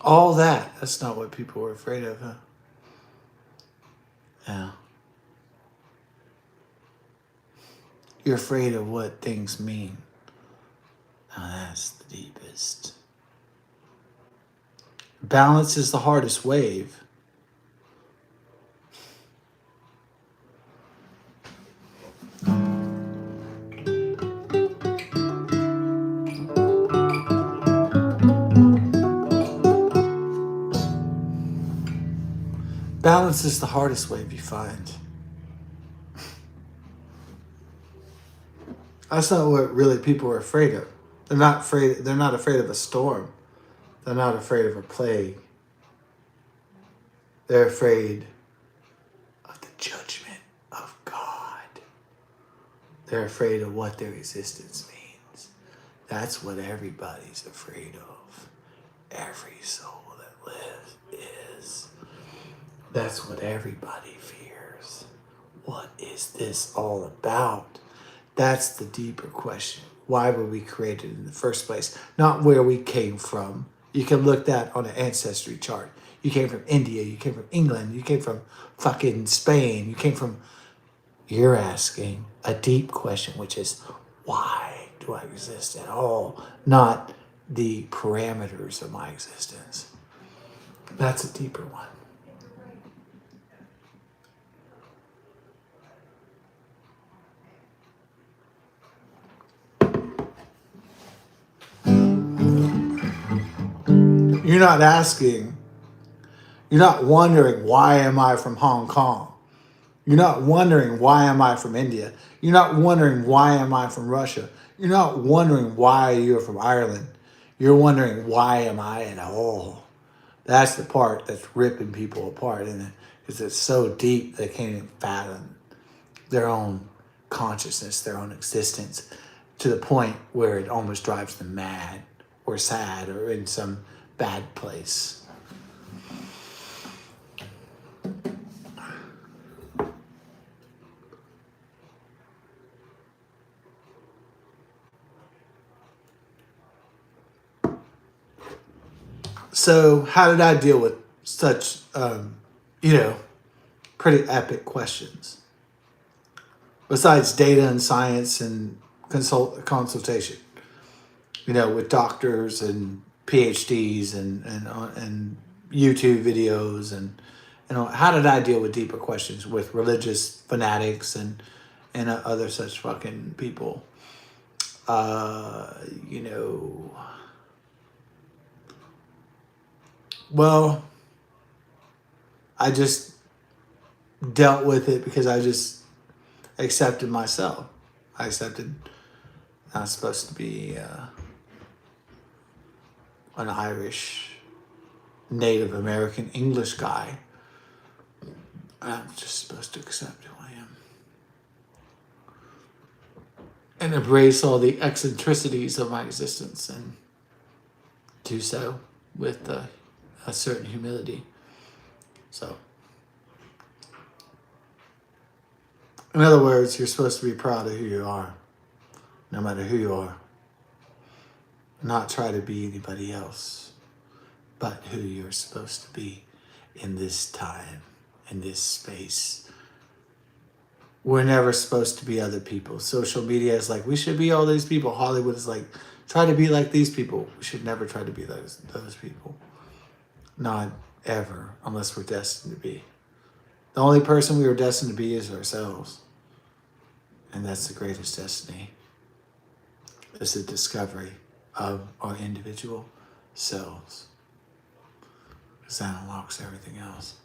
all that's not what people were afraid of, huh? Yeah. You're afraid of what things mean. Now that's the deepest. Balance is the hardest wave. Balance is the hardest wave you find. That's not what really people are afraid of. They're not afraid of a storm. They're not afraid of a plague. They're afraid of the judgment of God. They're afraid of what their existence means. That's what everybody's afraid of. Every soul that lives is. That's what everybody fears. What is this all about? That's the deeper question. Why were we created in the first place? Not where we came from. You can look that on an ancestry chart. You came from India. You came from England. You came from fucking Spain. You came from... You're asking a deep question, which is, why do I exist at all? Not the parameters of my existence. That's a deeper one. You're not asking, you're not wondering, why am I from Hong Kong? You're not wondering, why am I from India? You're not wondering, why am I from Russia? You're not wondering why you're from Ireland. You're wondering, why am I at all? That's the part that's ripping people apart, isn't it? Because it's so deep they can't even fathom their own consciousness, their own existence, to the point where it almost drives them mad or sad or in some bad place. So how did I deal with such, pretty epic questions? Besides data and science and consultation, with doctors and PhDs and YouTube videos and how did I deal with deeper questions with religious fanatics and other such fucking people? Well, I just dealt with it because I just accepted myself. I accepted I was supposed to be an Irish Native American English guy. I'm just supposed to accept who I am and embrace all the eccentricities of my existence and do so with a certain humility. So, in other words, you're supposed to be proud of who you are, no matter who you are. Not try to be anybody else, but who you're supposed to be in this time, in this space. We're never supposed to be other people. Social media is like, we should be all these people. Hollywood is like, try to be like these people. We should never try to be those people. Not ever, unless we're destined to be. The only person we were destined to be is ourselves. And that's the greatest destiny. It's the discovery of our individual selves. Because that unlocks everything else.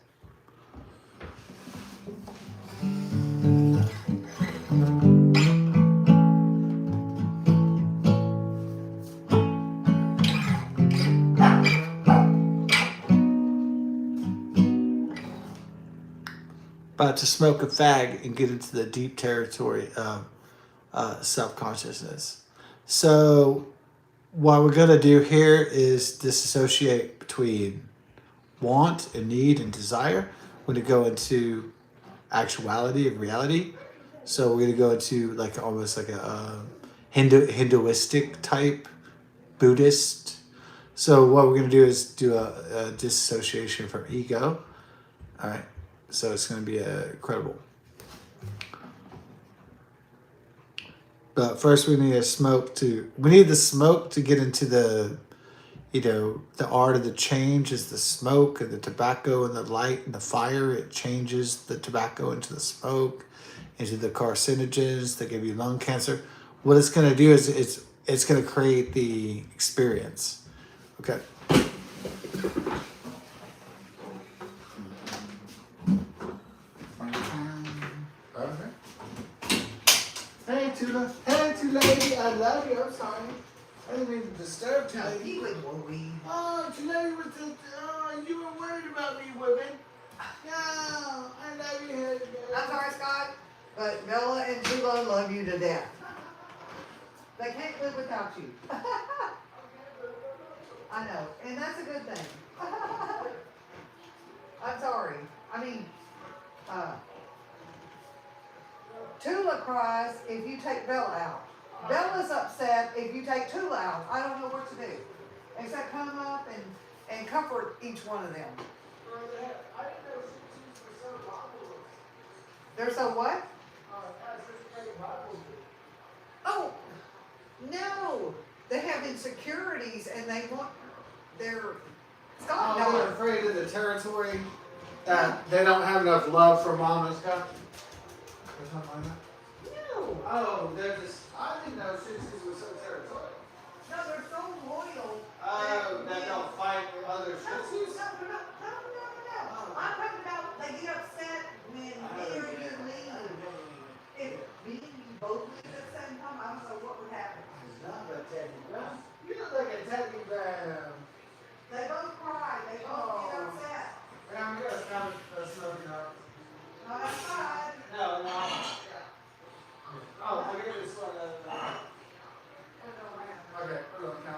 About to smoke a fag and get into the deep territory of self-consciousness. So what we're going to do here is disassociate between want and need and desire. We're going to go into actuality and reality. So we're going to go into like almost like a Hinduistic type Buddhist. So what we're going to do is do a disassociation from ego. All right. So it's going to be incredible. But first we need the smoke to get into the, the art of the change is the smoke and the tobacco and the light and the fire. It changes the tobacco into the smoke, into the carcinogens that give you lung cancer. What it's going to do is it's going to create the experience. Okay. Hey, Tula. Hey, Tula lady. I love you. I'm sorry. I didn't mean to disturb you. He would worry. Oh, Tula, you were worried about me, women. No, I love you. I'm sorry, Scott, but Bella and Tula love you to death. They can't live without you. I know, and that's a good thing. I'm sorry. I mean, Tula cries if you take Bella out. Bella's upset if you take Tula out. I don't know what to do. Except come up and comfort each one of them. They're so what? Oh, no. They have insecurities and they want their... Scott, Oh, they're afraid of the territory. That they don't have enough love for mom and stuff. Or something like that. No. Oh, they're just... I didn't know Shih Tzus were so territorial. No, they're so loyal. Oh, that they'll fight other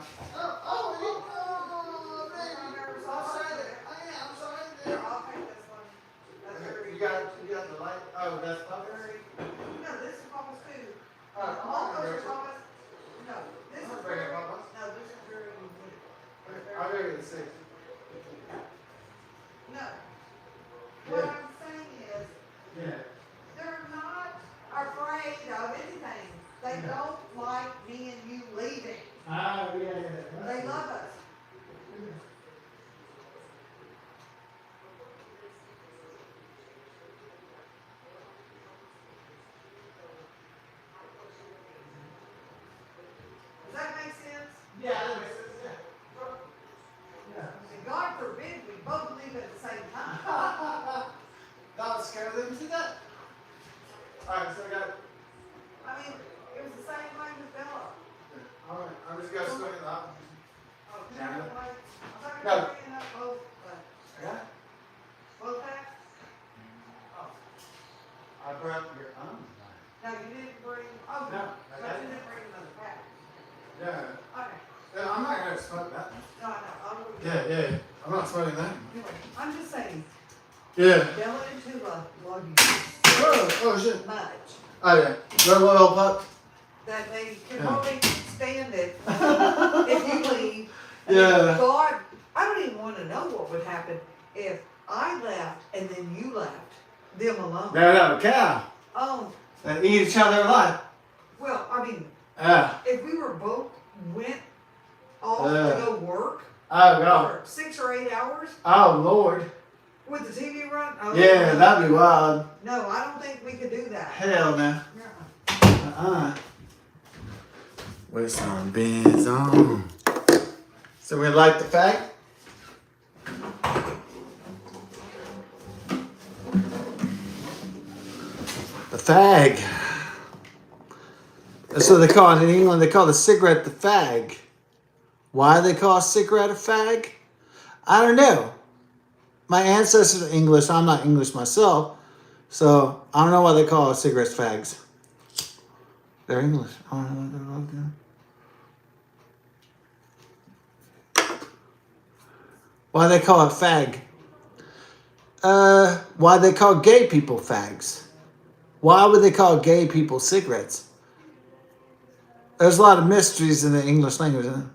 I'll take this one. That's very. You got the light? Oh, that's Papa's? No, this is Papa's too. Oh, All those are Papa's. No, this I'm is bringing very. Papa's. No, this is very unique. I'll go get the 6. No. What I'm saying is, Yeah. they're not afraid of anything. They don't like me and you leaving. Oh, yeah. They love us. Does that make sense? Yeah, that makes sense, yeah. And God forbid we both leave at the same time. That would scare them to death. Alright, so I got. I mean, it was the same way with Bella. Alright, I'm just gonna swing it up. Oh, you know, like, I'm not No. gonna bring up both, Yeah? both packs. I brought your own. No, you didn't bring, oh, No, but you didn't bring another pack. Yeah. Okay, Yeah, I'm not gonna smoke that. no, I know, I'll go. Yeah. I'm not smoking that. Anyway, I'm just saying, Yeah. Bella and Tula love you Oh shit. so much Oh yeah. Little oil pup. that they can Yeah. hardly stand it if you leave. And Yeah. God, I don't even wanna know what would happen if I left and then you left, them alone. No, cow. Oh, They eat each other alive. well, I mean, Yeah. if we were both went off Yeah. to go work Oh god. for 6 or 8 hours Oh lord. with the TV run, oh, Yeah, that'd be wild. no, I don't think we could do that. Hell no. Yeah. With some beans on. So we like the fact. The fag. That's what they call it in England. They call the cigarette the fag. Why they call a cigarette a fag? I don't know. My ancestors are English. I'm not English myself. So I don't know why they call cigarettes fags. They're English. I don't know what they're looking at. Why they call it fag? Why they call gay people fags? Why would they call gay people cigarettes? There's a lot of mysteries in the English language, isn't there?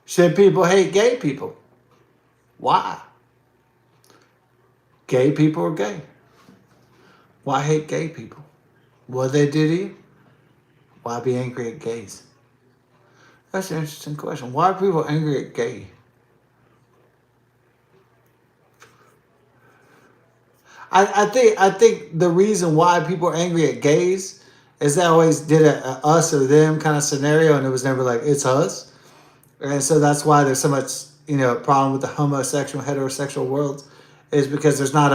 Should people hate gay people? Why? Gay people are gay. Why hate gay people? What they do to you? Why be angry at gays? That's an interesting question. Why are people angry at gay? I think the reason why people are angry at gays is they always did a us or them kind of scenario, and it was never like it's us, and so that's why there's so much problem with the homosexual heterosexual world, is because there's not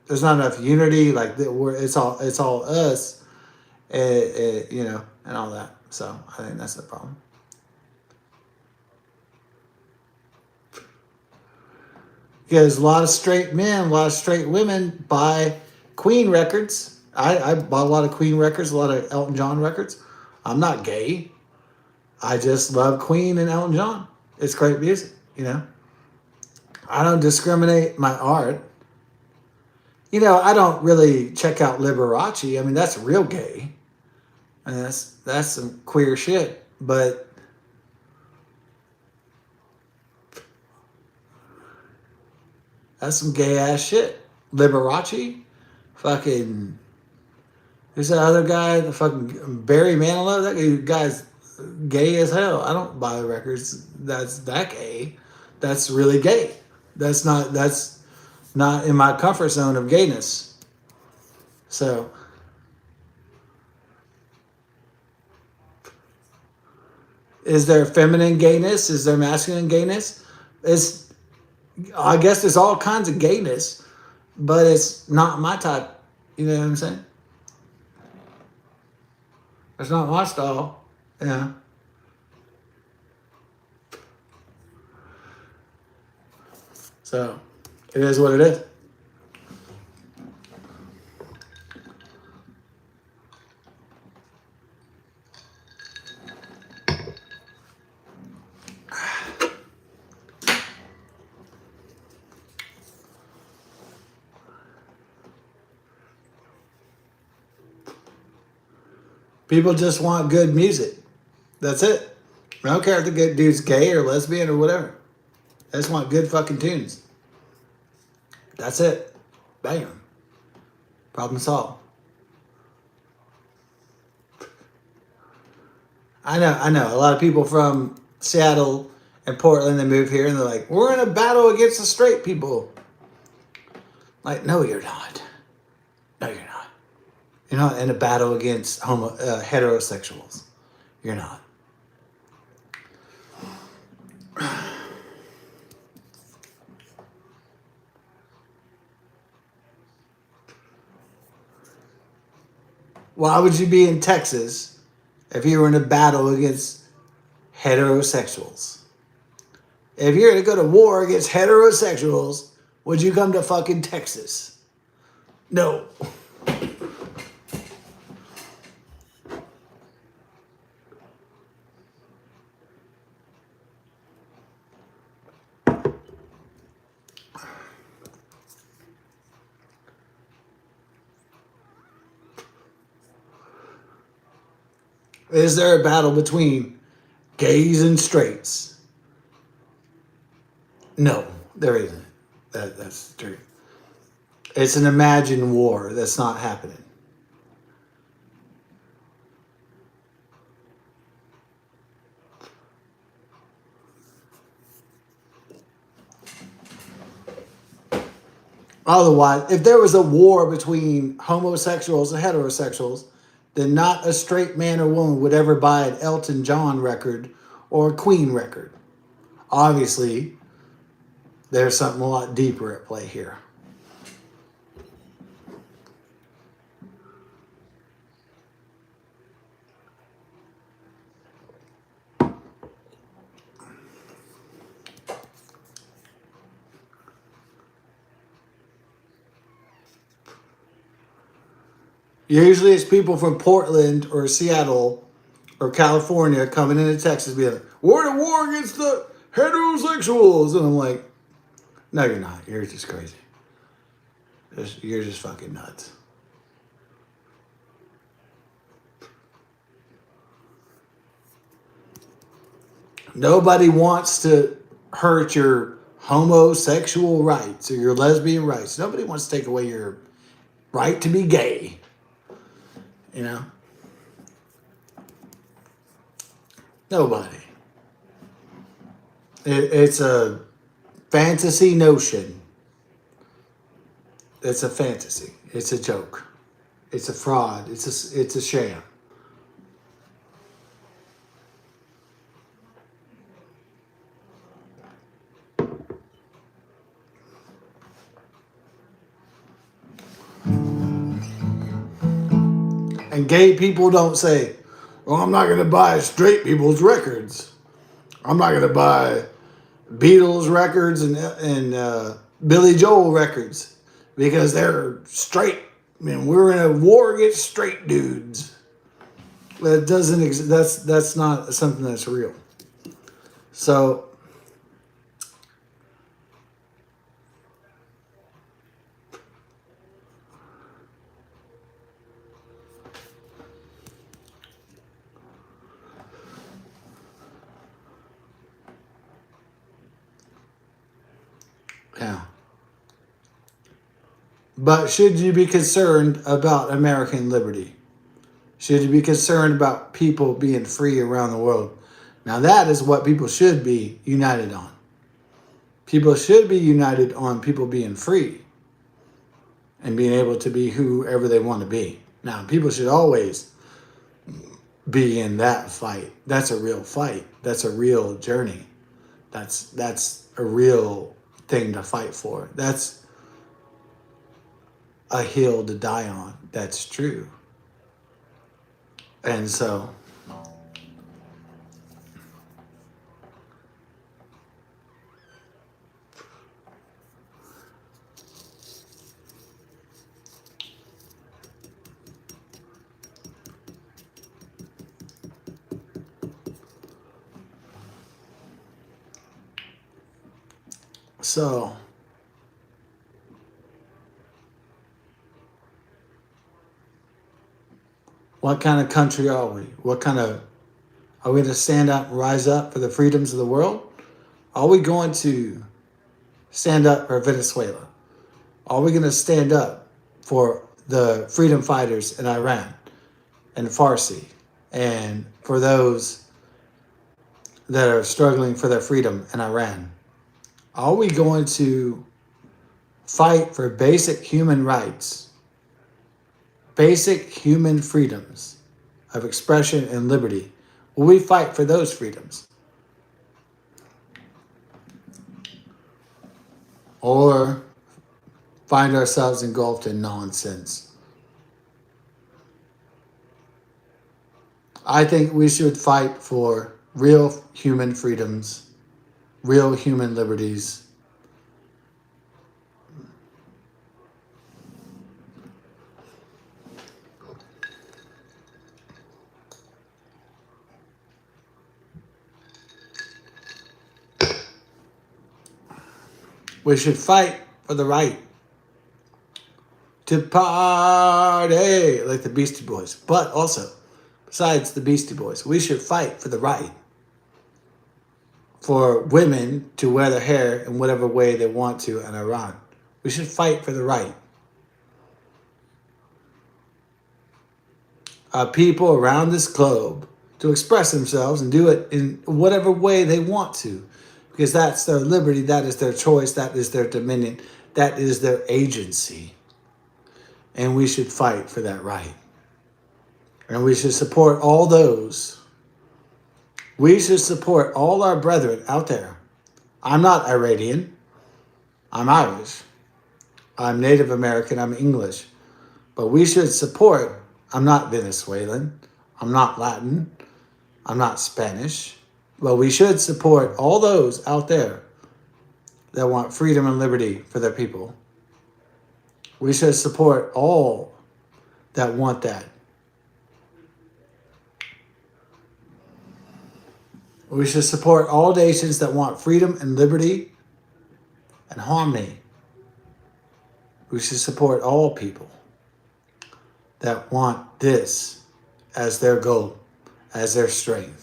enough unity, like it's all us, and all that. So I think that's the problem. Because a lot of straight men, a lot of straight women buy Queen records. I bought a lot of Queen records, a lot of Elton John records. I'm not gay. I just love Queen and Elton John. It's great music, I don't discriminate my art. I don't really check out Liberace. I mean, that's real gay. And that's some queer shit. But that's some gay ass shit. Liberace, fucking. Who's that other guy? The fucking Barry Manilow. That guy's gay as hell. I don't buy the records. That's that gay. That's really gay. That's not in my comfort zone of gayness. So. Is there feminine gayness? Is there masculine gayness? I guess there's all kinds of gayness, but it's not my type. You know what I'm saying? It's not my style. So, it is what it is. People just want good music. That's it. I don't care if the good dude's gay or lesbian or whatever. I just want good fucking tunes. That's it. Bam. Problem solved. I know. A lot of people from Seattle and Portland, they move here and they're like, we're in a battle against the straight people. Like, no, you're not. No, you're not. You're not in a battle against heterosexuals. You're not. Why would you be in Texas if you were in a battle against heterosexuals? If you're going to go to war against heterosexuals, would you come to fucking Texas? No. Is there a battle between gays and straights? No, there isn't. That's true. It's an imagined war that's not happening. Otherwise, if there was a war between homosexuals and heterosexuals, then not a straight man or woman would ever buy an Elton John record or a Queen record. Obviously, there's something a lot deeper at play here. Usually it's people from Portland or Seattle or California coming into Texas being like, we're in a war against the heterosexuals. And I'm like, no, you're not. You're just crazy. You're just fucking nuts. Nobody wants to hurt your homosexual rights or your lesbian rights. Nobody wants to take away your right to be gay. You know? Nobody. It's a fantasy notion. It's a fantasy. It's a joke. It's a fraud. It's a sham. And gay people don't say, well, I'm not going to buy straight people's records. I'm not going to buy Beatles records and Billy Joel records because they're straight. I mean, we're in a war against straight dudes. That doesn't exist. That's not something that's real. So yeah. But should you be concerned about American liberty? Should you be concerned about people being free around the world? Now that is what people should be united on. People should be united on people being free and being able to be whoever they want to be. Now, people should always be in that fight. That's a real fight. That's a real journey. That's a real thing to fight for. That's a hill to die on. That's true. And so What kind of country are we? Are we going to stand up and rise up for the freedoms of the world? Are we going to stand up for Venezuela? Are we going to stand up for the freedom fighters in Iran and Farsi and for those that are struggling for their freedom in Iran? Are we going to fight for basic human rights, basic human freedoms of expression and liberty? Will we fight for those freedoms? Or find ourselves engulfed in nonsense? I think we should fight for real human freedoms, real human liberties. We should fight for the right to party like the Beastie Boys. But also, besides the Beastie Boys, we should fight for the right for women to wear their hair in whatever way they want to in Iran. We should fight for the right. People around this globe to express themselves and do it in whatever way they want to, because that's their liberty, that is their choice, that is their dominion, that is their agency. And we should fight for that right. And we should support all those. We should support all our brethren out there. I'm not Iranian. I'm Irish. I'm Native American. I'm English. But we should support. I'm not Venezuelan. I'm not Latin. I'm not Spanish. But we should support all those out there that want freedom and liberty for their people. We should support all that want that. We should support all nations that want freedom and liberty and harmony. We should support all people that want this as their goal, as their strength.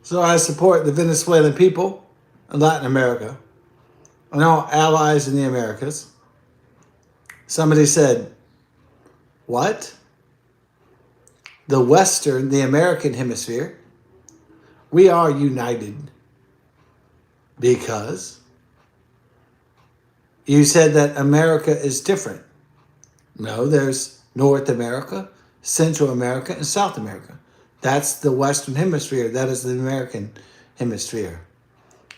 So I support the Venezuelan people in Latin America and all allies in the Americas. Somebody said, what? The American hemisphere, we are united because you said that America is different. No, there's North America, Central America, and South America. That's the Western Hemisphere. That is the American Hemisphere.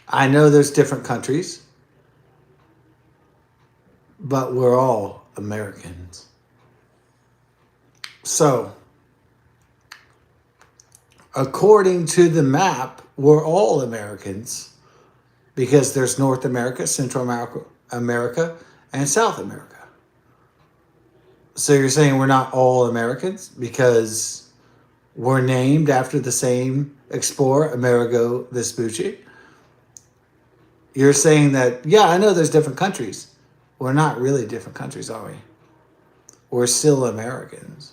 I know there's different countries, but we're all Americans. So, according to the map, we're all Americans because there's North America, Central America, and South America. So you're saying we're not all Americans because we're named after the same explorer, Amerigo Vespucci? You're saying that, yeah, I know there's different countries. We're not really different countries, are we? We're still Americans.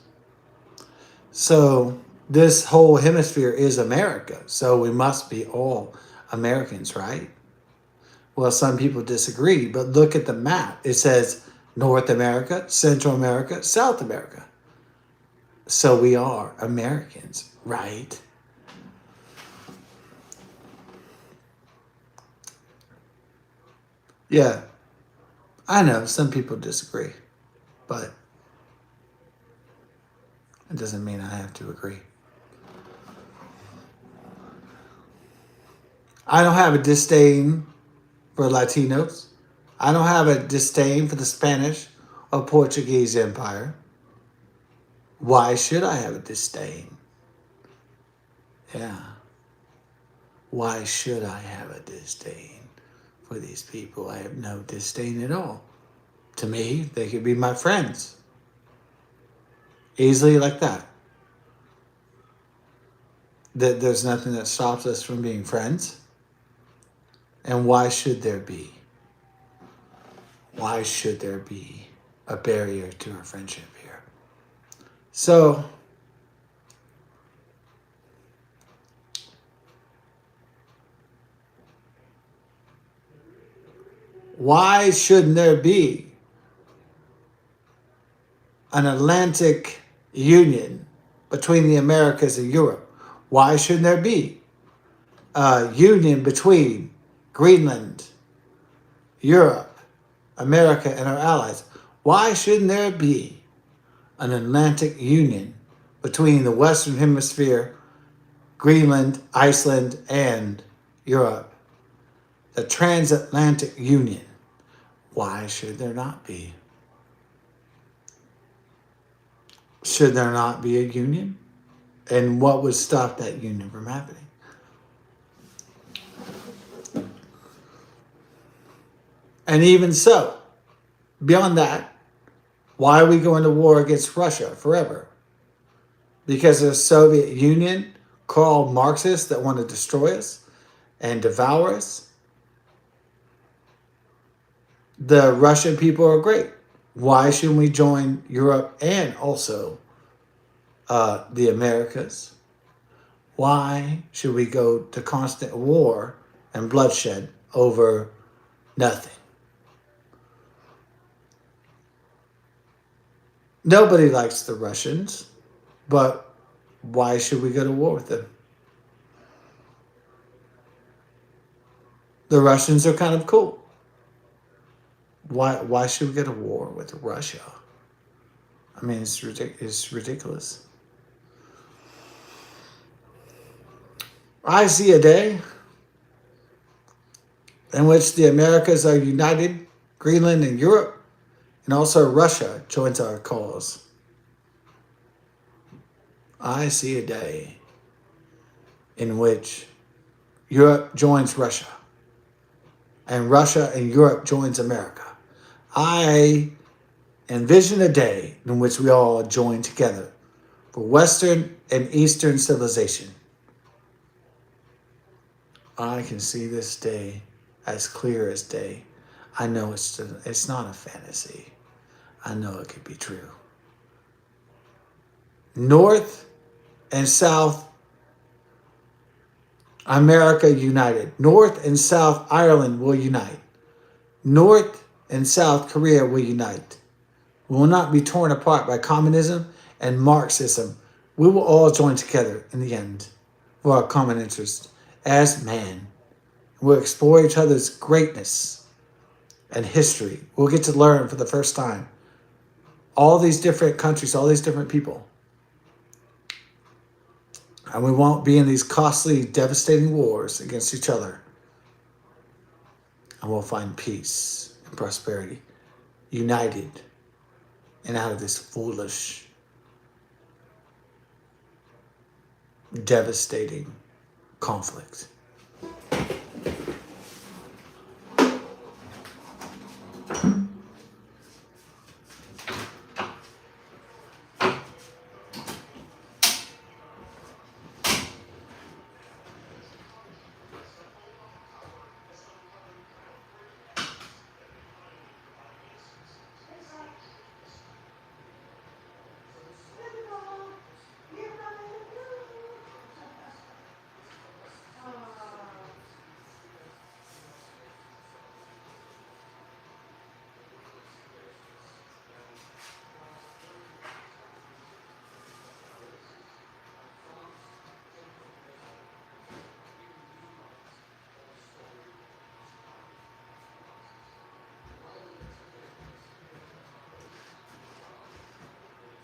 So this whole hemisphere is America. So we must be all Americans, right? Well, some people disagree, but look at the map. It says North America, Central America, South America. So we are Americans, right? Yeah, I know some people disagree, but it doesn't mean I have to agree. I don't have a disdain for Latinos. I don't have a disdain for the Spanish or Portuguese Empire. Why should I have a disdain? Yeah. Why should I have a disdain for these people? I have no disdain at all. To me, they could be my friends. Easily like that. that there's nothing that stops us from being friends? And why should there be? Why should there be a barrier to our friendship here? So, why shouldn't there be an Atlantic Union between the Americas and Europe? Why shouldn't there be a union between Greenland, Europe, America, and our allies? Why shouldn't there be an Atlantic Union between the Western Hemisphere, Greenland, Iceland, and Europe? The Transatlantic Union. Why should there not be? Should there not be a union? And what would stop that union from happening? And even so, beyond that, why are we going to war against Russia forever? Because of the Soviet Union, Karl Marxists that want to destroy us and devour us? The Russian people are great. Why shouldn't we join Europe and also the Americas? Why should we go to constant war and bloodshed over nothing? Nobody likes the Russians, but why should we go to war with them? The Russians are kind of cool. Why should we go to war with Russia? I mean, it's ridiculous. I see a day in which the Americas are united, Greenland and Europe, and also Russia joins our cause. I see a day in which Europe joins Russia, and Russia and Europe joins America. I envision a day in which we all join together for Western and Eastern civilization. I can see this day as clear as day. I know it's not a fantasy. I know it could be true. North and South America united. North and South Ireland will unite. North and South Korea will unite. We will not be torn apart by communism and Marxism. We will all join together in the end for our common interest as man. We'll explore each other's greatness and history. We'll get to learn for the first time all these different countries, all these different people. And we won't be in these costly, devastating wars against each other. And we'll find peace and prosperity, united and out of this foolish, devastating conflict.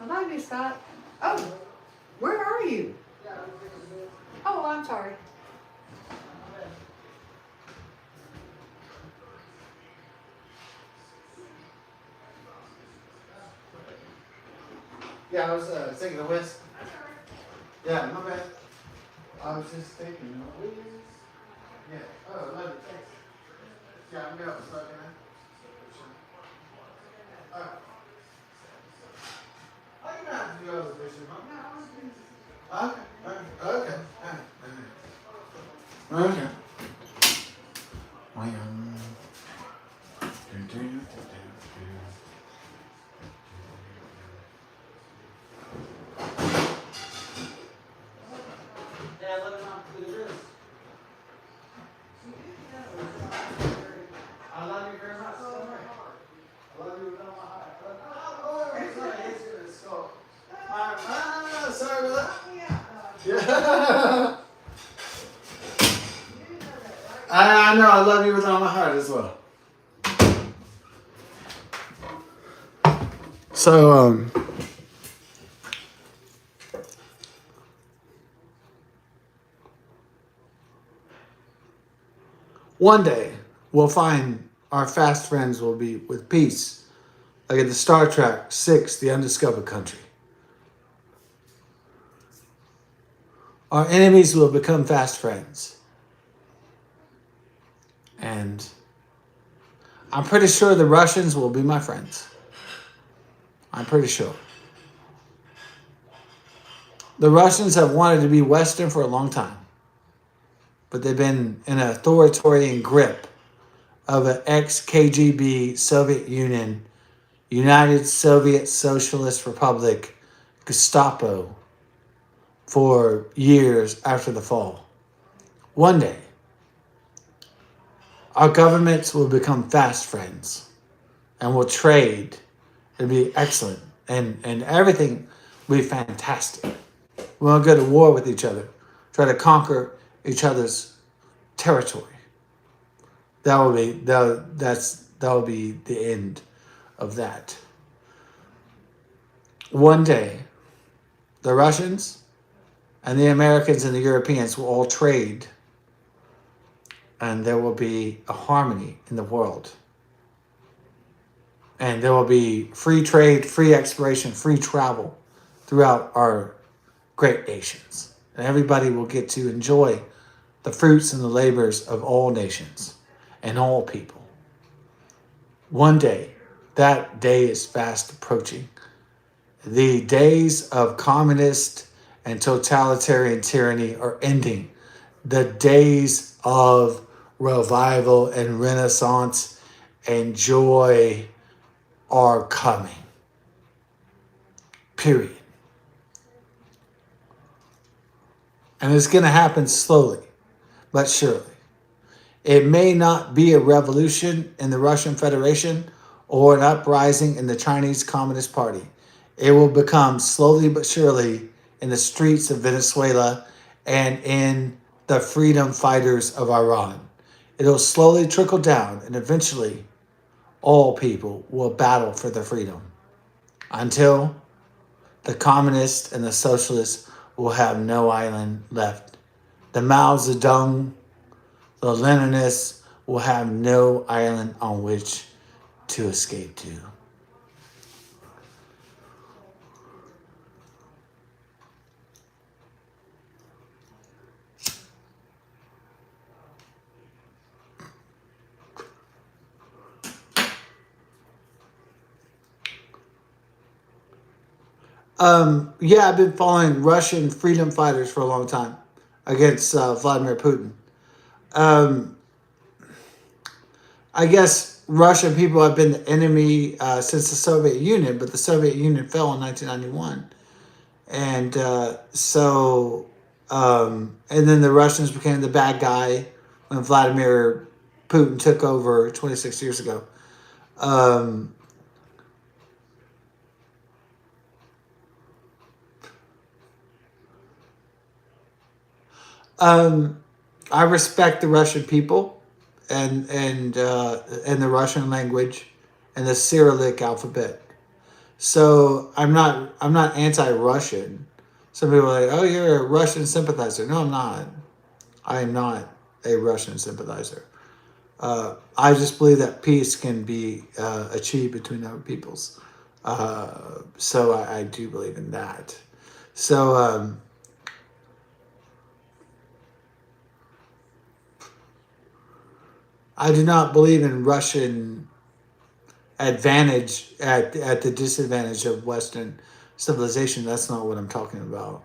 Hello, Miss Scott. Oh, where are you? Oh, I'm sorry. Yeah, I was taking a whisk. Yeah, my bad. I was just taking a whisk. Yeah. Oh, love it. Thanks. Yeah, I'm going. So can I? Alright. Oh, you don't have to do all the fishing, huh? Okay. Alright. Okay. Alright. Okay. Dad, let him know who this is. I love you very much. I love you with all my heart. Oh, sorry, he's gonna scold. Sorry about that. Yeah. I know, I love you with all my heart as well. So, one day we'll find our fast friends will be with peace, like in the Star Trek 6, The Undiscovered Country. Our enemies will become fast friends. And I'm pretty sure the Russians will be my friends. I'm pretty sure. The Russians have wanted to be Western for a long time, but they've been in an authoritarian grip of an ex-KGB Soviet Union, United Soviet Socialist Republic, Gestapo, for years after the fall. One day, our governments will become fast friends and will trade. It'll be excellent. And everything will be fantastic. We won't go to war with each other, try to conquer each other's territory. That will be the end of that. One day, the Russians and the Americans and the Europeans will all trade, and there will be a harmony in the world. And there will be free trade, free exploration, free travel throughout our great nations. And everybody will get to enjoy the fruits and the labors of all nations and all people. One day, that day is fast approaching. The days of communist and totalitarian tyranny are ending. The days of revival and renaissance and joy are coming. Period. And it's going to happen slowly, but surely. It may not be a revolution in the Russian Federation or an uprising in the Chinese Communist Party. It will become slowly but surely in the streets of Venezuela and in the freedom fighters of Iran. It'll slowly trickle down, and eventually all people will battle for their freedom until the communists and the socialists will have no island left. The Mao Zedong, the Leninists will have no island on which to escape to. Yeah, I've been following Russian freedom fighters for a long time against Vladimir Putin. I guess Russian people have been the enemy since the Soviet Union, but the Soviet Union fell in 1991. And and then the Russians became the bad guy when Vladimir Putin took over 26 years ago. I respect the Russian people and the Russian language and the Cyrillic alphabet. So I'm not anti-Russian. Some people are like, oh, you're a Russian sympathizer. No, I'm not. I am not a Russian sympathizer. I just believe that peace can be achieved between our peoples. So I do believe in that. So I do not believe in Russian advantage at the disadvantage of Western civilization. That's not what I'm talking about.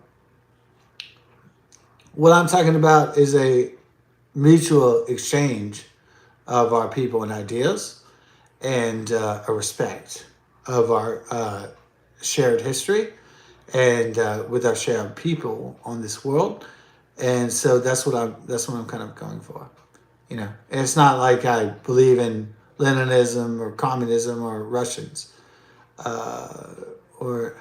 What I'm talking about is a mutual exchange of our people and ideas, and a respect of our shared history, and with our shared people on this world. And so that's what I'm kind of going for. And it's not like I believe in Leninism or communism or Russians, or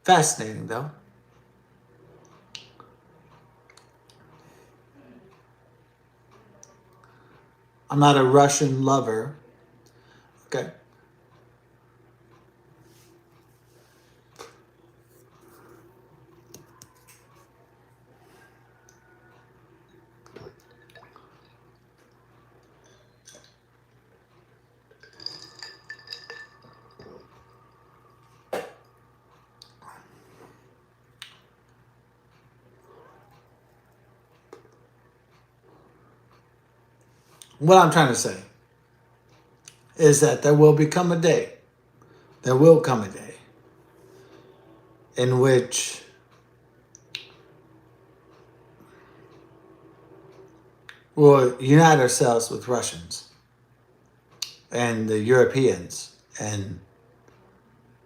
fascinating though. I'm not a Russian lover. Okay. What I'm trying to say is that there will come a day in which we'll unite ourselves with Russians and the Europeans and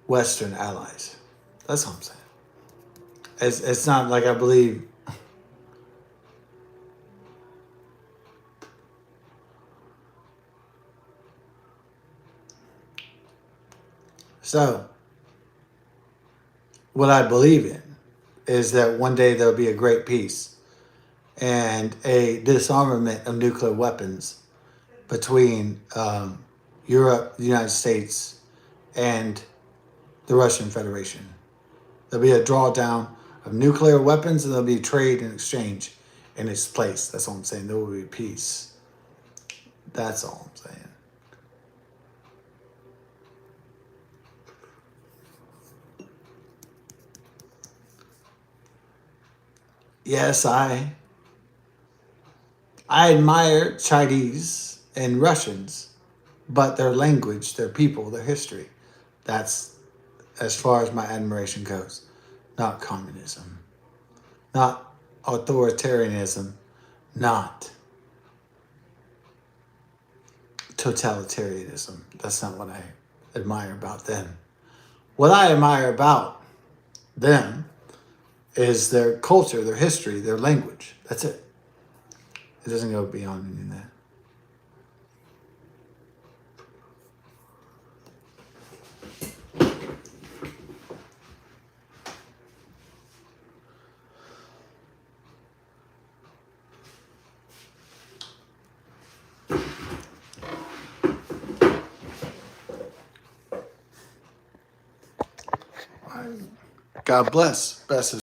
Western allies. That's what I'm saying. It's not like I believe. So, what I believe in is that one day there'll be a great peace and a disarmament of nuclear weapons between Europe, the United States, and the Russian Federation. There'll be a drawdown of nuclear weapons, and there'll be trade and exchange in its place. That's all I'm saying. There will be peace. That's all I'm saying. Yes, I admire Chinese and Russians, but their language, their people, their history. That's as far as my admiration goes. Not communism, not authoritarianism, not totalitarianism. That's not what I admire about them. What I admire about them is their culture, their history, their language. That's it. It doesn't go beyond any of that. God bless. Best